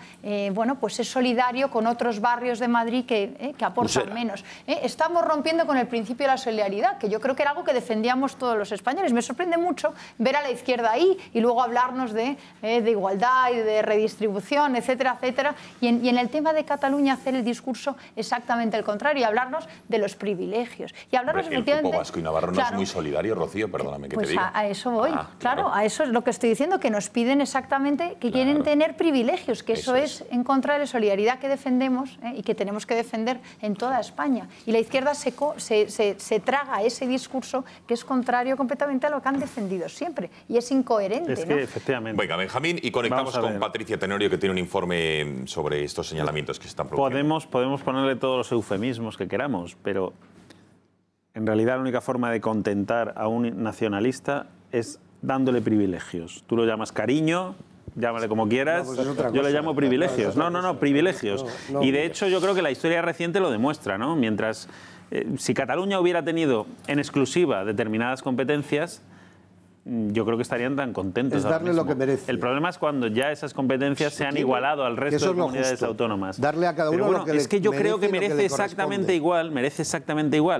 bueno, pues es solidario con otros barrios de Madrid que aportan menos. Estamos rompiendo con el principio de la solidaridad, que yo creo que era algo que defendíamos todos los españoles. Me sorprende mucho ver a la izquierda ahí y luego hablarnos de igualdad y de redistribución, etcétera, etcétera. Y en el tema de Cataluña hacer el discurso exactamente el contrario y hablarnos de los privilegios. Y hablarnos efectivamente... El grupo vasco y navarro no es muy solidario, Rocío, perdóname que te diga. Pues a eso voy, claro. A eso es lo que estoy diciendo, que nos piden exactamente que quieren tener privilegios, que eso es en contra de la solidaridad que defendemos y que tenemos que defender en toda España. Y la izquierda se traga ese discurso que es contrario completamente a lo que han defendido siempre y es incoherente. Es que efectivamente. Venga, Benjamín, y conectamos con Patricia Tenorio, que tiene un informe sobre estos señalamientos que se están produciendo. Podemos ponerle todos los eufemismos que queramos, pero en realidad la única forma de contentar a un nacionalista es dándole privilegios. Tú lo llamas cariño, llámale como quieras, yo le llamo privilegios. No, privilegios. Y de hecho yo creo que la historia reciente lo demuestra, ¿no? Mientras, si Cataluña hubiera tenido en exclusiva determinadas competencias, yo creo que estarían tan contentos. Es darle lo que merece. El problema es cuando ya esas competencias se han igualado al resto de comunidades autónomas. Darle a cada uno lo que es que yo creo que merece exactamente igual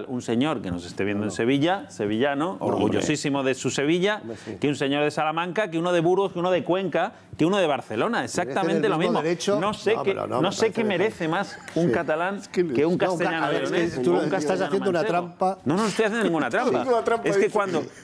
un señor que nos esté viendo en Sevilla, sevillano, orgullosísimo de su Sevilla, que un señor de Salamanca, que uno de Burgos, que uno de Cuenca, que uno de Barcelona. Exactamente lo mismo. No sé qué merece más un catalán que un castellano leonés. Tú estás haciendo una trampa. No estoy haciendo ninguna trampa. Es que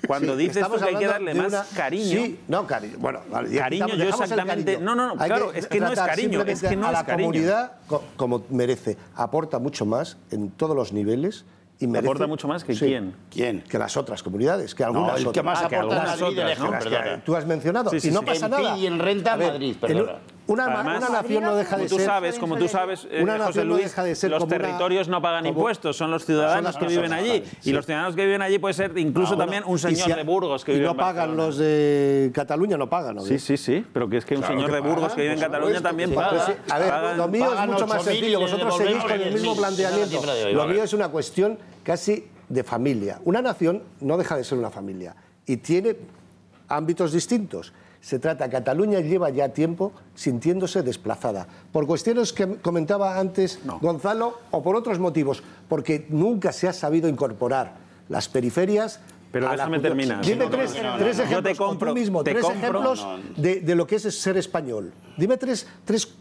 cuando dices que hay que darle más cariño. Sí, no, cariño. Bueno, cariño, yo exactamente. No, claro, es que no es cariño. Es que no a es la cariño. Comunidad, como merece, aporta mucho más en todos los niveles. Y merece, ¿aporta mucho más que quién? Que las otras comunidades, que algunas otras. El que más aporta es Madrid, que tú has mencionado. Y no pasa nada. Y en renta Madrid, perdona. Una nación no deja de ser... Como tú sabes, José Luis, los territorios no pagan impuestos, son los ciudadanos que viven allí. Y los ciudadanos que viven allí puede ser incluso también un señor de Burgos que vive en Barcelona. Y no pagan los de Cataluña, no pagan, ¿no? Sí, pero que es que un señor de Burgos que vive en Cataluña también paga. A ver, lo mío es mucho más sencillo, vosotros seguís con el mismo planteamiento. Lo mío es una cuestión casi de familia. Una nación no deja de ser una familia y tiene ámbitos distintos. Se trata, Cataluña lleva ya tiempo sintiéndose desplazada, por cuestiones que comentaba antes Gonzalo o por otros motivos, porque nunca se ha sabido incorporar las periferias. Pero déjame terminar. Dime tres ejemplos, tú mismo, tres ejemplos de lo que es ser español. Dime tres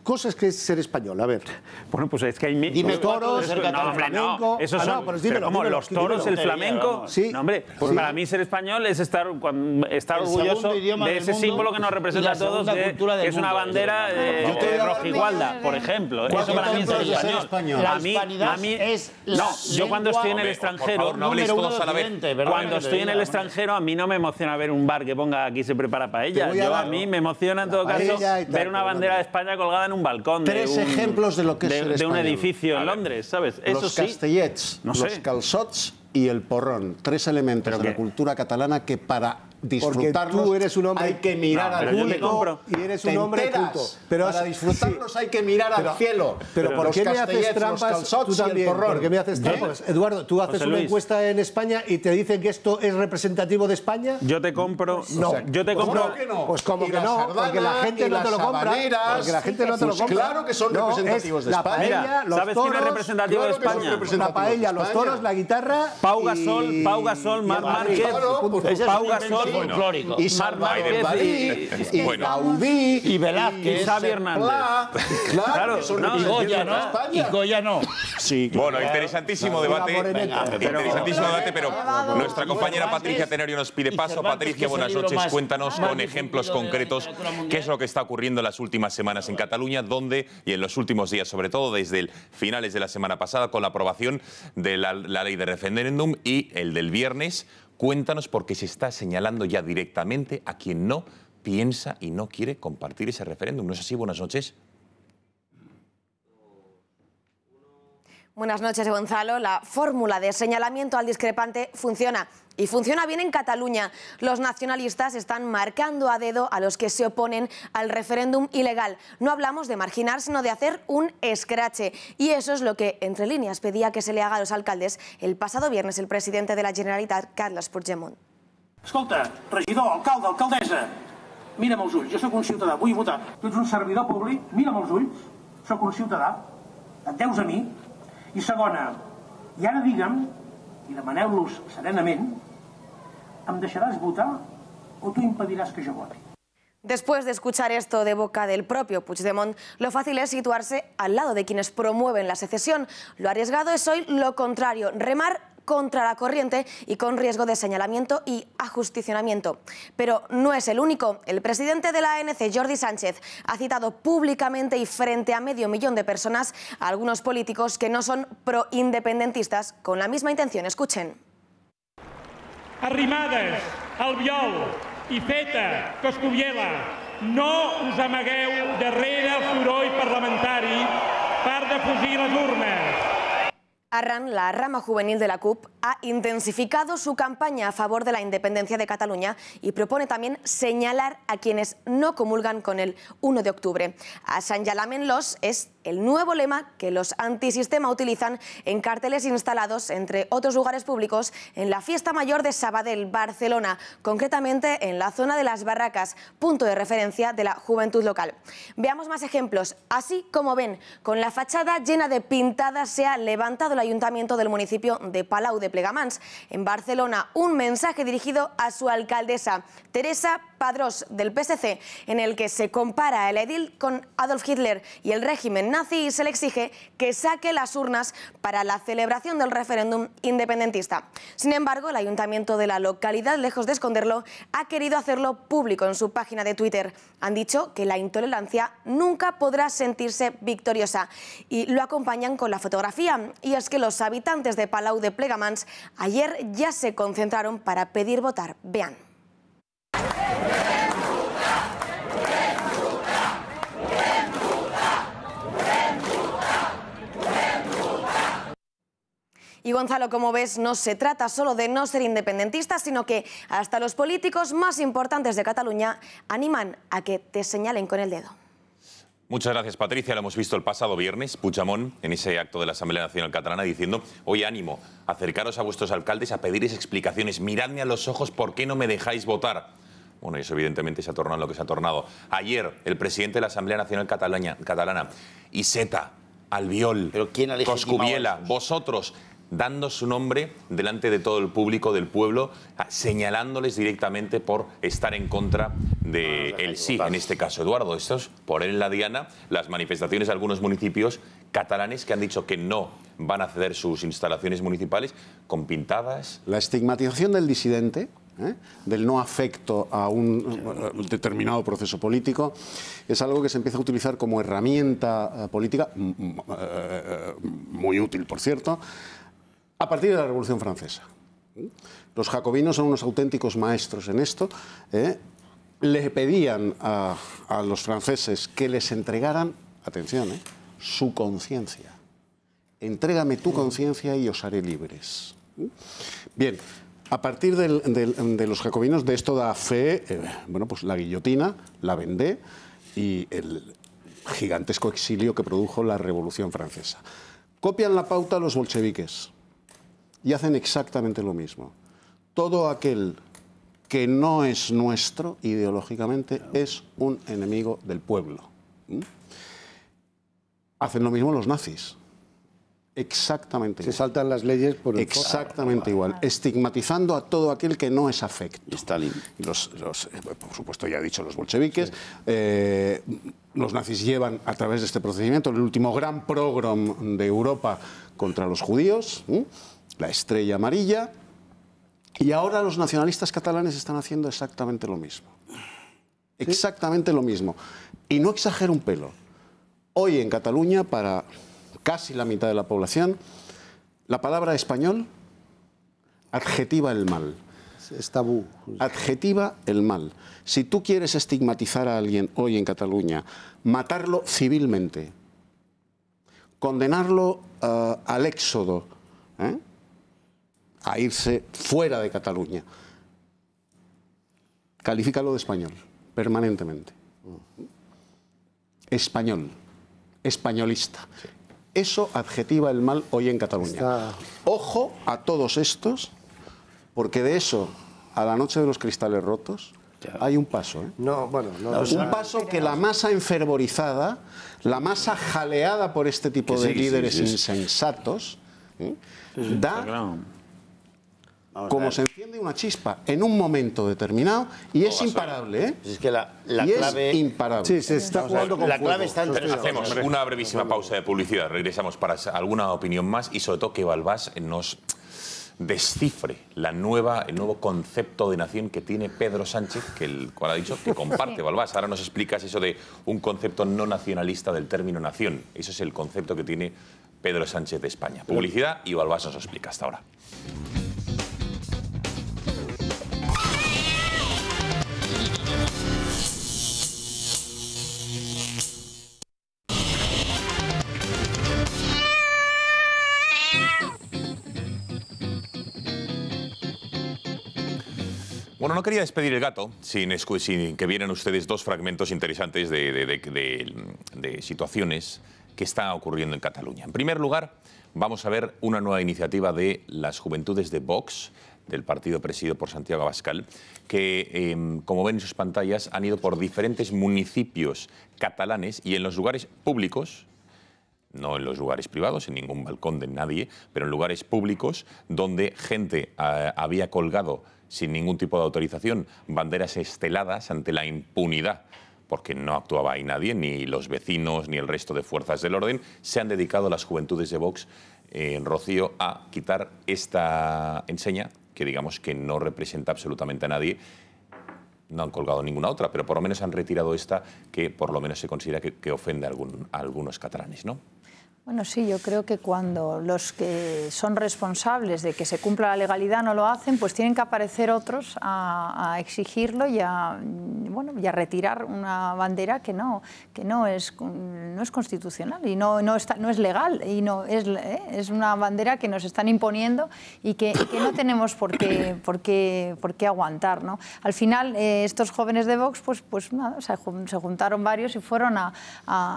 cosas que es ser español, a ver. Bueno, pues es que hay... Dime toros, el flamenco... Esos son... ¿Cómo? ¿Los toros, el flamenco? Sí. No, hombre, pues para mí ser español es estar orgulloso de ese símbolo que nos representa a todos, que es una bandera rojigualda, por ejemplo. Eso para mí es ser español. La hispanidad es... No, yo cuando estoy en el extranjero... Cuando estoy en el extranjero, a mí no me emociona ver un bar que ponga aquí se prepara paella. A mí me emociona en todo caso ver una bandera de España colgada en un balcón ejemplos de lo que es ser de un edificio en Londres, ¿sabes? Los castellets, los calçots y el porrón. Tres elementos de la cultura catalana que para disfrutarlos tú eres un hombre, hay que mirar al cielo. Y eres un hombre culto. Pero para disfrutarlos hay que mirar al cielo. Pero ¿por qué me haces trampas tú también? ¿Por qué me haces trampas? Eduardo, tú haces una encuesta en España y te dicen que esto es representativo de España. Yo te compro. No. Yo te compro. ¿Cómo que no? Pues como que no, porque la gente no te lo compra. Porque la gente no te lo compra. Claro que son representativos de España. Mira, ¿sabes quién es representativo de España? La paella, los toros, la guitarra. Pau Gasol, Marc Márquez. Pau Gasol, y Marc Márquez, y Gaudí, y Velázquez, y Xavi Hernández. Claro, y Goya no. Y Goya no. Sí, bueno, interesantísimo debate. Interesantísimo debate, pero nuestra compañera Patricia Tenorio nos pide paso. Patricia, buenas noches. Cuéntanos con ejemplos concretos qué es lo que está ocurriendo en las últimas semanas en Cataluña, donde, y en los últimos días, sobre todo desde finales de la semana pasada, con la aprobación de la ley de referéndum y el del viernes. Cuéntanos por qué se está señalando ya directamente a quien no piensa y no quiere compartir ese referéndum. ¿No es así? Buenas noches. Buenas noches, Gonzalo. La fórmula de señalamiento al discrepante funciona. Y funciona bien en Cataluña. Los nacionalistas están marcando a dedo a los que se oponen al referéndum ilegal. No hablamos de marginar, sino de hacer un escrache. Y eso es lo que, entre líneas, pedía que se le haga a los alcaldes el pasado viernes el presidente de la Generalitat, Carles Puigdemont. Escolta, regidor, alcalde, alcaldessa, mira'm els ulls, jo sóc un ciutadà, vull votar. Tu ets un servidor públic, mira'm els ulls, sóc un ciutadà, et deus a mi. I segona, i ara digue'm, i demaneu-los serenament, ¿em deixaràs votar o tú impedirás que yo vote? Después de escuchar esto de boca del propio Puigdemont, lo fácil es situarse al lado de quienes promueven la secesión. Lo arriesgado es hoy lo contrario, remar contra la corriente y con riesgo de señalamiento y ajusticionamiento. Pero no es el único. El presidente de la ANC, Jordi Sánchez, ha citado públicamente y frente a 500.000 de personas a algunos políticos que no son proindependentistas con la misma intención. Escuchen. Arrimadas, Albiol, Iceta, Coscubiela, no us amagueu darrere el soroll parlamentari per defugir les urnes. Arran, la rama juvenil de la CUP, ha intensificado su campaña a favor de la independencia de Cataluña y propone también señalar a quienes no comulgan con el 1 de octubre. Assenyalamenlos es el nuevo lema que los antisistema utilizan en carteles instalados, entre otros lugares públicos, en la Fiesta Mayor de Sabadell, Barcelona, concretamente en la zona de las Barracas, punto de referencia de la juventud local. Veamos más ejemplos. Así como ven, con la fachada llena de pintadas se ha levantado el ayuntamiento del municipio de Palau de Plegamans. En Barcelona, un mensaje dirigido a su alcaldesa, Teresa Padrós, del PSC, en el que se compara el edil con Adolf Hitler y el régimen nazi y se le exige que saque las urnas para la celebración del referéndum independentista. Sin embargo, el ayuntamiento de la localidad, lejos de esconderlo, ha querido hacerlo público en su página de Twitter. Han dicho que la intolerancia nunca podrá sentirse victoriosa y lo acompañan con la fotografía. Y es que los habitantes de Palau de Plegamans ayer ya se concentraron para pedir votar. Vean. Y Gonzalo, como ves, no se trata solo de no ser independentistas, sino que hasta los políticos más importantes de Cataluña animan a que te señalen con el dedo. Muchas gracias, Patricia. Lo hemos visto el pasado viernes, Puigdemont, en ese acto de la Asamblea Nacional Catalana, diciendo: oye, ánimo, acercaros a vuestros alcaldes a pedirles explicaciones, miradme a los ojos, ¿por qué no me dejáis votar? Bueno, y eso evidentemente se ha tornado en lo que se ha tornado. Ayer, el presidente de la Asamblea Nacional Catalana, Iceta, Albiol, Coscubiela, vosotros, dando su nombre delante de todo el público del pueblo, señalándoles directamente por estar en contra del sí, en este caso, Eduardo. Esto es poner en la diana las manifestaciones de algunos municipios catalanes que han dicho que no van a ceder sus instalaciones municipales con pintadas. La estigmatización del disidente, del no afecto a un determinado proceso político, es algo que se empieza a utilizar como herramienta política, muy útil, por cierto, a partir de la Revolución Francesa. Los jacobinos son unos auténticos maestros en esto. Le pedían a los franceses que les entregaran, atención, su conciencia. Entrégame tu conciencia y os haré libres. Bien, A partir de los jacobinos, de esto da fe, bueno, pues la guillotina, la Vendée y el gigantesco exilio que produjo la Revolución Francesa. Copian la pauta los bolcheviques y hacen exactamente lo mismo. Todo aquel que no es nuestro ideológicamente es un enemigo del pueblo. Hacen lo mismo los nazis. Exactamente igual. Se saltan las leyes por el exactamente igual, estigmatizando a todo aquel que no es afecto. Stalin. Por supuesto, ya he dicho, los bolcheviques. Sí. Los nazis llevan a través de este procedimiento el último gran pogrom de Europa contra los judíos, la Estrella Amarilla, y ahora los nacionalistas catalanes están haciendo exactamente lo mismo. Exactamente lo mismo. Y no exagero un pelo. Hoy en Cataluña, para casi la mitad de la población, la palabra español adjetiva el mal. Es tabú. Adjetiva el mal. Si tú quieres estigmatizar a alguien hoy en Cataluña, matarlo civilmente, condenarlo al éxodo, a irse fuera de Cataluña, califícalo de español, permanentemente. Español, españolista. Sí. Eso adjetiva el mal hoy en Cataluña. Ojo a todos estos, porque de eso a la noche de los cristales rotos hay un paso. Un paso que la masa enfervorizada, la masa jaleada por este tipo de líderes insensatos, da como se enciende una chispa en un momento determinado y es imparable. Es que la clave es imparable. Sí, se está jugando con la clave está en Hacemos una brevísima pausa de publicidad. Regresamos para alguna opinión más y sobre todo que Balbás nos descifre el nuevo concepto de nación que tiene Pedro Sánchez, que el cual ha dicho que comparte Balbás. Ahora nos explicas eso de un concepto no nacionalista del término nación. Eso es el concepto que tiene Pedro Sánchez de España. Publicidad y Balbás nos explica hasta ahora. Bueno, no quería despedir el gato sin que vieran ustedes dos fragmentos interesantes de situaciones que están ocurriendo en Cataluña. En primer lugar, vamos a ver una nueva iniciativa de las juventudes de Vox, del partido presidido por Santiago Abascal, que, como ven en sus pantallas, han ido por diferentes municipios catalanes y en los lugares públicos, no en los lugares privados, en ningún balcón de nadie, pero en lugares públicos donde gente había colgado sin ningún tipo de autorización banderas esteladas ante la impunidad, porque no actuaba ahí nadie, ni los vecinos, ni el resto de fuerzas del orden, se han dedicado las juventudes de Vox en Rocío a quitar esta enseña, que digamos que no representa absolutamente a nadie. No han colgado ninguna otra, pero por lo menos han retirado esta, que por lo menos se considera que ofende a algunos catalanes, ¿no? Bueno, sí, yo creo que cuando los que son responsables de que se cumpla la legalidad no lo hacen, pues tienen que aparecer otros a exigirlo y a retirar una bandera que no es constitucional y no es legal y es una bandera que nos están imponiendo y que no tenemos por qué aguantar, ¿no? Al final, estos jóvenes de Vox pues nada, se juntaron varios y fueron a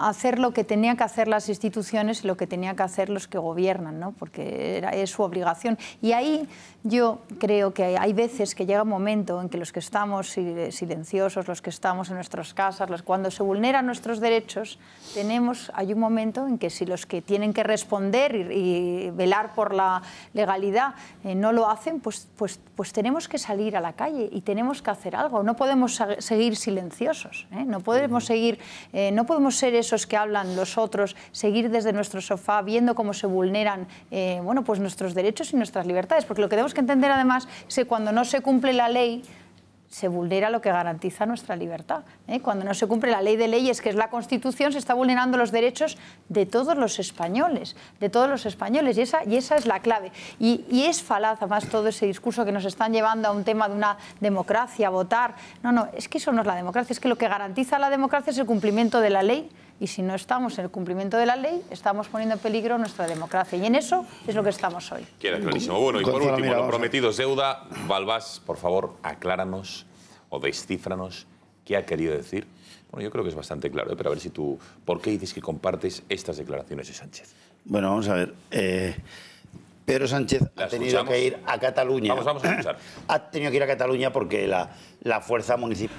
hacer lo que tenían que hacer las instituciones y lo que tenían que hacer los que gobiernan, ¿no? Porque es su obligación. Y ahí yo creo que hay veces que llega un momento en que los que estamos silenciosos, los que estamos en nuestras casas, cuando se vulneran nuestros derechos, hay un momento en que si los que tienen que responder y velar por la legalidad no lo hacen, pues tenemos que salir a la calle y tenemos que hacer algo. No podemos seguir silenciosos, ¿eh? No podemos ser esos que hablan los otros, seguir desde nuestro sofá viendo cómo se vulneran pues nuestros derechos y nuestras libertades, porque lo que tenemos que entender además es que cuando no se cumple la ley se vulnera lo que garantiza nuestra libertad, ¿eh? Cuando no se cumple la ley de leyes, que es la Constitución, se está vulnerando los derechos de todos los españoles, y esa es la clave. Y es falaz, además, todo ese discurso que nos están llevando a un tema de una democracia, votar. No, es que eso no es la democracia, es que lo que garantiza la democracia es el cumplimiento de la ley Y si no estamos en el cumplimiento de la ley, estamos poniendo en peligro nuestra democracia. Y en eso es lo que estamos hoy. Queda clarísimo. Bueno, y por último, lo prometido es deuda. Balbás, por favor, acláranos o descífranos qué ha querido decir. Bueno, yo creo que es bastante claro, pero a ver si tú... ¿Por qué dices que compartes estas declaraciones de Sánchez? Bueno, vamos a ver. Pedro Sánchez ha tenido que ir a Cataluña. Vamos a escuchar. Ha tenido que ir a Cataluña porque la fuerza municipal...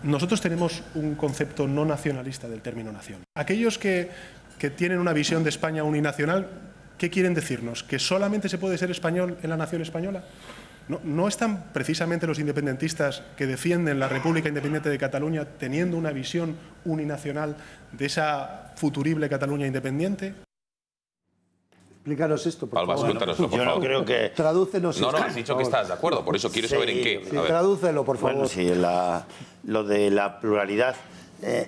Nosotros tenemos un concepto no nacionalista del término nación. Aquellos que tienen una visión de España uninacional, ¿qué quieren decirnos? ¿Que solamente se puede ser español en la nación española? ¿No están precisamente los independentistas que defienden la República Independiente de Cataluña teniendo una visión uninacional de esa futurible Cataluña independiente? Explícanos esto, por Balbás, favor. cuéntanoslo, por favor. Yo no creo que... Tradúcenos No, esto. has dicho que estás de acuerdo, por eso quiero saber en qué. Sí, tradúcelo, por favor. Bueno, sí, lo de la pluralidad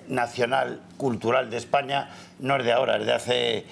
nacional, cultural de España no es de ahora, es de hace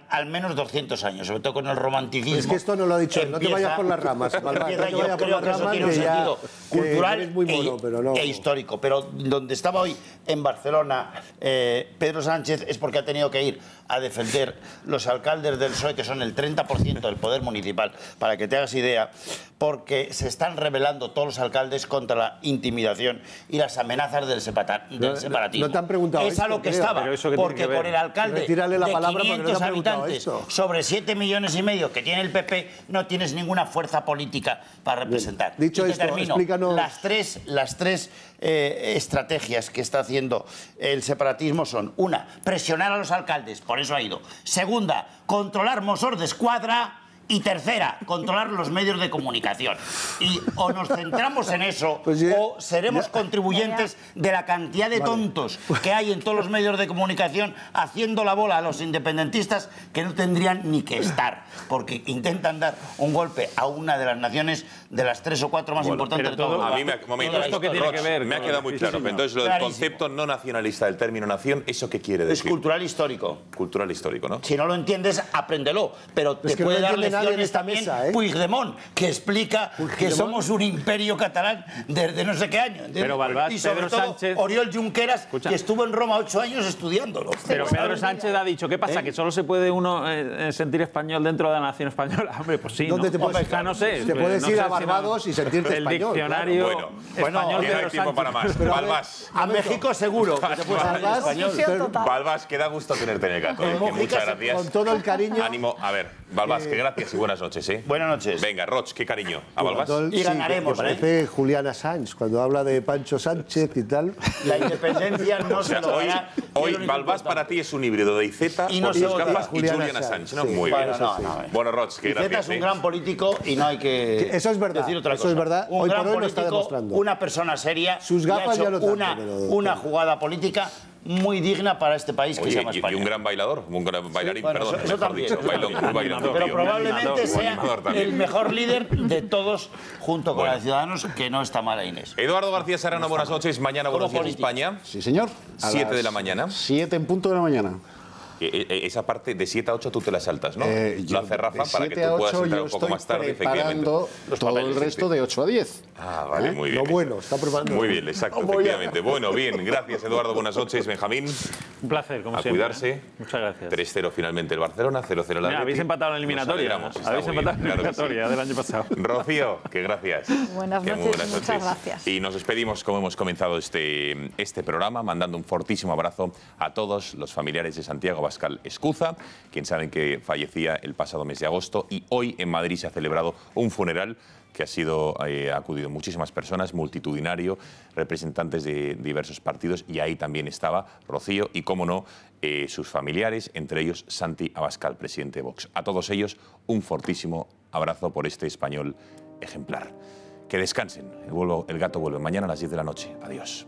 al menos 200 años, sobre todo con el romanticismo. Es que esto no lo ha dicho él, no te vayas por las ramas, Balbás, Empieza, no te vayas por las ramas, tiene un sentido cultural es muy mono, pero no. e histórico. Pero donde estaba hoy, en Barcelona, Pedro Sánchez, es porque ha tenido que ir a defender los alcaldes del PSOE, que son el 30% del poder municipal, para que te hagas idea, porque se están rebelando todos los alcaldes contra la intimidación y las amenazas del separatismo. No te han preguntado Es a lo que creo. estaba, porque con el alcalde Retírale la de palabra 500 habitantes sobre 7,5 millones que tiene el PP, no tienes ninguna fuerza política para representar. Bien. Dicho y esto, termino. explícanos... Las tres estrategias que está haciendo el separatismo son: una, presionar a los alcaldes, por eso ha ido; segunda, controlar Mossos d'Esquadra; y tercera, controlar los medios de comunicación. Y o nos centramos en eso, o seremos contribuyentes de la cantidad de tontos que hay en todos los medios de comunicación haciendo la bola a los independentistas, que no tendrían ni que estar, porque intentan dar un golpe a una de las naciones, de las 3 o 4 más importantes de todo. A mí me ha quedado muy claro. Entonces, lo del concepto no nacionalista del término nación, ¿eso qué quiere decir? Es cultural histórico. Cultural histórico, ¿no? Si no lo entiendes, apréndelo. Pero te puede dar lecciones también Puigdemont, que explica que somos un imperio catalán desde no sé qué año. Pero Balbás, y sobre Pedro todo Sánchez... Oriol Junqueras, que estuvo en Roma 8 años estudiándolo. Pero Pedro Sánchez ha dicho, ¿qué pasa? ¿Que solo se puede uno sentir español dentro de la nación española? Hombre, pues sí, ¿dónde te puedes, no sé. Te puedes ir a Barbados y sentirte el español. diccionario bueno, que no hay tiempo para más. Balbás. A México seguro. Balbás, que da gusto tenerte en el gato. Muchas gracias. Con todo el cariño. Ánimo. A ver, Balbás, que gracias y buenas noches. Buenas noches. Venga, Roch, qué cariño. ¿A Balbás? Y ganaremos. Parece Julián Assange cuando habla de Pancho Sánchez y tal. La independencia no se lo dará. Hoy Balbás para ti es un híbrido de Iceta, y no por sus gafas, y Julián Assange. ¿No? Muy bien. Bueno, Roch, que gracias. Iceta es un gran político y no hay que eso es verdad, decir otra cosa. Eso es verdad. Un hoy gran por hoy político, lo está demostrando. Una persona seria. Sus gafas ya lo tanto, una jugada política muy digna para este país que se llama España. Y un gran bailador, un gran bailarín, bueno, perdón, eso mejor también. dicho. Pero probablemente sea el mejor líder de todos, junto con la de Ciudadanos, que no está mala Inés. Eduardo García Serrano, buenas noches. Mañana Buenos Días España. Sí, señor. 7 de la mañana. 7 en punto de la mañana. Esa parte de 7 a 8 tú te la saltas, ¿no? Lo hace Rafa para que tú puedas entrar un poco más tarde, efectivamente. Todo el resto de 8 a 10. Ah, vale, muy bien. Lo bueno, está preparando. Muy bien, exacto, efectivamente. Bueno, bien, gracias Eduardo, buenas noches. Benjamín. Un placer, como siempre. A cuidarse. Muchas gracias. 3-0 finalmente el Barcelona, 0-0 el Atleti. Habéis empatado en la eliminatoria. Habéis empatado en la eliminatoria del año pasado. Rocío, que gracias. Buenas noches, muchas gracias. Y nos despedimos como hemos comenzado este programa, mandando un fortísimo abrazo a todos los familiares de Santiago Abascal Escuza, quien saben que fallecía el pasado mes de agosto, y hoy en Madrid se ha celebrado un funeral que ha acudido muchísimas personas, multitudinario, representantes de diversos partidos, y ahí también estaba Rocío y, cómo no, sus familiares, entre ellos Santi Abascal, presidente de Vox. A todos ellos, un fortísimo abrazo por este español ejemplar. Que descansen. El gato vuelve mañana a las 10 de la noche. Adiós.